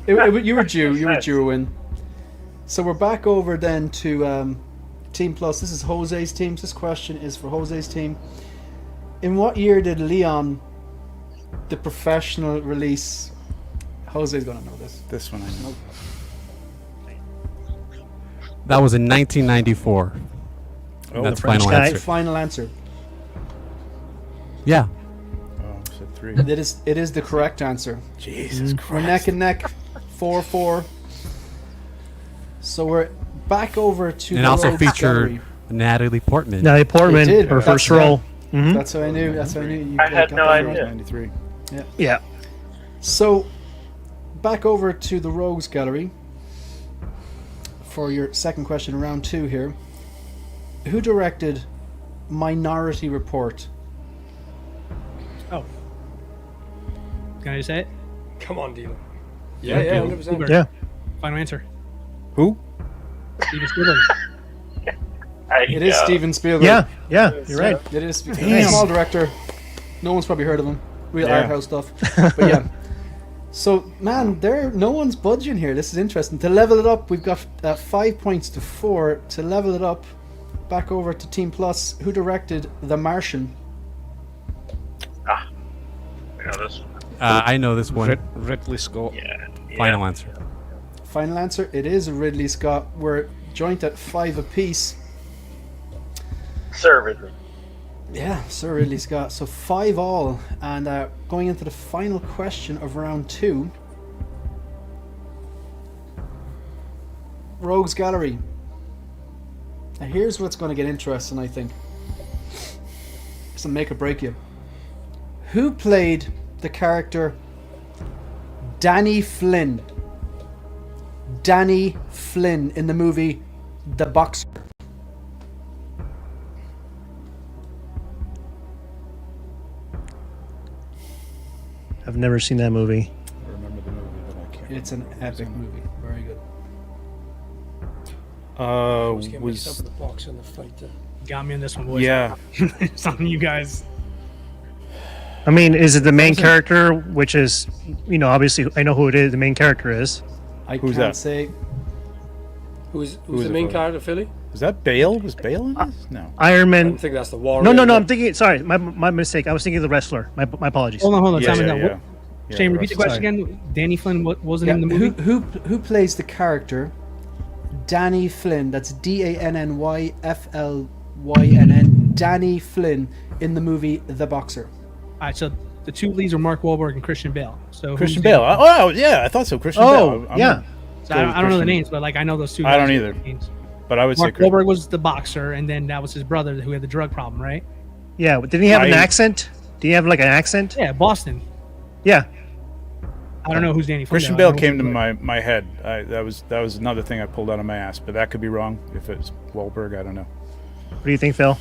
You were due. You were due a win. So we're back over then to Team Plus. This is Jose's team. This question is for Jose's team. In what year did Leon, the professional, release? Jose's gonna know this. This one I know. That was in 1994. Oh, That's the French final guy. answer. Final answer. Yeah. Oh, I said 3. It is the correct answer. Jesus We're Christ. neck and neck, 4-4. So we're back over to And the also Rogues featured Gallery. Natalie Portman. Natalie Portman, It did. her That's first right. role. Mhm. That's how I knew. That's how I knew. You I had got no that right. idea. 93. Yeah. So, back over to the Rogues Gallery for your second question, round 2 here. Who directed Minority Report? Oh. Can I just say it? Come on, Dino. Yeah, yeah, 100%. Spielberg. Yeah. Final answer. Who? Steven Spielberg. It is Steven Spielberg. Yeah. Yeah. You're right. It is. Damn. Small director. No one's probably heard of him. Real Yeah. art house stuff. But yeah. So, man, no one's budging here. This is interesting. To level it up, we've got 5 points to 4. To level it up, back over to Team Plus. Who directed The Martian? I know this one. Ridley Scott. Final answer. Final answer, it is Ridley Scott. We're joint at 5 apiece. Sir Ridley. Yeah, Sir Ridley Scott. So 5 all. And going into the final question of round 2. Rogues Gallery. Now here's what's going to get interesting, I think. It's a make or break you. Who played the character Danny Flynn? Danny Flynn in the movie The Boxer. I've never seen that movie. I remember the movie, but I can't. It's an epic movie. Very good. Was getting mixed up Was with the box and the fighter. Got me on this one, boys. yeah. It's on you guys. I mean, is it the main character, which is, obviously I know who it is. The main character is. I Who's can't that? say. Who's is the it main for? character, Philly? Was that Bale? Was Bale in this? No. Iron I Man. think that's the Warrior. No. isn't I'm it? thinking. Sorry, my mistake. I was thinking of the wrestler. My apologies. Hold on. Yeah, Simon, yeah, now, yeah. Yeah, Shane, the repeat the rest- question again. Danny Flynn wasn't Yeah, in the movie? who plays the character Danny Flynn? That's DANNYFLYNN. Danny Flynn in the movie The Boxer. All right, so the two leads are Mark Wahlberg and Christian Bale. So Christian who's Bale. Oh, yeah, I thought so. Christian Bale. I'm yeah. gonna So go I with don't know the Christian. names, but I know those two. I don't guys either. with names. But I would Mark say Christian. Wahlberg was the boxer, and then that was his brother who had the drug problem, right? Yeah. Didn't he have an I- accent? Did he have like an accent? Yeah, Boston. Yeah. I don't know who's Danny Flynn. Christian though. I Bale know came to who's- my head. That was another thing I pulled out of my ass, but that could be wrong. If it's Wahlberg, I don't know. What do you think, Phil?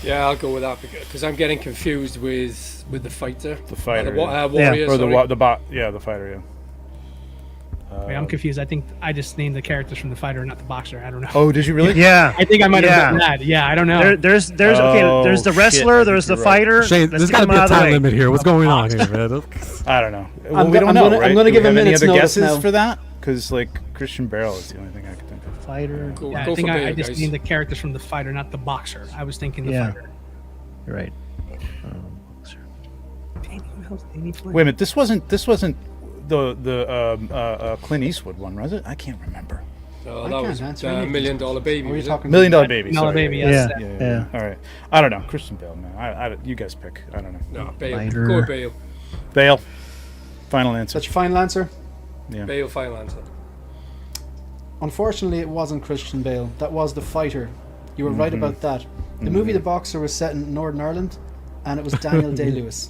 Yeah, I'll go with that because I'm getting confused with the fighter. The fighter, The yeah. Warrior. Or sorry. the fighter, yeah. Wait, I'm confused. I think I just named the characters from the fighter, not the boxer. I don't know. Oh, did you really? Yeah. I think I might Yeah. have done that. Yeah, I don't know. There's Oh, there's the shit, wrestler, I there's the think you're right. fighter. Shane, Let's there's get got to them be a out of the time way. limit here. What's going on here, man? I don't know. Well, I'm we don't know, gonna- right? I'm gonna Do give we a have any minute's other notice guesses now. for that? Because Christian Bale is the only thing I could think of. Fighter. Go, Yeah, go I think for I Bale, just guys. named the characters from the fighter, not the boxer. I was thinking the Yeah. fighter. You're right. Dang, who the hell's Danny Flynn? Wait a minute. This wasn't the Clint Eastwood one, was it? I can't remember. Oh, I that can't was answer the any of $1 these. Million Baby. Are you was it? talking $1 Million Baby. Million Sorry. Baby, yes. Yeah. All right. I don't know. Christian Bale, man. You guys pick. I don't know. No, Bale. Lighter. Go with Bale. Bale. Final answer. That's your final answer? Yeah. Bale, final answer. Unfortunately, it wasn't Christian Bale. That was The Fighter. You were right about that. The movie The Boxer was set in Northern Ireland, and it was Daniel Day-Lewis.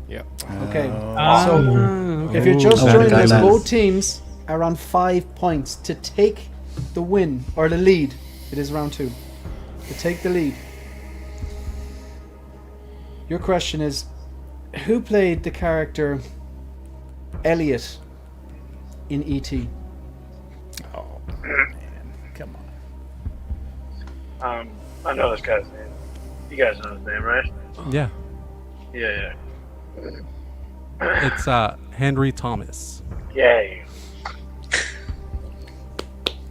Yeah. Okay. okay. If you're just Oh, joining got us, that. both teams are on 5 points to take the win or the lead. It is round 2. To take the lead. Your question is, who played the character Elliot in E.T.? Oh man, come on. I know this guy's name. You guys know his name, right? Yeah. Yeah. It's Henry Thomas. Yay.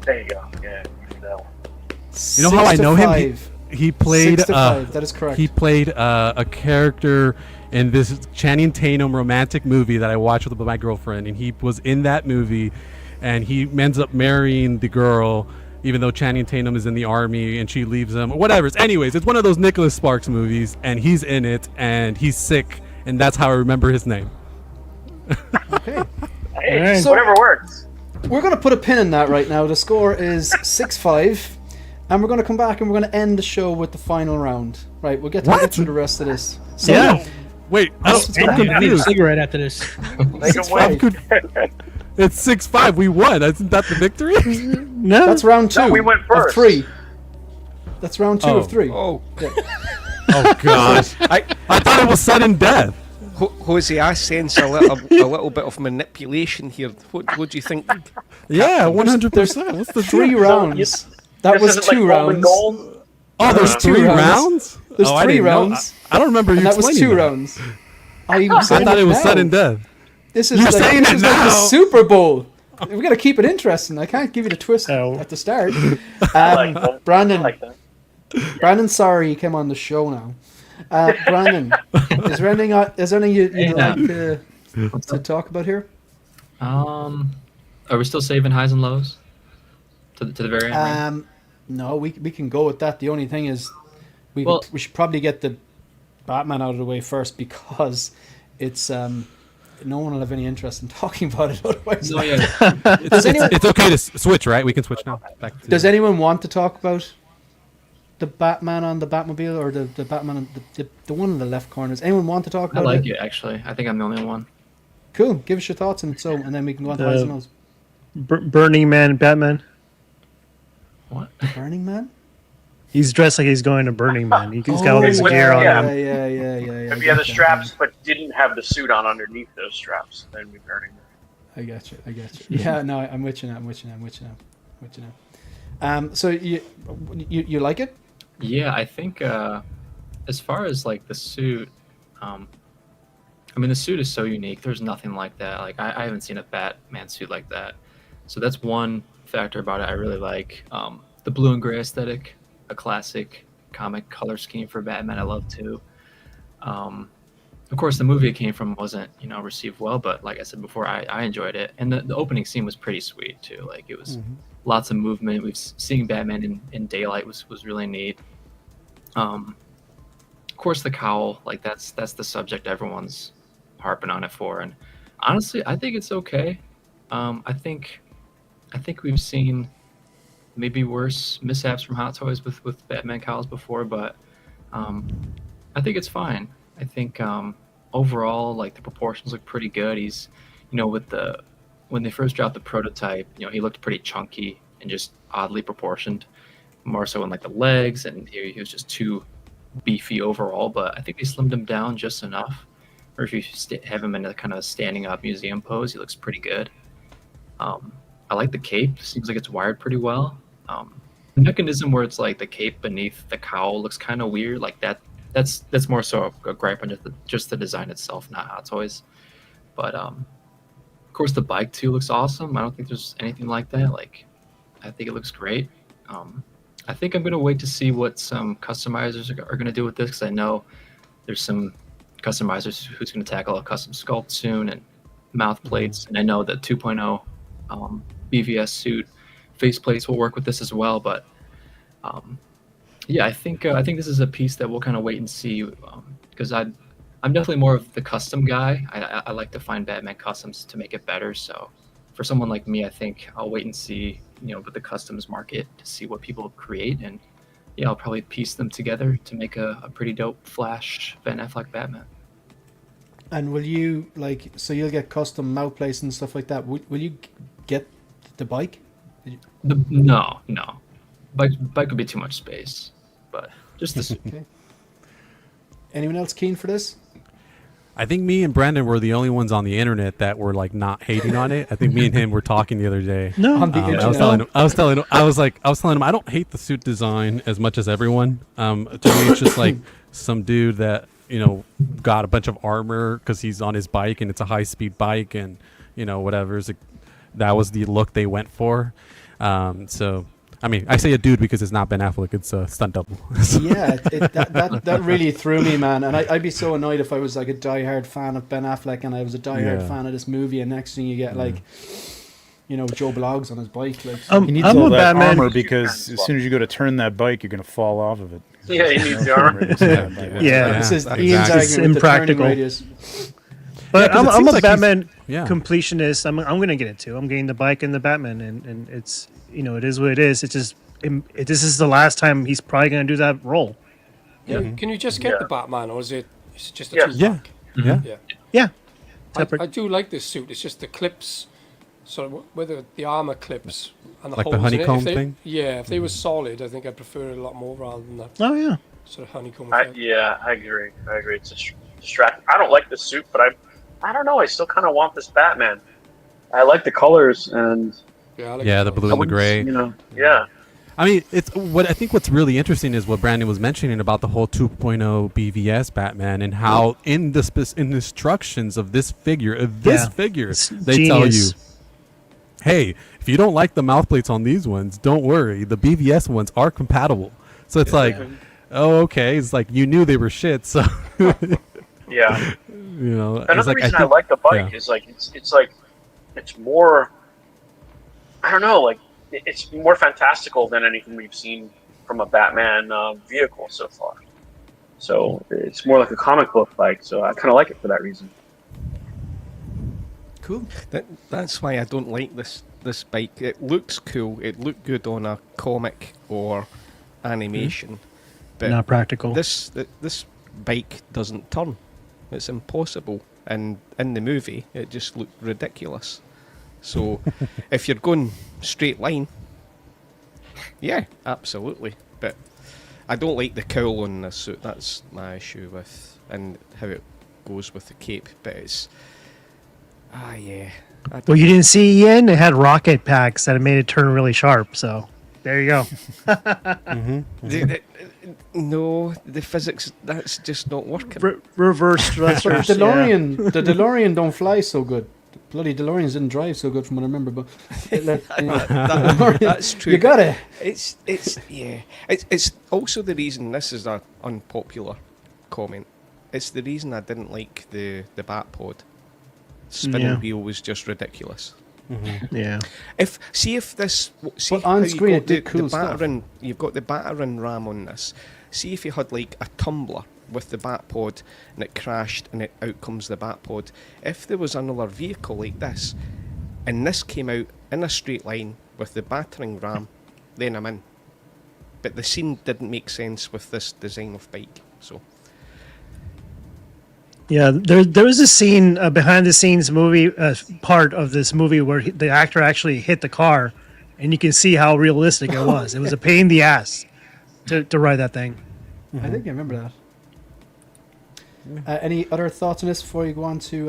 There you go. Yeah, that one. You know how I know him? He played 6 to 5. That is correct. He played a character in this Channing Tatum romantic movie that I watched with my girlfriend, and he was in that movie, and he ends up marrying the girl, even though Channing Tatum is in the army and she leaves him. Whatever. Anyways, it's one of those Nicholas Sparks movies, and he's in it, and he's sick, and that's how I remember his name. Okay. Hey, So- whatever works. We're going to put a pin in that right now. The score is 6-5. And we're going to come back and we're going to end the show with the final round. Right, we'll get through the rest of this. So, Yeah. Wait, I'm I need a cigarette after this. Make a win. It's 6-5. We won. Isn't that the victory? No. That's round 2 No, we went of first. 3. That's round 2 Oh. of 3. Oh, Oh gosh. I thought it was sudden death. Jose, I sense a little bit of manipulation here. What do you think? Yeah, 100%. What's the 3 deal? rounds. That This was isn't 2 like Golden rounds. Gold? Oh, there's 2 3 rounds. rounds? There's Oh, I 3 didn't know. rounds. I don't remember you And that was explaining 2 that. rounds. I thought it was sudden death. This is You're like, saying this it is like the now. Super Bowl. We got to keep it interesting. I can't give you the twist Oh. at the start. I like that. Brandon, I like that. Brandon, sorry, he came on the show now. Brandon, is there anything you'd Yeah. like to talk about here? Are we still saving highs and lows to the very end? right? No, we can go with that. The only thing is, we should probably get the Batman out of the way first because it's no one will have any interest in talking about it otherwise. No, yeah. It's okay to switch, right? We can switch now. Back to Does anyone want to talk about the Batman on the Batmobile or the Batman on the one in the left corner? Does anyone want to talk I about like it? it actually. I think I'm the only one. Cool. Give us your thoughts and then we can go on to highs and lows. Burning Man Batman. What? Burning Man? He's dressed like he's going to Burning Man. He's got all this yeah, gear on yeah. him. Yeah. If you had the straps but didn't have the suit on underneath those straps, then we'd burning. I got you. Yeah, no, I'm with you now. So you like it? Yeah, I think as far as like the suit, I mean the suit is so unique. There's nothing like that. Like I haven't seen a Batman suit like that. So that's one factor about it I really like. The blue and gray aesthetic, a classic comic color scheme for Batman I love too. Of course the movie it came from wasn't, received well, but like I said before, I enjoyed it. And the opening scene was pretty sweet too. Like it was lots of movement. We've seen Batman in daylight was really neat. Of course the cowl, like that's the subject everyone's harping on it for. And honestly, I think it's okay. I think we've seen maybe worse mishaps from Hot Toys with Batman cowls before, but I think it's fine. I think overall, like the proportions look pretty good. He's, when they first dropped the prototype, he looked pretty chunky and just oddly proportioned, more so in like the legs, and he was just too beefy overall. But I think they slimmed him down just enough. Or if you have him in a kind of standing up museum pose, he looks pretty good. I like the cape. Seems like it's wired pretty well. The mechanism where it's like the cape beneath the cowl looks kind of weird. Like that's more so a gripe on just the design itself, not Hot Toys. But of course the bike too looks awesome. I don't think there's anything like that. Like I think it looks great. I think I'm gonna wait to see what some customizers are gonna do with this, because I know there's some customizers who's gonna tackle a custom sculpt soon, and mouth plates, and I know that 2.0 BVS suit face plates will work with this as well. But yeah, I think this is a piece that we'll kind of wait and see, because I'm definitely more of the custom guy. I like to find Batman customs to make it better. So for someone like me, I think I'll wait and see, with the customs market to see what people create, and yeah, I'll probably piece them together to make a pretty dope Flash Ben Affleck Batman. And will you so you'll get custom mount plates and stuff like that? Will you get the bike? No. Bike would be too much space, but just the suit. Okay. Anyone else keen for this? I think me and Brandon were the only ones on the internet that were like not hating on it. I think me and him were talking the other day. No, on the internet. I was telling him I don't hate the suit design as much as everyone. To me, it's just like some dude that got a bunch of armor because he's on his bike and it's a high speed bike and whatever. That was the look they went for. So. I mean, I say a dude because it's not Ben Affleck; it's a stunt double. Yeah, that really threw me, man. And I'd be so annoyed if I was like a diehard fan of Ben Affleck and I was a diehard fan of this movie, and next thing you get Joe Blogs on his bike. He needs all that armor because as soon as you go to turn that bike, you're going to fall off of it. Yeah, he needs the armor. This is Ian's argument with the turning radius. But Yeah, I'm a like Batman completionist. I'm going to get it too. I'm getting the bike and the Batman, and it's it is what it is. It's just this is the last time he's probably going to do that role. Yeah. Can you just get the Batman, or is it just a two-pack? Yeah. I do like this suit. It's just the clips, sort of whether the armor clips and the like holes the honeycomb in it. thing. Yeah, if they were solid, I think I'd prefer it a lot more rather than that. Oh yeah. Sort of honeycomb effect. I agree. It's distracting. I don't like the suit, but I don't know. I still kind of want this Batman. I like the colors and the blue and the gray. Yeah. I mean, I think what's really interesting is what Brandon was mentioning about the whole 2.0 BVS Batman and how in the instructions of this figure, they tell you, hey, if you don't like the mouth plates on these ones, don't worry, the BVS ones are compatible. So it's oh, okay. It's like you knew they were shit, so yeah. reason Another reason I like the bike is it's more. I don't know, it's more fantastical than anything we've seen from a Batman vehicle so far. So it's more like a comic book bike. So I kind of like it for that reason. Cool. That's why I don't like this bike. It looks cool. It looked good on a comic or animation, but not practical. This bike doesn't turn. It's impossible, and in the movie, it just looked ridiculous. So, if you're going straight line, yeah, absolutely. But I don't like the cowl on this suit. That's my issue with and how it goes with the cape. But it's yeah. Well, you didn't see Ian. It had rocket packs that made it turn really sharp. So there you go. No, the physics, that's just not working. Reverse thrusters. The DeLorean don't fly so good. Bloody DeLoreans didn't drive so good from what I remember, but that's true. You got it. It's also the reason, this is an unpopular comment, it's the reason I didn't like the Batpod. Spinning wheel was just ridiculous. Yeah. If on screen it did cool the stuff. You've got the battering ram on this. See if you had like a tumbler with the Batpod and it crashed and out comes the Batpod. If there was another vehicle like this and this came out in a straight line with the battering ram, then I'm in. But the scene didn't make sense with this design of bike. So yeah, there was a scene behind the scenes movie part of this movie where the actor actually hit the car, and you can see how realistic it was. It was a pain in the ass to ride that thing. I think I remember that. Any other thoughts on this before you go on to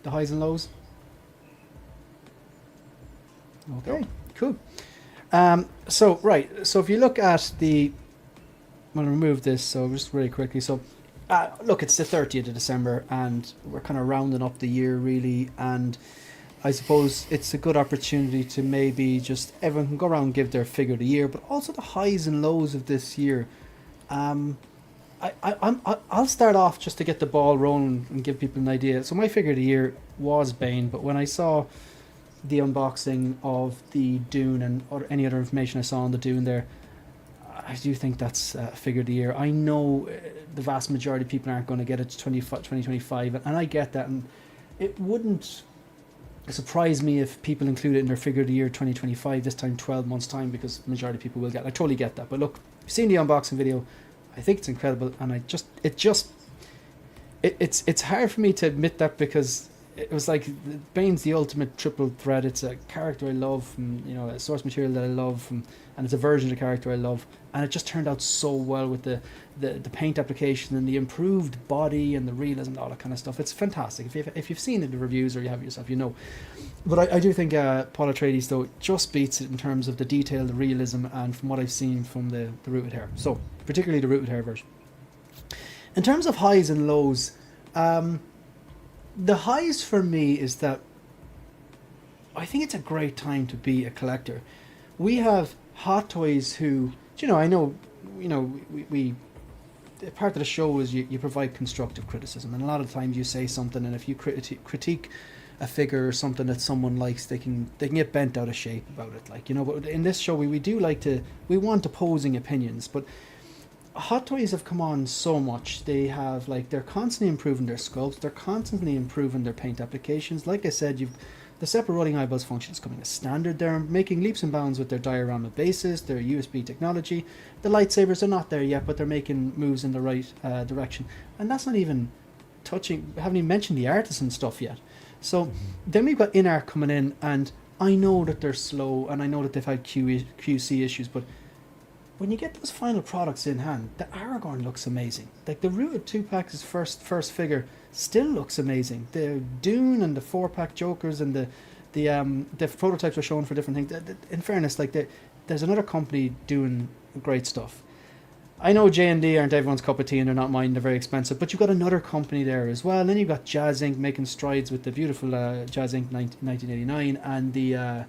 the highs and lows? Okay, cool. So if you look at I'm going to remove this, so just really quickly. So look, it's the 30th of December, and we're kind of rounding up the year, really, and I suppose it's a good opportunity to maybe just everyone can go around and give their figure of the year, but also the highs and lows of this year. I'll start off just to get the ball rolling and give people an idea. So my figure of the year was Bane, but when I saw the unboxing of the Dune and any other information I saw on the Dune there, I do think that's figure of the year. I know the vast majority of people aren't going to get it to 2025, and I get that, and it wouldn't surprise me if people include it in their figure of the year 2025 this time 12 months time, because the majority of people will get it. I totally get that. But look, you've seen the unboxing video. I think it's incredible, and it's hard for me to admit that, because it was like Bane's the ultimate triple threat. It's a character I love, and a source material that I love, and it's a version of the character I love, and it just turned out so well with the paint application and the improved body and the realism and all that kind of stuff. It's fantastic. If you've seen the reviews, or you have it yourself, But I do think Paul Atreides though just beats it in terms of the detail, the realism, and from what I've seen from the rooted hair. So particularly the rooted hair version. In terms of highs and lows, the highs for me is that I think it's a great time to be a collector. We have Hot Toys who, I know, we part of the show is you provide constructive criticism, and a lot of times you say something, and if you critique a figure or something that someone likes, they can get bent out of shape about it, but in this show we want opposing opinions. But Hot Toys have come on so much. They have they're constantly improving their sculpts, they're constantly improving their paint applications. Like I said, the separate rolling eyeballs function is coming as standard. They're making leaps and bounds with their diorama bases, their USB technology. The lightsabers are not there yet, but they're making moves in the right direction. And that's not even haven't even mentioned the artisan stuff yet. So then we've got Inart coming in, and I know that they're slow, and I know that they've had QC issues, but when you get those final products in hand, the Aragorn looks amazing. Like the Rooted 2-pack's first figure still looks amazing. The Dune and the 4-pack Jokers and the prototypes are shown for different things. In fairness, there's another company doing great stuff. I know J&D aren't everyone's cup of tea, and they're not mine. They're very expensive, but you've got another company there as well. And then you've got Jazzinc making strides with the beautiful Jazzinc 1989, and the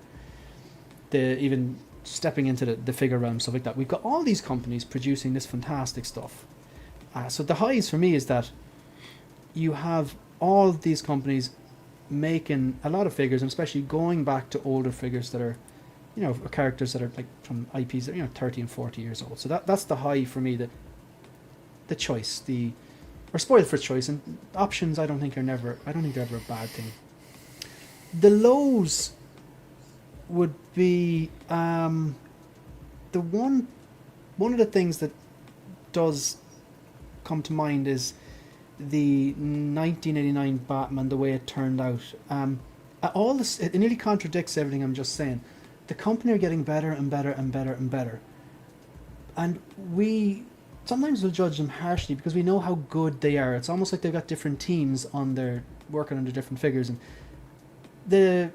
even stepping into the figure realm, stuff like that. We've got all these companies producing this fantastic stuff. So the highs for me is that you have all these companies making a lot of figures, and especially going back to older figures that are, characters that are from IPs that 30 and 40 years old. So that's the high for me. The choice, we're spoiled for choice, and options I don't think they're ever a bad thing. The lows would be the one of the things that does come to mind is the 1989 Batman, the way it turned out. All this, it nearly contradicts everything I'm just saying. The company are getting better and better and better and better, and we sometimes will judge them harshly because we know how good they are. It's almost like they've got different teams working on their different figures. And the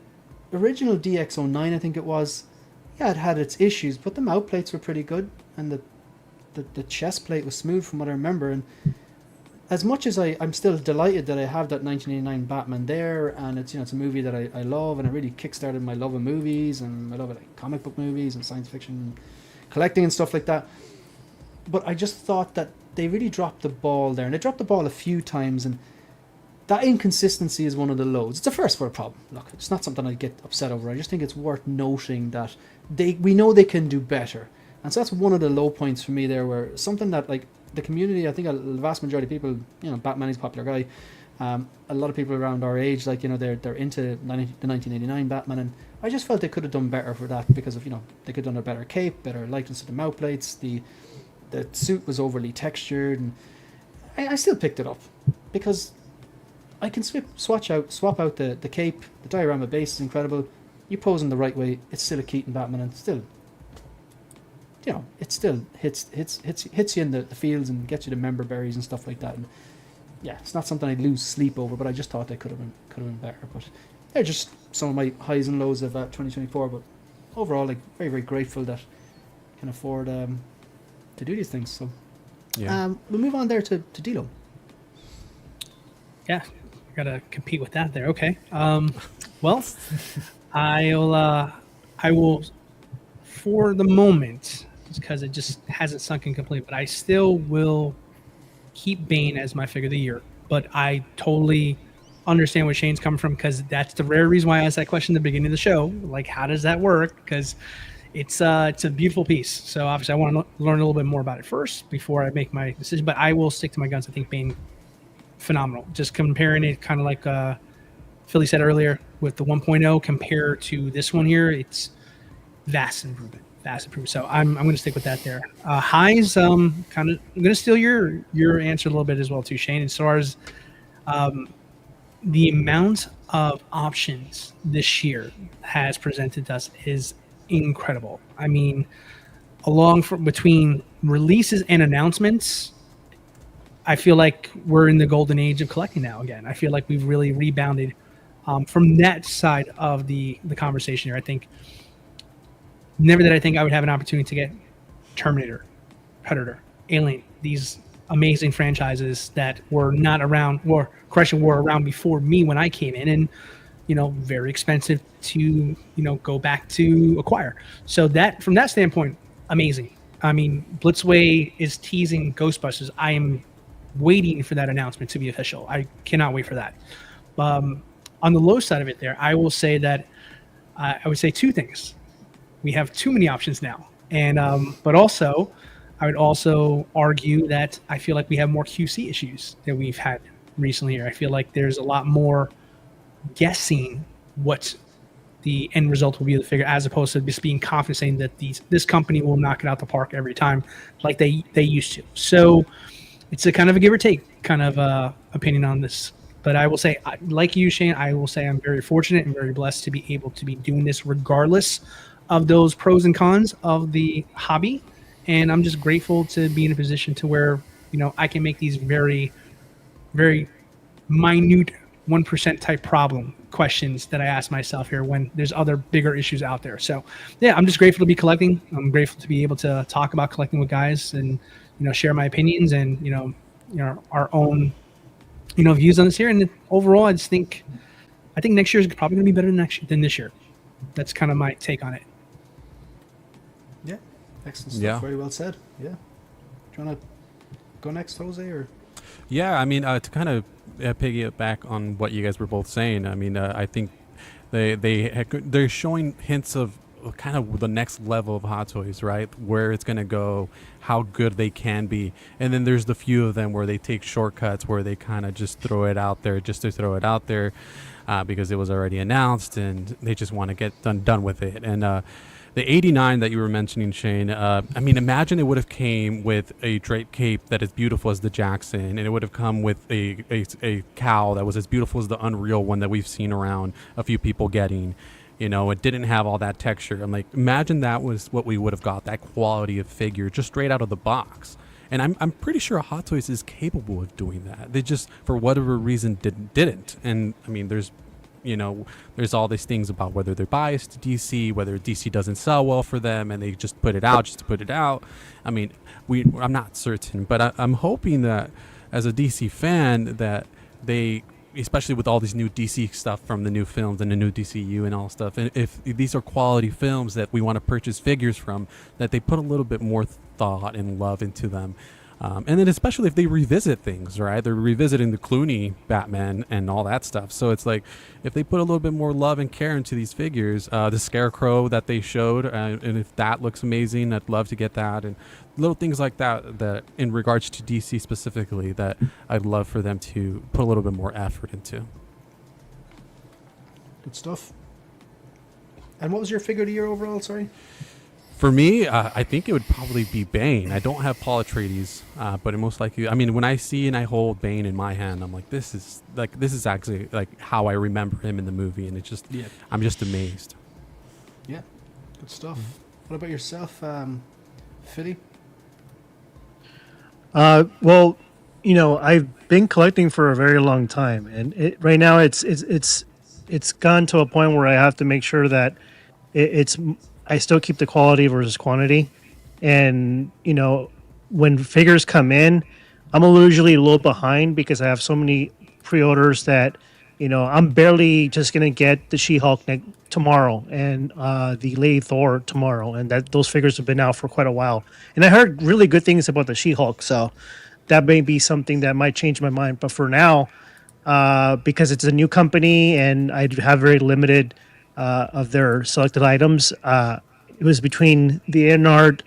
original DX09, I think it was, it had its issues, but the mouth plates were pretty good, and the chest plate was smooth from what I remember. And as much as I'm still delighted that I have that 1989 Batman there, and it's it's a movie that I love, and it really kickstarted my love of movies, and my love of comic book movies and science fiction collecting and stuff like that. But I just thought that they really dropped the ball there, and they dropped the ball a few times, and that inconsistency is one of the lows. It's a first world problem. Look, it's not something I get upset over. I just think it's worth noting that we know they can do better. And so that's one of the low points for me there, where something that the community, I think a vast majority of people, Batman is a popular guy. A lot of people around our age, they're into the 1989 Batman, and I just felt they could have done better for that, because of they could have done a better cape, better likeness to the mouth plates. The suit was overly textured, and I still picked it up because I can swap out the cape. The diorama base is incredible. You pose in the right way, it's still a Keaton Batman, and still, it still hits you in the fields and gets you the member berries and stuff like that. And yeah, it's not something I'd lose sleep over, but I just thought they could have been better. But they're just some of my highs and lows of 2024. But overall, very, very grateful that I can afford to do these things. So yeah, we'll move on there to Dilo. Yeah, gotta compete with that there. Okay. Well, I will, for the moment, just because it just hasn't sunk in completely, but I still will keep Bane as my figure of the year, but I totally understand where Shane's coming from, because that's the rare reason why I asked that question at the beginning of the show. Like, how does that work? Because it's a beautiful piece. So obviously I want to learn a little bit more about it first before I make my decision, but I will stick to my guns. I think Bane, phenomenal. Just comparing it kind of like Philly said earlier with the 1.0 compared to this one here, it's vast improvement. So I'm going to stick with that there. Highs, I'm going to steal your answer a little bit as well too, Shane. As far as the amount of options this year has presented to us is incredible. I mean, between releases and announcements, I feel like we're in the golden age of collecting now again. I feel like we've really rebounded from that side of the conversation here. I think never did I think I would have an opportunity to get Terminator, Predator, Alien, these amazing franchises that were not around, or were around before me when I came in, and very expensive to go back to acquire. So that, from that standpoint, amazing. I mean, Blitzway is teasing Ghostbusters. I am waiting for that announcement to be official. I cannot wait for that. On the low side of it there, I will say that I would say two things. We have too many options now, and but also I would also argue that I feel like we have more QC issues that we've had recently here. I feel like there's a lot more guessing what the end result will be of the figure, as opposed to just being confident saying that this company will knock it out the park every time like they used to. So it's a kind of a give or take kind of opinion on this. But I will say, like you, Shane, I will say I'm very fortunate and very blessed to be able to be doing this regardless of those pros and cons of the hobby. And I'm just grateful to be in a position to where, I can make these very, very minute 1% type problem questions that I ask myself here when there's other bigger issues out there. So yeah, I'm just grateful to be collecting. I'm grateful to be able to talk about collecting with guys and, share my opinions and, our own, views on this here. And overall, I think next year is probably going to be better than this year. That's kind of my take on it. Yeah, excellent stuff. Yeah. Very well said. Yeah. Do you want to go next, Jose? Or yeah, I mean, to kind of piggyback on what you guys were both saying. I mean, I think they're showing hints of kind of the next level of Hot Toys, right? Where it's gonna go, how good they can be, and then there's the few of them where they take shortcuts, where they kind of just throw it out there just to throw it out there, because it was already announced and they just want to get done with it. And the 89 that you were mentioning, Shane, I mean, imagine it would have came with a draped cape that is beautiful as the Jackson, and it would have come with a cowl that was as beautiful as the Unreal one that we've seen around a few people getting. It didn't have all that texture. I'm like, imagine that was what we would have got, that quality of figure just straight out of the box. And I'm pretty sure Hot Toys is capable of doing that. They just, for whatever reason, didn't. And I mean, there's all these things about whether they're biased to DC, whether DC doesn't sell well for them, and they just put it out just to put it out. I mean, I'm not certain, but I'm hoping that as a DC fan that they, especially with all these new DC stuff from the new films and the new DCU and all stuff, and if these are quality films that we want to purchase figures from, that they put a little bit more thought and love into them. And then especially if they revisit things, right? They're revisiting the Clooney Batman and all that stuff. So it's like, if they put a little bit more love and care into these figures, the Scarecrow that they showed, and if that looks amazing, I'd love to get that. And little things like that in regards to DC specifically, that I'd love for them to put a little bit more effort into. good stuff. And what was your figure of the year overall? Sorry. For me, I think it would probably be Bane. I don't have Paul Atreides, but it most likely, I mean, when I see and I hold Bane in my hand, I'm like, this is actually like how I remember him in the movie, and it's just, I'm just amazed. Yeah, good stuff. What about yourself, Fiddy? Well, I've been collecting for a very long time, and right now it's gone to a point where I have to make sure that I still keep the quality versus quantity. And, when figures come in, I'm usually a little behind because I have so many pre-orders that, I'm barely just going to get the She-Hulk tomorrow and the Lady Thor tomorrow. And those figures have been out for quite a while. And I heard really good things about the She-Hulk. So that may be something that might change my mind. But for now, because it's a new company and I have very limited of their selected items, it was between the Inart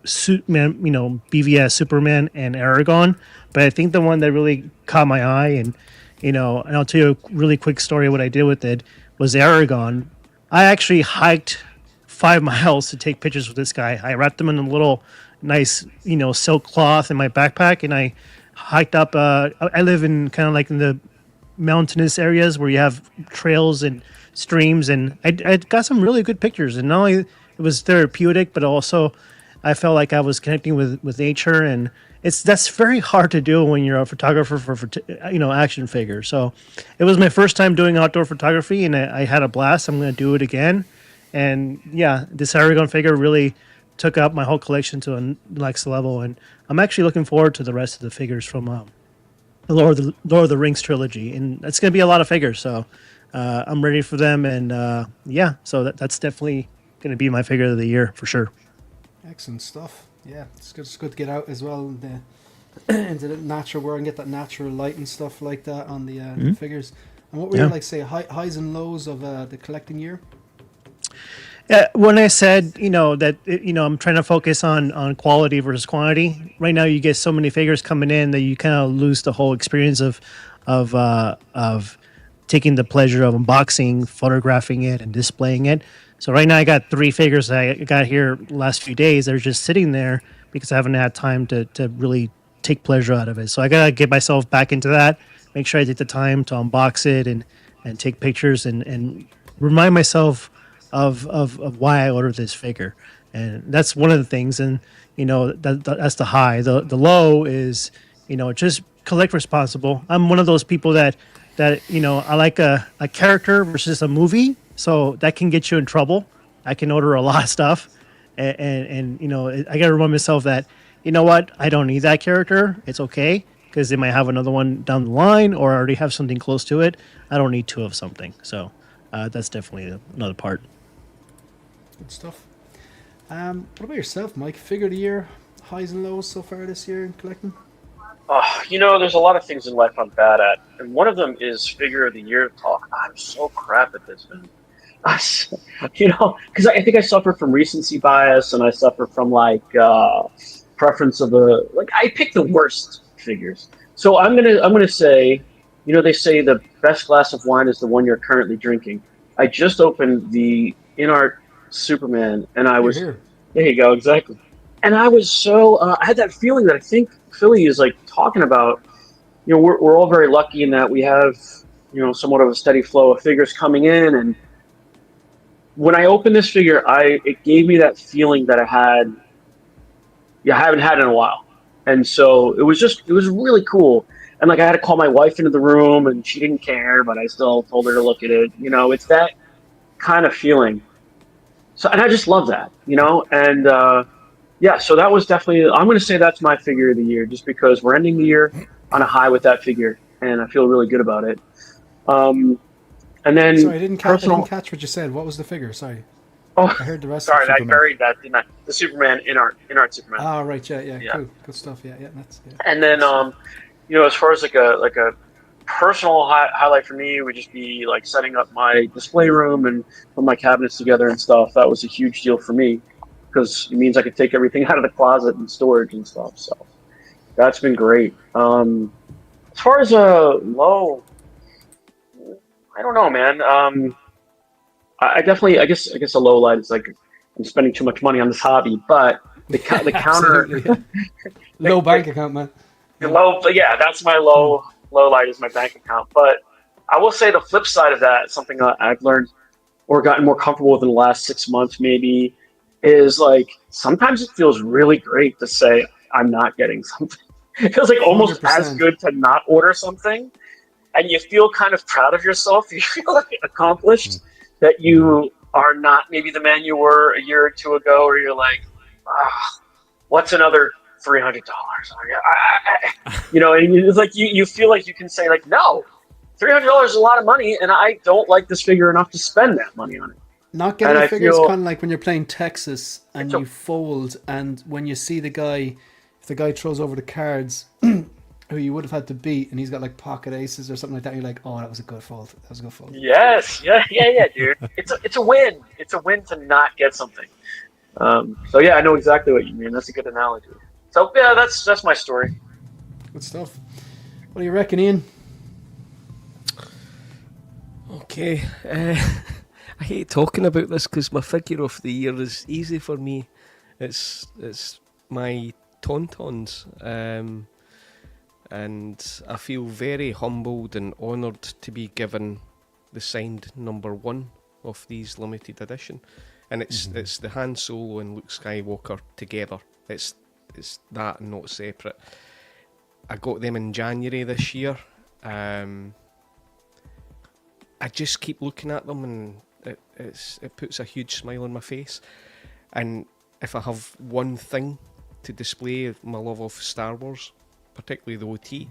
Suitman, BVS Superman and Aragon. But I think the one that really caught my eye, and and I'll tell you a really quick story of what I did with it, was Aragon. I actually hiked 5 miles to take pictures with this guy. I wrapped him in a little nice, silk cloth in my backpack, and I hiked up. I live in kind of like in the mountainous areas where you have trails and streams, and I got some really good pictures. And not only it was therapeutic, but also I felt like I was connecting with nature, and that's very hard to do when you're a photographer for action figures. So it was my first time doing outdoor photography, and I had a blast. I'm going to do it again. And yeah, this Aragon figure really took up my whole collection to a next level, and I'm actually looking forward to the rest of the figures from the Lord of the Rings trilogy, and it's going to be a lot of figures. So I'm ready for them, and so that's definitely going to be my figure of the year for sure. Excellent stuff. Yeah, it's good to get out as well into the natural world and get that natural light and stuff like that on the figures. And what were your highs and lows of the collecting year? Yeah, when I said that I'm trying to focus on quality versus quantity. Right now, you get so many figures coming in that you kind of lose the whole experience of taking the pleasure of unboxing, photographing it, and displaying it. So right now, I got 3 figures that I got here the last few days. They're just sitting there because I haven't had time to really take pleasure out of it. So I gotta get myself back into that. Make sure I take the time to unbox it and take pictures and remind myself of why I ordered this figure. And that's one of the things. And that's the high. The low is just collect responsible. I'm one of those people that I like a character versus a movie, so that can get you in trouble. I can order a lot of stuff, and I gotta remind myself that what, I don't need that character. It's okay, because they might have another one down the line, or I already have something close to it. I don't need 2 of something. So that's definitely another part. Good stuff. What about yourself, Mike? Figure of the year, highs and lows so far this year in collecting? There's a lot of things in life I'm bad at, and one of them is figure of the year talk. I'm so crap at this, man. Because I think I suffer from recency bias, and I suffer from preference of I pick the worst figures. So I'm gonna say, they say the best glass of wine is the one you're currently drinking. I just opened the Inart Superman, and I was there. You go, exactly. And I was so I had that feeling that I think Philly is talking about. We're all very lucky in that we have somewhat of a steady flow of figures coming in, and when I opened this figure, it gave me that feeling that I haven't had in a while. And so it was really cool. And I had to call my wife into the room, and she didn't care, but I still told her to look at it. It's that kind of feeling. So, and I just love that, and so that was definitely, I'm going to say that's my figure of the year, just because we're ending the year on a high with that figure, and I feel really good about it. And then sorry, I didn't catch what you said. What was the figure? Sorry. Oh, I heard the rest. Sorry, of I buried that, didn't I? The Superman, Inart Superman. Oh, right, yeah, cool, good stuff. Yeah, that's. Yeah. And then, as far as a personal highlight for me would just be setting up my display room and put my cabinets together and stuff. That was a huge deal for me because it means I could take everything out of the closet and storage and stuff. So that's been great. As far as a low, I don't know, man. I definitely, I guess a low light is I'm spending too much money on this hobby, but the counter, low bank account, man. That's my low light is my bank account. But I will say the flip side of that, something I've learned or gotten more comfortable with in the last 6 months, maybe, is sometimes it feels really great to say I'm not getting something. It feels almost 100%. As good to not order something. And you feel kind of proud of yourself. You feel accomplished that you are not maybe the man you were a year or 2 ago, or you're what's another $300? And it's you feel like you can say no, $300 is a lot of money, and I don't like this figure enough to spend that money on it. Not getting a figure is kind of like when you're playing Texas and you fold, and when you see the guy the guy throws over the cards who you would have had to beat, and he's got like pocket aces or something like that. And you're like, oh, that was a good fold. That was a good fold. Yes, yeah, dude. It's a win. It's a win to not get something. So yeah, I know exactly what you mean. That's a good analogy. So yeah, that's my story. Good stuff. What do you reckon, Ian? Okay, I hate talking about this because my figure of the year is easy for me. It's my Tauntauns, and I feel very humbled and honoured to be given the signed number 1 of these limited edition, and it's the Han Solo and Luke Skywalker together. It's that and not separate. I got them in January this year. I just keep looking at them, and it puts a huge smile on my face. And if I have one thing to display my love of Star Wars, particularly the OT,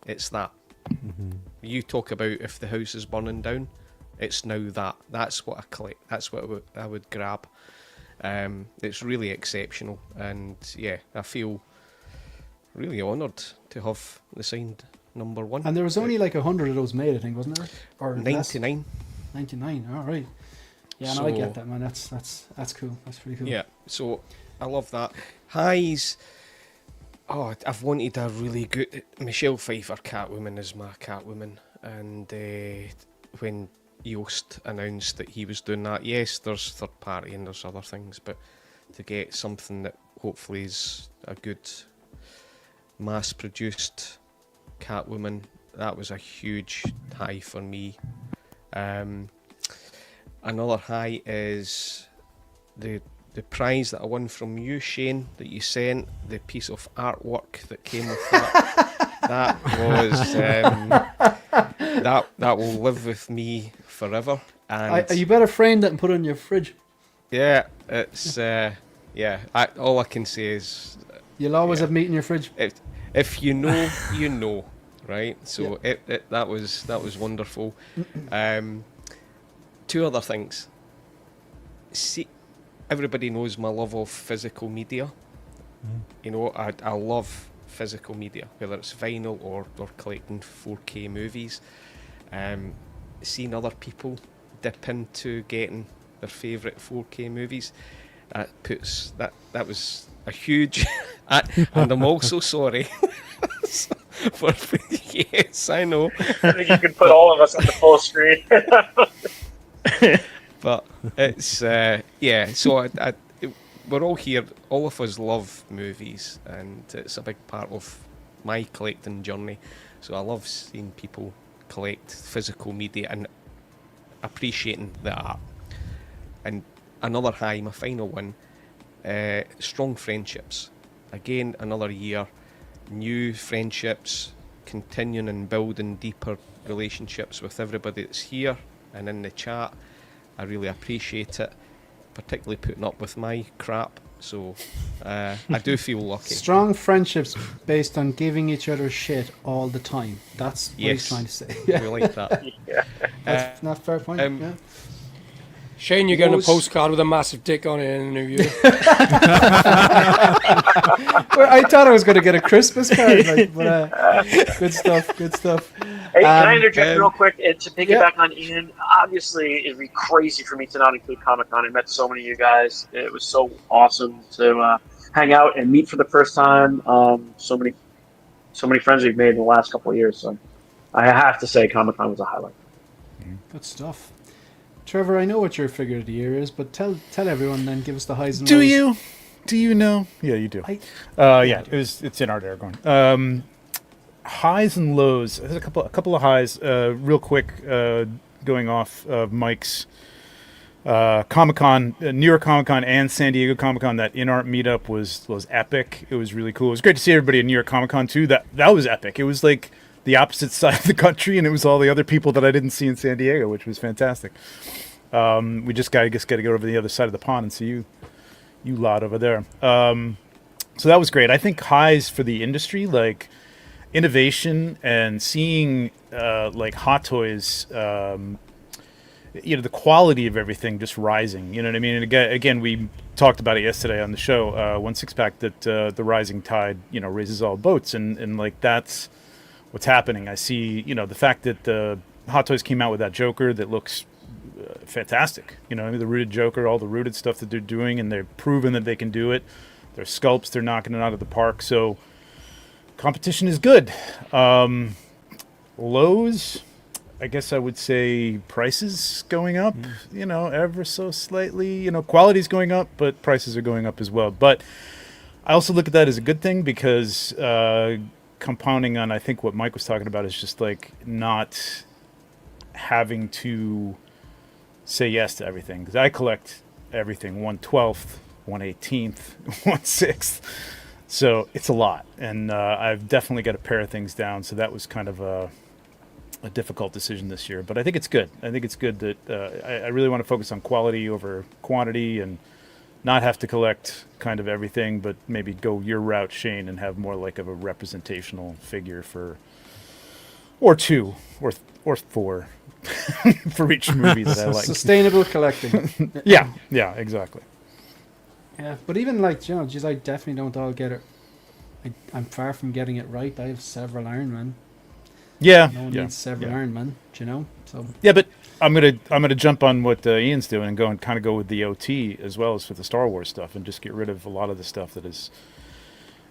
it's that. You talk about if the house is burning down, it's now that. That's what I collect. That's what I would grab. It's really exceptional, and yeah, I feel really honoured to have the signed number 1. And there was only like 100 of those made, I think, wasn't there? Or 99. 99. All right. Yeah, no, I get that, man. That's cool. That's pretty cool. Yeah. So I love that. Highs. Oh, I've wanted a really good Michelle Pfeiffer Catwoman is my Catwoman, and when Yost announced that he was doing that, yes, there's third party and there's other things, but to get something that hopefully is a good mass-produced Catwoman, that was a huge high for me. Another high is the prize that I won from you, Shane, that you sent, the piece of artwork that came with that. That was that will live with me forever. And you better frame that and put it in your fridge. Yeah, it's all I can say is you'll always have meat in your fridge. If you know, you know, right? So that was wonderful. Two other things. See, everybody knows my love of physical media. You know, I love physical media, whether it's vinyl or collecting 4K movies. Seeing other people dip into getting their favourite 4K movies, that was a huge and I'm also sorry for yes, I know. I think you could put all of us on the full screen. But it's so we're all here, all of us love movies, and it's a big part of my collecting journey. So I love seeing people collect physical media and appreciating the art. And another high, my final one, strong friendships. Again, another year, new friendships, continuing and building deeper relationships with everybody that's here and in the chat. I really appreciate it, particularly putting up with my crap. So I do feel lucky. Strong friendships based on giving each other shit all the time. That's what he's trying to say. We like that. That's not a fair point. Yeah. Shane, you're getting a postcard with a massive dick on it in the new year. Well, I thought I was going to get a Christmas card, but good stuff. Hey, can I interject real quick? To piggyback on Ian, obviously it'd be crazy for me to not include Comic-Con. I met so many of you guys. It was so awesome to hang out and meet for the first time. So many friends we've made in the last couple of years. So I have to say Comic-Con was a highlight. Good stuff. Trevor, I know what your figure of the year is, but tell everyone then, give us the highs and lows. Do you know? Yeah, you do. It's Inart Aragorn. Highs and lows. There's a couple of highs. Real quick, going off of Mike's Comic-Con, New York Comic-Con and San Diego Comic-Con. That Inart meetup was epic. It was really cool. It was great to see everybody at New York Comic-Con too. That was epic. It was like the opposite side of the country, and it was all the other people that I didn't see in San Diego, which was fantastic. We just got to go over the other side of the pond and see you lot over there. So that was great. I think highs for the industry, like innovation and seeing like Hot Toys the quality of everything just rising. You know what I mean? And again, we talked about it yesterday on the show, 1 6-pack, that the rising tide, raises all boats, and like that's what's happening. I see, the fact that the Hot Toys came out with that Joker that looks fantastic. The rooted Joker, all the rooted stuff that they're doing, and they've proven that they can do it. Their sculpts, they're knocking it out of the park. So competition is good. Lows, I guess I would say prices going up, ever so slightly. Quality's going up, but prices are going up as well. But I also look at that as a good thing because compounding on, I think, what Mike was talking about is just like not having to say yes to everything. Because I collect everything, 1/12th, 1/18th, 1/6th. So it's a lot. And I've definitely got to pare things down. So that was kind of a difficult decision this year, but I think it's good. I think it's good that I really want to focus on quality over quantity and not have to collect kind of everything, but maybe go your route, Shane, and have more like of a representational figure or 2 or 4 for each movie that I like. Sustainable collecting. Yeah, exactly. Yeah, but even like, geez, I definitely don't all get it. I'm far from getting it right. I have several Iron Men. Yeah, no one needs several Iron Men, So yeah, but I'm gonna jump on what Ian's doing and go with the OT as well as with the Star Wars stuff, and just get rid of a lot of the stuff that is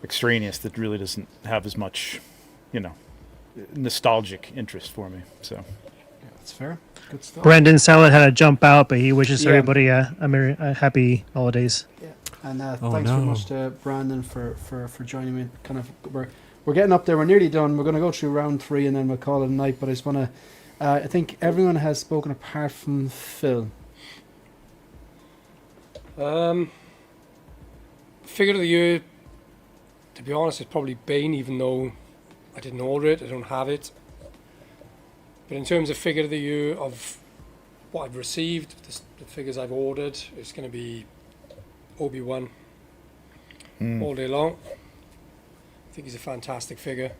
extraneous that really doesn't have as much, nostalgic interest for me. So yeah, that's fair. Good stuff. Brendan Salad had to jump out, but he wishes everybody a happy holidays. Yeah, and thanks very much to Brandon for joining me. Kind of we're getting up there. We're nearly done. We're going to go through round 3 and then we'll call it a night. But I just want to. I think everyone has spoken apart from Phil. Figure of the year, to be honest, is probably Bane, even though I didn't order it. I don't have it. But in terms of figure of the year of what I've received, the figures I've ordered, it's going to be Obi-Wan all day long. I think he's a fantastic figure.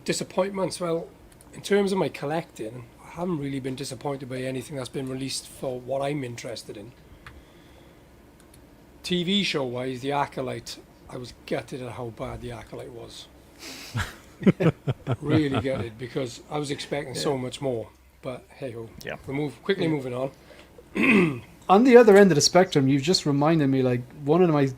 Disappointments, well, in terms of my collecting, I haven't really been disappointed by anything that's been released for what I'm interested in. TV show wise, The Acolyte, I was gutted at how bad The Acolyte was. Really gutted, because I was expecting so much more. But hey ho, we're quickly moving on. On the other end of the spectrum, you've just reminded me, like, one of my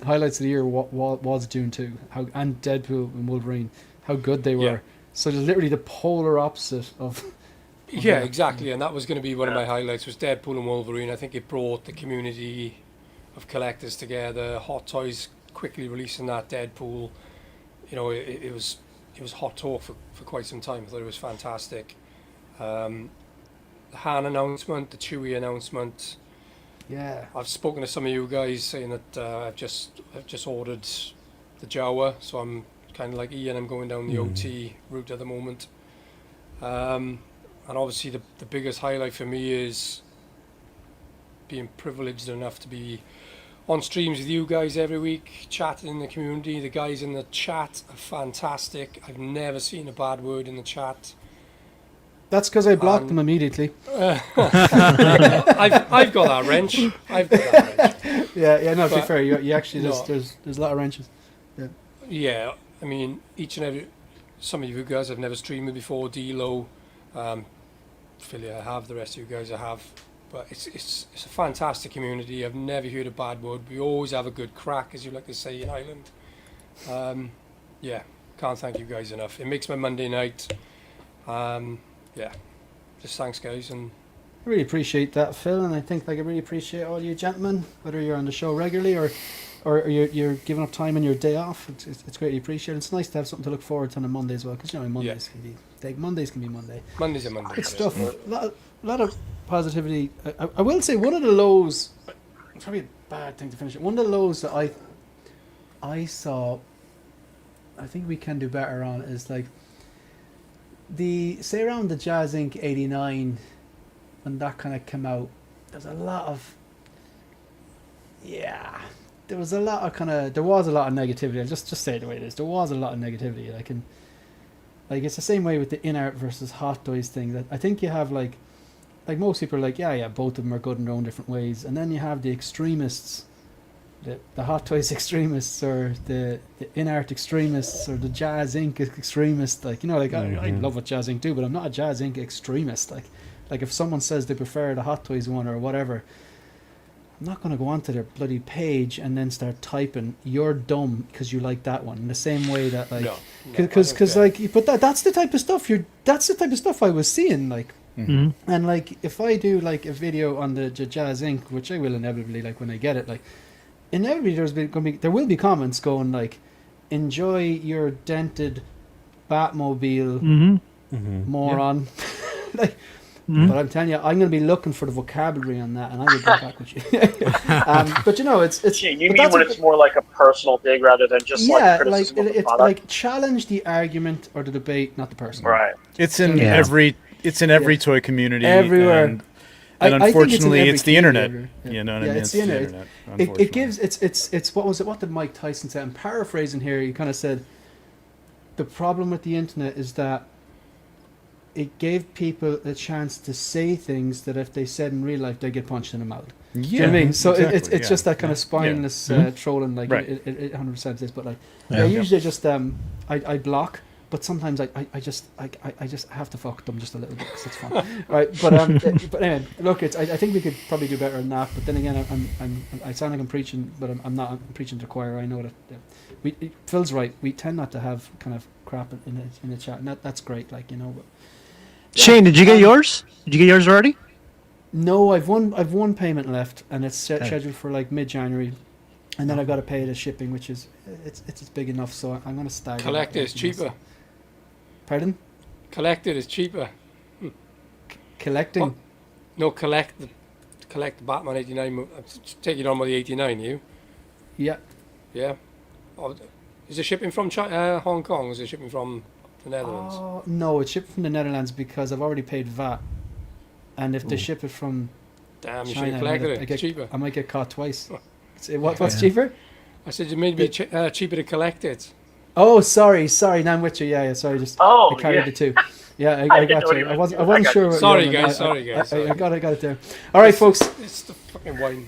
highlights of the year was Dune 2, and Deadpool and Wolverine, how good they were. Yeah. So it's literally the polar opposite of yeah, exactly, and that was going to be one of my highlights, was Deadpool and Wolverine. I think it brought the community of collectors together. Hot Toys quickly releasing that Deadpool, it was hot talk for quite some time. I thought it was fantastic. The Han announcement, the Chewie announcement. Yeah, I've spoken to some of you guys saying that I've just ordered the Jawa, so I'm kind of like Ian. I'm going down the OT route at the moment. And obviously the biggest highlight for me is being privileged enough to be on streams with you guys every week, chatting in the community. The guys in the chat are fantastic. I've never seen a bad word in the chat. That's because I blocked them immediately. I've got that wrench. Yeah. No, to be fair, you actually there's a lot of wrenches. Yeah. I mean, some of you guys have never streamed with before. D-Lo, Philly, I have. The rest of you guys I have. But it's a fantastic community. I've never heard a bad word. We always have a good crack, as you like to say in Ireland. Yeah, can't thank you guys enough. It makes my Monday night. Yeah, just thanks, guys. And I really appreciate that, Phil, and I think I really appreciate all you gentlemen, whether you're on the show regularly or you're giving up time on your day off. It's greatly appreciated. It's nice to have something to look forward to on a Monday as well, because Mondays can be Monday. Mondays are Monday. Good stuff. A lot of positivity. I will say one of the lows, probably a bad thing to finish it. One of the lows that I saw, I think we can do better on, is like around the Jazzinc 89, when that kind of came out, there was a lot of negativity. I'll just say it the way it is. There was a lot of negativity. Like it's the same way with the Inart versus Hot Toys thing. That I think you have like like most people are like, yeah, both of them are good in their own different ways. And then you have the extremists, the Hot Toys extremists, or the Inart extremists, or the Jazzinc extremists. Like, you know, like I love what Jazzinc do, but I'm not a Jazzinc extremist. Like if someone says they prefer the Hot Toys one or whatever, I'm not going to go onto their bloody page and then start typing "you're dumb" because you like that one. In the same way that, like, because like, but that's the type of stuff that's the type of stuff I was seeing, like. Mm-hmm. And like, if I do like a video on the Jazzinc, which I will inevitably, like when I get it, like inevitably there will be comments going like, "Enjoy your dented Batmobile, moron." Like, but I'm telling you, I'm going to be looking for the vocabulary on that, and I will get back with you. But you know, it's. You mean when it's more like a personal dig rather than just like criticism of the it's product? like challenge the argument or the debate, not the person. Right. It's in every toy community everywhere. And I unfortunately, think it's the internet. Yeah. You know what I mean? It's the internet. Unfortunately. It gives it's what was it? What did Mike Tyson say? I'm paraphrasing here. He kind of said, the problem with the internet is that it gave people a chance to say things that if they said in real life, they get punched in the mouth. Yeah, do you know what I mean? So exactly, it's just that kind of spineless trolling, like right. it 100% is. But like, usually just I block. But sometimes I just have to fuck them just a little bit because it's fun, right? But anyway, look, I think we could probably do better than that. But then again, I sound like I'm preaching, but I'm not. I'm preaching to the choir. I know that Phil's right. We tend not to have kind of crap in the chat, and that's great. Like, you know. But, yeah. Shane, did you get yours? Did you get yours already? No, I've one payment left, and it's scheduled for like mid-January. And then I've got to pay the shipping, which is it's big enough, so I'm going to stagger. Collect it, it's cheaper. Pardon? Collect it is cheaper. Collecting? What? No, collect the Batman 89. Take it on with the 89, you? Yeah. Yeah. Oh, is it shipping from Hong Kong? Or is it shipping from the Netherlands? Oh, no, it's shipped from the Netherlands because I've already paid VAT. And if they ship it from Damn, you China, should have collected it. It's cheaper. I might get caught twice. What's cheaper? I said it may be cheaper to collect it. Oh, sorry. Now I'm with you. Yeah. Sorry, I carried the two. Yeah, I got you. I wasn't sure. Sorry, guys. I got it there. All right, folks. It's the fucking wine.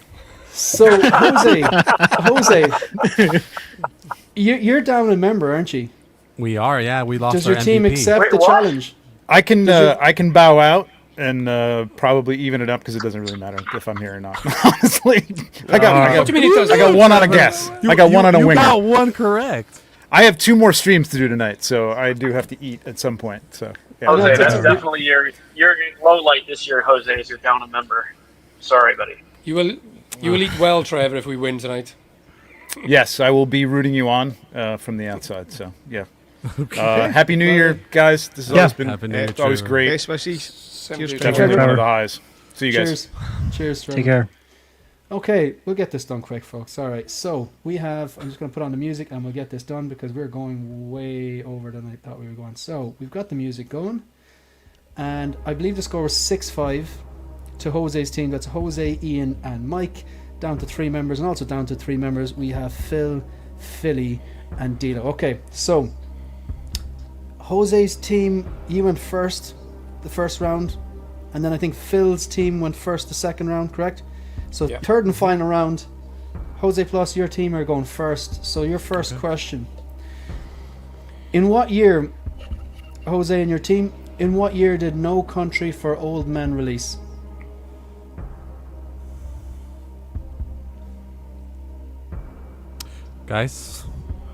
So, Jose, you're down a member, aren't you? We are. Yeah, we lost. Does our your team MVP. accept the challenge? I can bow out and probably even it up because it doesn't really matter if I'm here or not. Honestly, I got one on a guess. I got one on a winger. You got one correct. I have 2 more streams to do tonight, so I do have to eat at some point. So, yeah. Jose, that's definitely your low light this year. Jose, is you're down a member. Sorry, buddy. You will eat well, Trevor, if we win tonight. Yes, I will be rooting you on from the outside. So, yeah. Okay. Happy New Year, guys. This has always been always great. Cheers, Definitely one of the highs. See you guys. Cheers, Trevor. Take care. Okay, we'll get this done quick, folks. All right, so we have. I'm just going to put on the music and we'll get this done because we're going way over than I thought we were going. So we've got the music going, and I believe the score was 6-5 to Jose's team. That's Jose, Ian, and Mike. Down to 3 members, and also down to 3 members we have Phil, Philly, and Dilo. Okay, so Jose's team, you went first the first round, and then I think Phil's team went first the second round, correct? So third and final round, Jose plus your team are going first. So your first question. In what year, Jose and your team, in what year did No Country for Old Men release? Guys?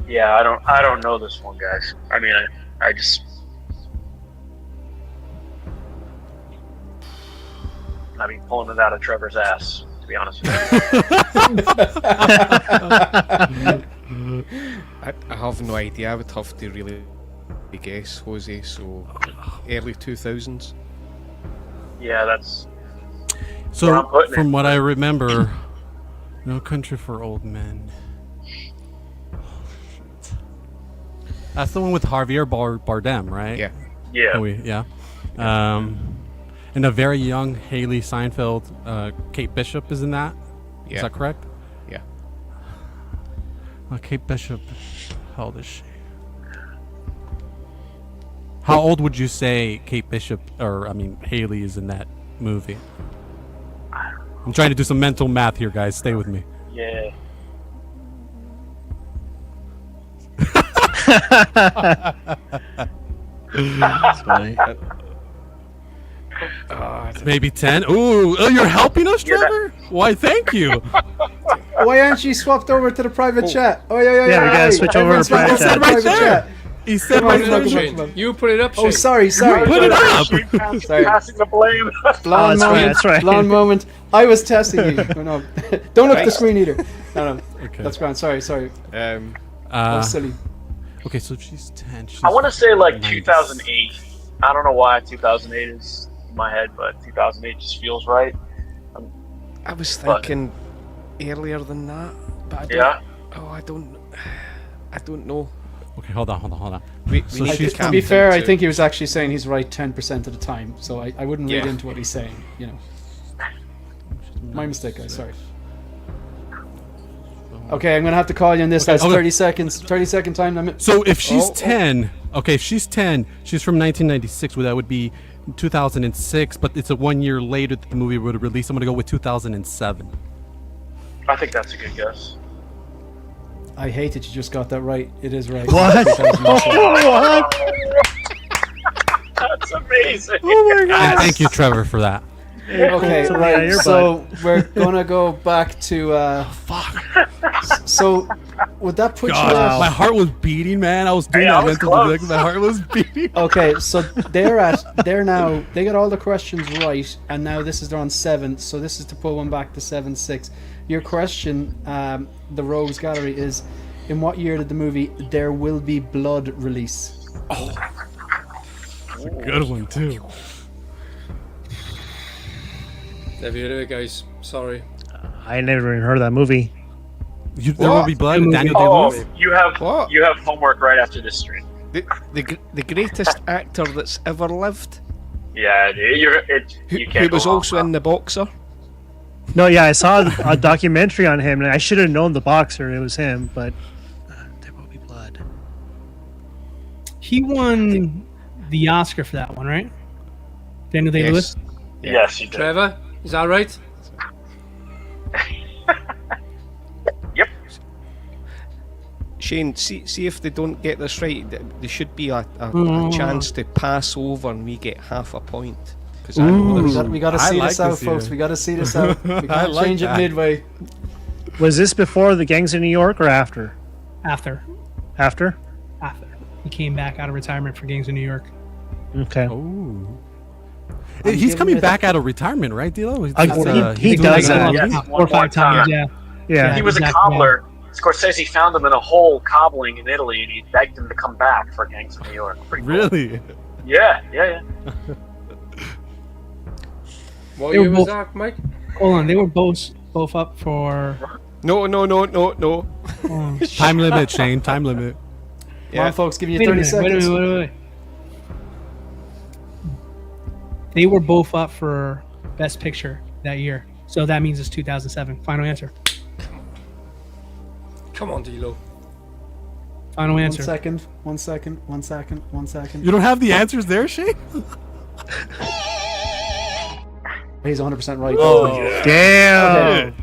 Yeah, I don't know this one, guys. I mean, I just... pulling it out of Trevor's ass, to be honest with you. I have no idea. I would have to really guess, Jose. So early 2000s. Yeah, that's. So from what I remember, No Country for Old Men. That's the one with Javier Bardem, right? Yeah. Yeah. And a very young Haley Seinfeld, Kate Bishop is in that. Yeah. Is that correct? Yeah. Well, Kate Bishop, how old is she? How old would you say Kate Bishop, Haley is in that movie? I'm trying to do some mental math here, guys. Stay with me. Yeah. That's funny. Maybe 10. Ooh, oh, you're helping us, Trevor? Why, thank you. Why aren't you swapped over to the private chat? Oh, yeah, we gotta switch over to private chat. Right there. He said Come on, right come on, there. come on, come on. You put it up, Oh, Shane. sorry. Put it up. Sorry. Passing the blame. Blonde that's right, moment. that's right. Blonde moment. I was testing you. Oh, no. Don't look at the screen either. No. Okay. That's grand. Sorry. That was silly. Okay, so if she's 10. She's I want to say like 90. 2008. I don't know why 2008 is in my head, but 2008 just feels right. I was thinking earlier than that, but I don't, Yeah. Oh, I don't know. Okay, hold on. We So need she's- To be fair, I think he was actually saying he's right 10% of the time. So I wouldn't read Yeah. into what he's saying. You know. My mistake, guys. Sorry. Okay, I'm gonna have to call you on this. Okay, That's okay. 30 seconds. 30-second time limit. So if she's Oh. 10, okay, if she's 10, she's from 1996, well, that would be 2006, but it's a 1 year later that the movie would have released. I'm going to go with 2007. I think that's a good guess. I hate that you just got that right. It is right. What? 2007. What? That's amazing. Oh my And thank you, Trevor, for that. Okay, So, yeah, right. you're So we're gonna go back to. So, would that put you? God, my heart was beating, man. I was doing Hey, I that was mental close. music. My heart was beating. Okay, so they got all the questions right, and now this is they're on 7. So this is to pull one back to 7-6. Your question, the Rogues Gallery, is: in what year did the movie There Will Be Blood release? Oh, that's a good one too. Never heard of it, guys. Sorry. I never even heard of that movie. There Will Be Blood. Daniel Oh, Day-Lewis. you have What? you have homework right after this stream. The greatest actor that's ever lived, Yeah, who, you can't who go was wrong, also bro. in The Boxer. No, yeah, I saw a documentary on him, and I should have known the boxer. It was him, but There Will Be Blood. He won the Oscar for that one, right? Daniel Day-Lewis. Yes, you did. Trevor, is that right? Yep. Shane, see if they don't get this right. There should be a Mm. chance to pass over, and we get half a point. Because I know this. We got to I see like this out, this folks. here. We got to see this out. We I can't like change that. it midway. Was this before the Gangs of New York or after? After he came back out of retirement for Gangs of New York. Okay. Oh. I'm He's giving coming it- back out of retirement, right, Dilo? He He's does doing that. Yes, 4 one or 5 more times. time. Yeah. Yeah. He was a exactly. cobbler. Scorsese found him in a hole cobbling in Italy, and he begged him to come back for Gangs of New York. Pretty cool. Really? Yeah. What They were year was both- that, Mike? Hold on, they were both up for. No. Time limit, Shane. Time limit. Come on, folks, giving you Wait a 30 minute, seconds. wait. They were both up for Best Picture that year, so that means it's 2007. Final answer. Come on, D-Lo. Final 1 answer. second. 1 second. 1 second. 1 second. You don't have the answers there, Shane? He's 100% right. Oh, damn. Okay.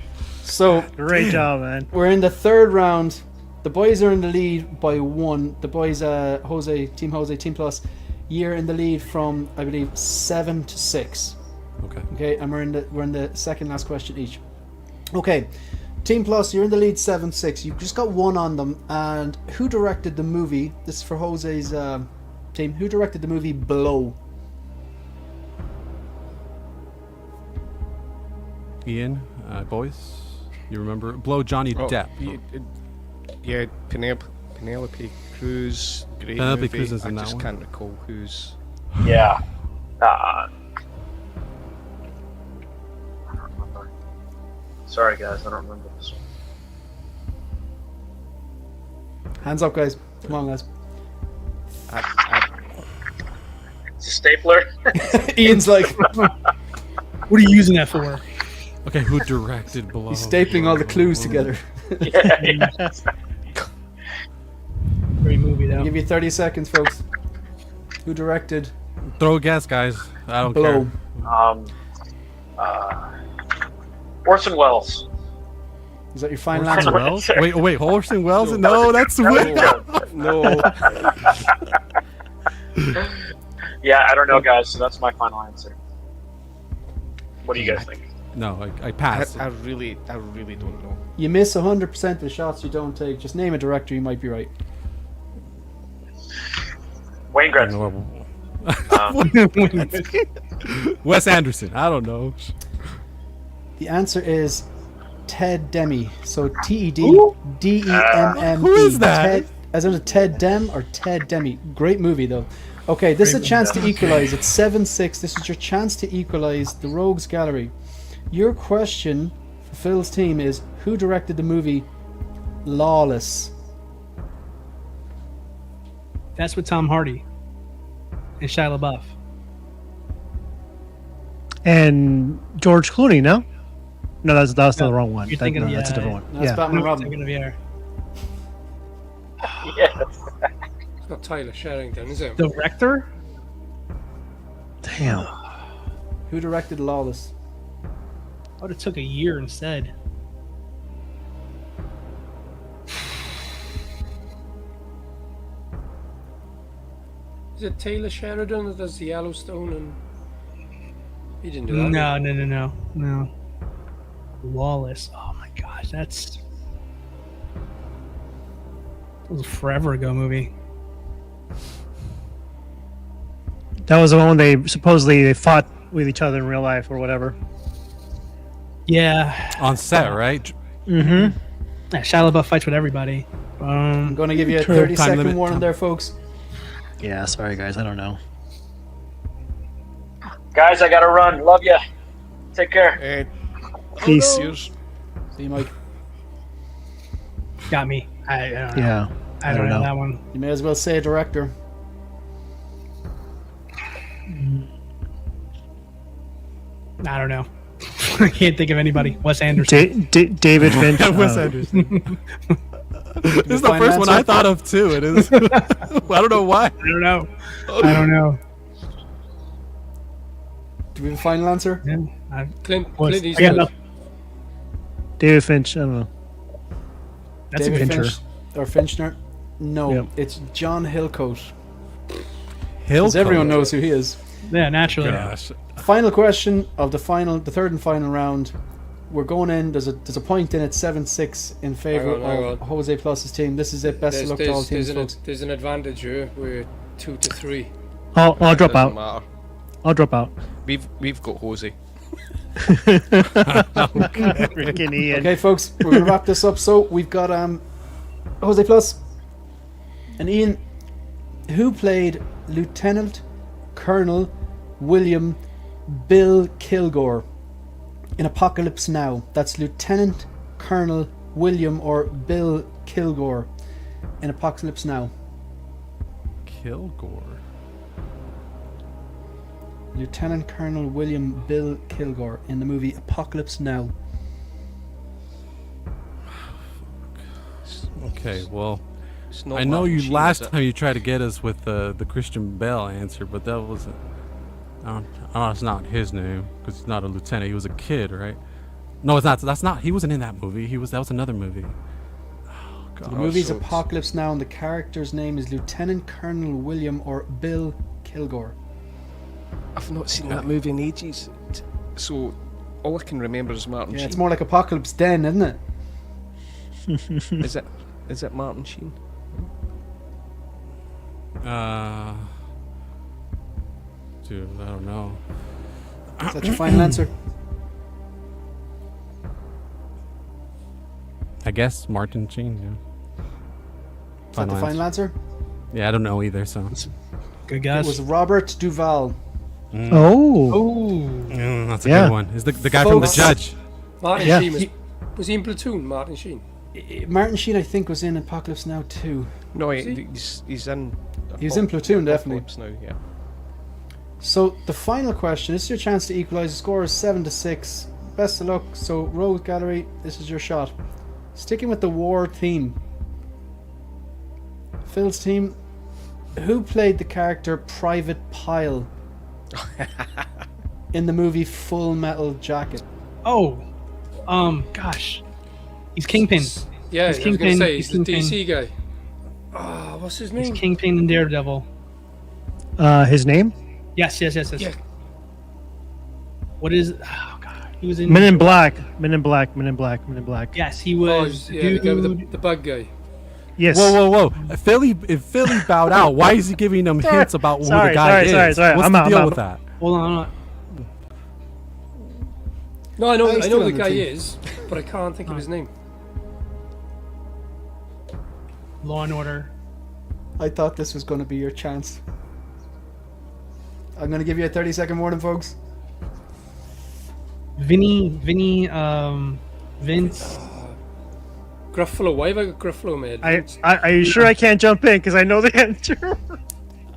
So Great job, man. we're in the third round. The boys are in the lead by 1. The boys, Team Plus, year in the lead from I believe 7 to 6. Okay, and we're in the second last question each. Okay, Team Plus, you're in the lead 7-6. You've just got 1 on them. And who directed the movie? This is for Jose's team. Who directed the movie Blow? Ian, boys, you remember? Blow Johnny Depp. Yeah, Penelope Cruz. Great Penelope movie. Cruz is in I that just one. can't recall who's. Yeah. I don't remember. Sorry, guys, I don't remember this one. Hands up, guys. Come on, guys. It's a stapler. Ian's like, What are you using that for? Okay, who directed Blow? he's stapling all the clues together. Yeah. Great movie though. I'll give you 30 seconds, folks. Who directed Throw a guess, guys. I don't Blow? care. Orson Welles. Is that your final Orson answer? Welles? Wait, Orson Welles? No, that's way. No. Yeah, I don't know, guys. So that's my final answer. What do you guys think? No, I pass. I really don't know. You miss 100% of the shots you don't take. Just name a director, you might be right. Wayne Gretzky. Wes Anderson. I don't know. The answer is Ted Demme. So T-E-D-D-E-M-M-E. Who is that? Ted, as in a Ted Dem or Ted Demme. Great movie, though. Okay, this is a chance to equalize. It's 7-6. This is your chance to equalize the Rogues Gallery. Your question for Phil's team is, who directed the movie Lawless? That's with Tom Hardy and Shia LaBeouf. And George Clooney, no? No, that's the wrong one. You're thinking, That's a different one. That's Yeah. Batman I'm Robin. thinking of Air. Yes. It's not Tyler Sherrington, is it? Director? Damn. Who directed Lawless? I would have took a year instead. Is it Taylor Sheridan that does the Yellowstone and he didn't do that? No. Lawless. Oh my gosh, that was a forever ago movie. That was the one they supposedly fought with each other in real life or whatever. Yeah. On set, right? Mm-hmm. Yeah, Shia LaBeouf fights with everybody. I'm going to give you a True. 30-second limit. warning there, folks. Yeah, sorry guys, I don't know. Guys, I gotta run. Love ya. Take care. Peace. Cheers. See you, Mike. Got me. I don't know. Yeah. I don't know that one. You may as well say a director. I don't know. I can't think of anybody. Wes Anderson. David Finch. Wes Anderson. This is the first one I thought of too. It is. I don't know why. I don't know. I don't know. Do we have a final answer? Yeah, Clint I got Eastwood. nothing. David Finch. I don't know. That's David a good Finch or Finchner? No, Yep. it's John Hillcoat. Hill. Because everyone knows who he is. Yeah, naturally. Gosh. Final question of the third and final round. We're going in. There's a point in it. 7-6 in favor Hang on. of Jose Plus's team. This is it. Best of luck to all teams, folks. There's an advantage here. We're 2-3. I'll drop Doesn't out. matter. I'll drop out. We've got Jose. Freaking Ian. Okay, folks, we're gonna wrap this up. So we've got Jose Plus and Ian, who played Lieutenant Colonel William Bill Kilgore in Apocalypse Now. That's Lieutenant Colonel William or Bill Kilgore in Apocalypse Now. Kilgore. Lieutenant Colonel William Bill Kilgore in the movie Apocalypse Now. Okay, well, It's not I know Martin you Sheen, last is it? time you tried to get us with the Christian Bale answer, but that wasn't. It's not his name because he's not a lieutenant. He was a kid, right? No, it's not. That's not. He wasn't in that movie. That was another movie. Oh, God. The movie's so it's- Apocalypse Now, and the character's name is Lieutenant Colonel William or Bill Kilgore. I've not seen that movie in ages. So all I can remember is Martin Yeah, Sheen. it's more like Apocalypse Den, isn't it? Is it Martin Sheen? Dude, I don't know. Is that your final answer? I guess Martin Sheen. Yeah. Is that the final answer? Yeah, I don't know either. So. Good It guess. was Robert Duvall. Oh. That's a Yeah. good one. Is the guy from The Folks. Judge? Martin Yeah. Sheen was he in Platoon? Martin Sheen. Martin Sheen, I think, was in Apocalypse Now too. No, he? he's in. He was in Platoon, definitely. Apocalypse Now, yeah. So the final question. This is your chance to equalise. The score is 7-6. Best of luck. So Rogues Gallery, this is your shot. Sticking with the war theme. Phil's team. Who played the character Private Pyle in the movie Full Metal Jacket? Oh, gosh, he's Kingpin. Yeah, he's I was going to say, he's the Kingpin. DC guy. Ah, what's his He's name? Kingpin and Daredevil. His name? Yes. Yeah. What is? Oh God, he was in Men in Black. Men in Black. Men in Black. Men in Black. Yes, he Oh, was. yeah, the guy with dude. the bug guy. Yes. Whoa! If Philly bowed out, why is he giving them hints about who Sorry, the guy is? sorry. What's I'm the out, deal I'm out. with that? Hold on. No, I know he's who still the on the guy team. is, but I can't think of his name. Law and Order. I thought this was going to be your chance. I'm going to give you a 30-second warning, folks. Vince. Gruffalo. Why have I got Gruffalo made? Are you sure I can't jump in because I know the answer?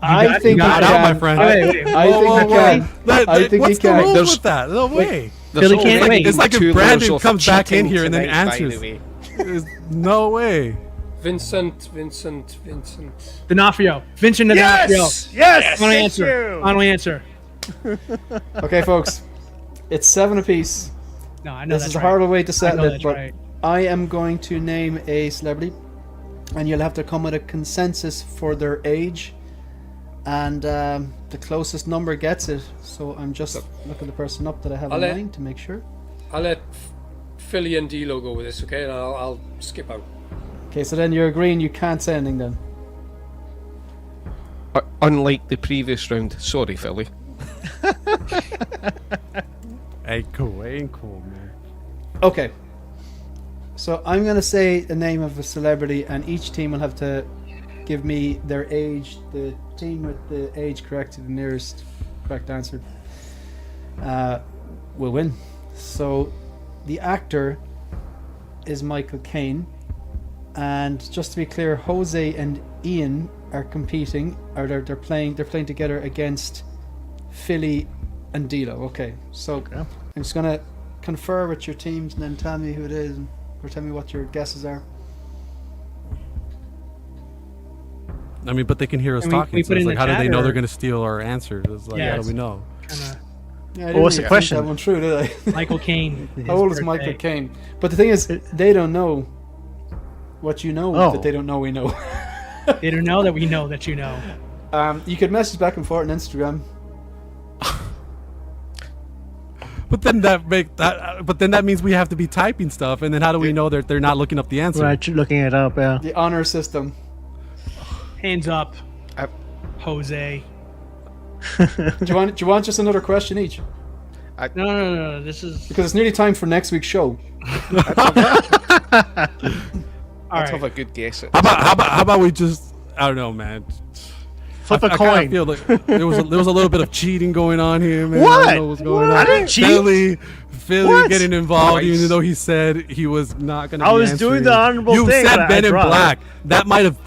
I think got you out, can. my friend. I think you can. I think What's you the can. rules with that? No way. Billy can't wait. It's like if Two Brandon levels of comes back in cheating here and then tonight, by the answers. way. There's no way. Vincent. D'Onofrio. Vincent D'Onofrio. Yes. Final Thank answer. you. Final answer. Okay, folks. It's 7 apiece. No, I know This that's is a right. horrible way to I settle know it, that's but right. I am going to name a celebrity, and you'll have to come with a consensus for their age, and the closest number gets it. So I'm just looking the person up that I have in mind to make sure. I'll let Philly and D'Lo go with this, okay? And I'll skip out. Okay, so then you're agreeing you can't say anything then. Unlike the previous round. Sorry, Philly. Ain't cool, man. Okay. So I'm going to say the name of a celebrity, and each team will have to give me their age. The team with the age correct to the nearest correct answer will win. So the actor is Michael Caine, and just to be clear, Jose and Ian are competing, or they're playing together against Philly and D'Lo. Okay, so I'm just gonna confer with your teams and then tell me who it is, or tell me what your guesses are. I mean, but they can hear us And talking. we So put it's in like, the how do chat, they know or- they're going to steal our answers? It's like, Yeah, how do it's we know? Kinda Yeah, I What was didn't the think question? that one through, did I? Michael Caine. How old is Michael Caine? But the thing is, they don't know what you know Oh. that they don't know we know. They don't know that we know that you know. You could message back and forth on Instagram. But then that means we have to be typing stuff, and then how do we know that they're not looking up the answer? Right, you're looking it up, yeah. The honor system. Hands up, Jose. Do you want just another question each? No. This is Because it's nearly time for next week's show. Let's have a good guess. How about we just, I don't know, man. Flip a I coin. kinda feel like there was a little bit of cheating going on here, man. What? I don't know what's going on. I didn't cheat. Philly What? getting involved, Twice. even though he said he was not going to. I was doing the honorable you thing, said but Ben I in dropped. Black. That might have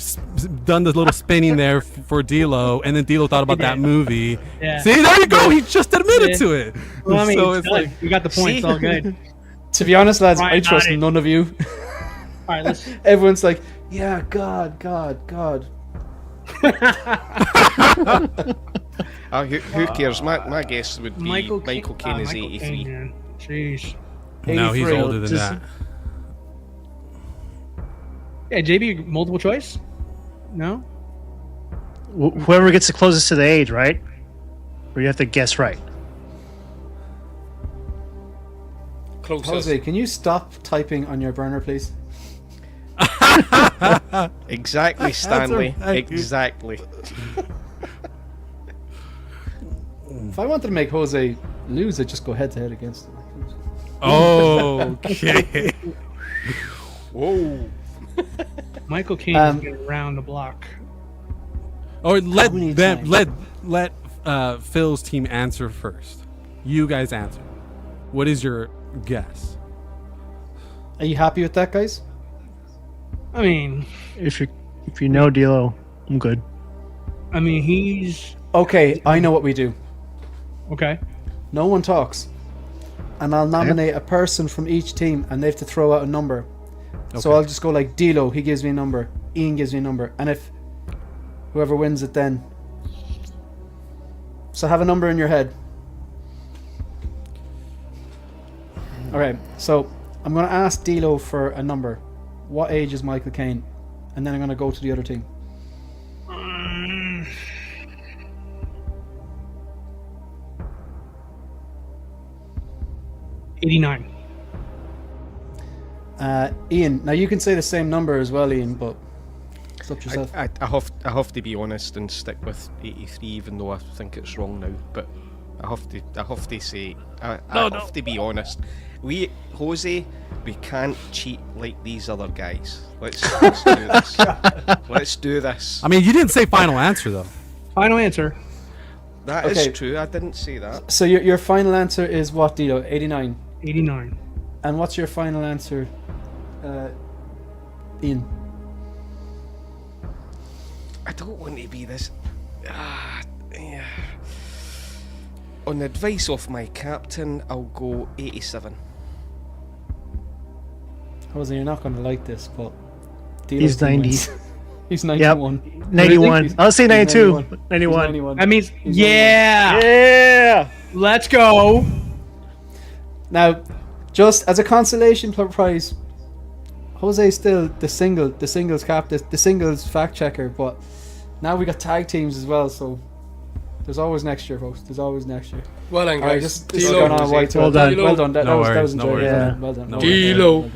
done the little spinning there for D'Lo, and then D'Lo thought about that movie. Yeah. See, there you go. He just admitted to it. Well, I mean, so it's it's done. like We got the point. It's all good. To be honest, lads, I Ryan trust nodded. none of you. All right, let's. Everyone's like, yeah, God. Who cares? My guess would be Michael Caine is Michael 83. Caine, man. Jeez. no, he's 83. older than Just- that. Yeah, JB, multiple choice? No? Whoever gets the closest to the age, right? Or you have to guess right. Closest. Jose, can you stop typing on your burner, please? Exactly, Stanley. right. Exactly. If I wanted to make Jose lose, I'd just go head to head against him. Okay. Whoa. Michael Caine is getting around the block. Or let many them, times? let Phil's team answer first. You guys answer. What is your guess? Are you happy with that, guys? I mean, If you know D'Lo, I'm good. he's Okay, I know what we do. okay. No one talks. And I'll nominate a person from each team, and they have to throw out a number. So Okay. I'll just go like D'Lo, he gives me a number. Ian gives me a number. And if whoever wins it then. So have a number in your head. Okay, so I'm going to ask Dilo for a number. What age is Michael Caine? And then I'm going to go to the other team. 89. Ian, now you can say the same number as well, Ian, but it's up to yourself. I have to be honest and stick with 83, even though I think it's wrong now. But I have to say I have to be honest. Jose, we can't cheat like these other guys. Let's do this. Let's do this. I mean, you didn't say final answer though. Final answer. That is true. I didn't say that. So your final answer is what, Dilo? 89. 89. And what's your final answer, Ian? I don't want to be this. Yeah. On the advice of my captain, I'll go 87. Jose, you're not going to like this, but He's 90. He's 91. Yep. 91. I'll say 92. 91. That means, He's Yeah. Let's go. Now, just as a consolation prize, Jose's still the singles captain, the singles fact checker, but now we got tag teams as well, so there's always next year, folks. There's always next year. Well done, Alright, guys. this is going on way too Well done. Well done. That was No enjoyable. worries. Well done. Dilo.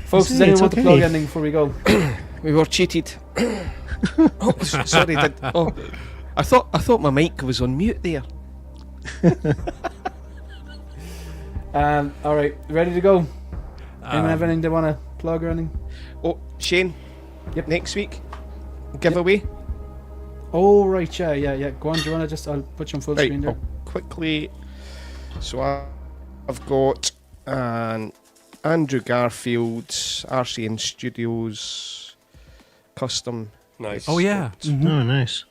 Folks, does anyone want to plug anything before we go? We were cheated. Oh, sorry. I thought my mic was on mute there. All right, ready to go? Anyone have anything they want to plug or anything? Oh, Shane. Yep. Next week, giveaway. Oh right, yeah. Go on, do you want to just? I'll put you on full Right, screen there. I'll quickly. So I've got an Andrew Garfield RCN Studios custom. Nice. Oh yeah. Oh, nice.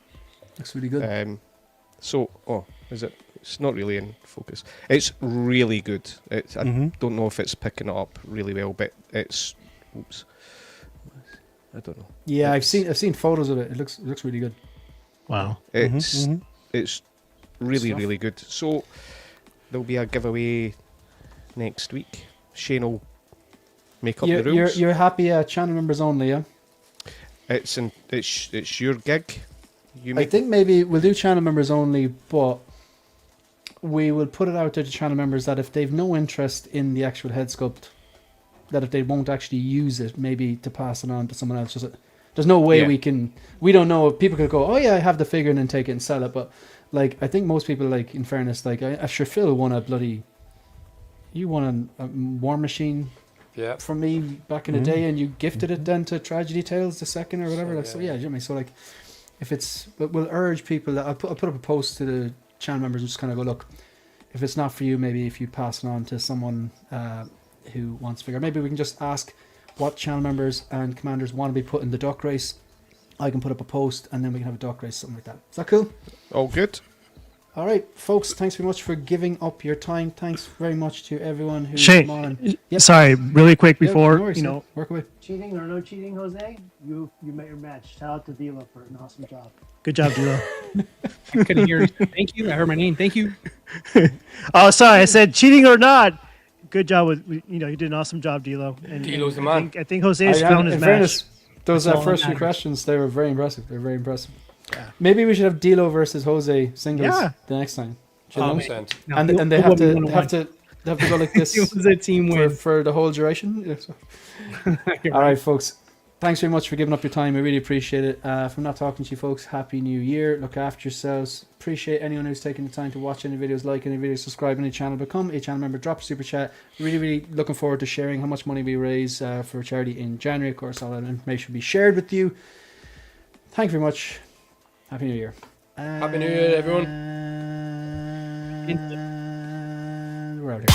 Looks really good. Is it? It's not really in focus. It's really good. I don't know if it's picking it up really well, but it's. Oops. I don't know. Yeah, I've seen photos of it. It looks really good. Wow. It's really Stuff. really good. So there'll be a giveaway next week. Shane will make up the rules. You're happy channel members only, yeah? It's your gig. I think maybe we'll do channel members only, but we will put it out there to channel members that if they've no interest in the actual head sculpt, that if they won't actually use it, maybe to pass it on to someone else. There's no way we don't know if people could go, oh yeah, I have the figure and then take it and sell it. But like, I think most people, like, in fairness, like, I'm sure Phil won you won a War Machine from me back in the day, and you gifted it then to Tragedy Tales the second or whatever. So yeah, you know what I mean? So like, if it's, we'll urge people that I'll put up a post to the channel members and just kind of go, look, if it's not for you, maybe if you pass it on to someone who wants to figure, maybe we can just ask what channel members and commanders want to be put in the duck race. I can put up a post and then we can have a duck race, something like that. Is that cool? All good. All right, folks, thanks very much for giving up your time. Thanks very much to everyone who's Shane, come on. Yep. sorry, really quick before, no worries, work away. Cheating or no cheating, Jose? You met your match. Shout out to Dila for an awesome job. Good job, Dilo. I couldn't hear you. Thank you. I heard my name. Thank you. Oh, sorry, I said cheating or not. Good job you did an awesome job, Dilo. And Dilo's the man. I think Jose's found his in match. fairness, those That's all first that few matters. questions, they were very impressive. They're very impressive. Yeah. Maybe we should have Dilo versus Jose singles the next time. Do you know? 100%. No, And they have to go like this It was a team win. for the whole duration. Yeah, so. All right, folks. Thanks very much for giving up your time. I really appreciate it. If I'm not talking to you folks, Happy New Year. Look after yourselves. Appreciate anyone who's taking the time to watch any videos, like any videos, subscribe any channel, become a channel member, drop a super chat. Really, really looking forward to sharing how much money we raise for charity in January. Of course, all that information will be shared with you. Thank you very much. Happy New Year. Happy New Year, everyone. And we're out here.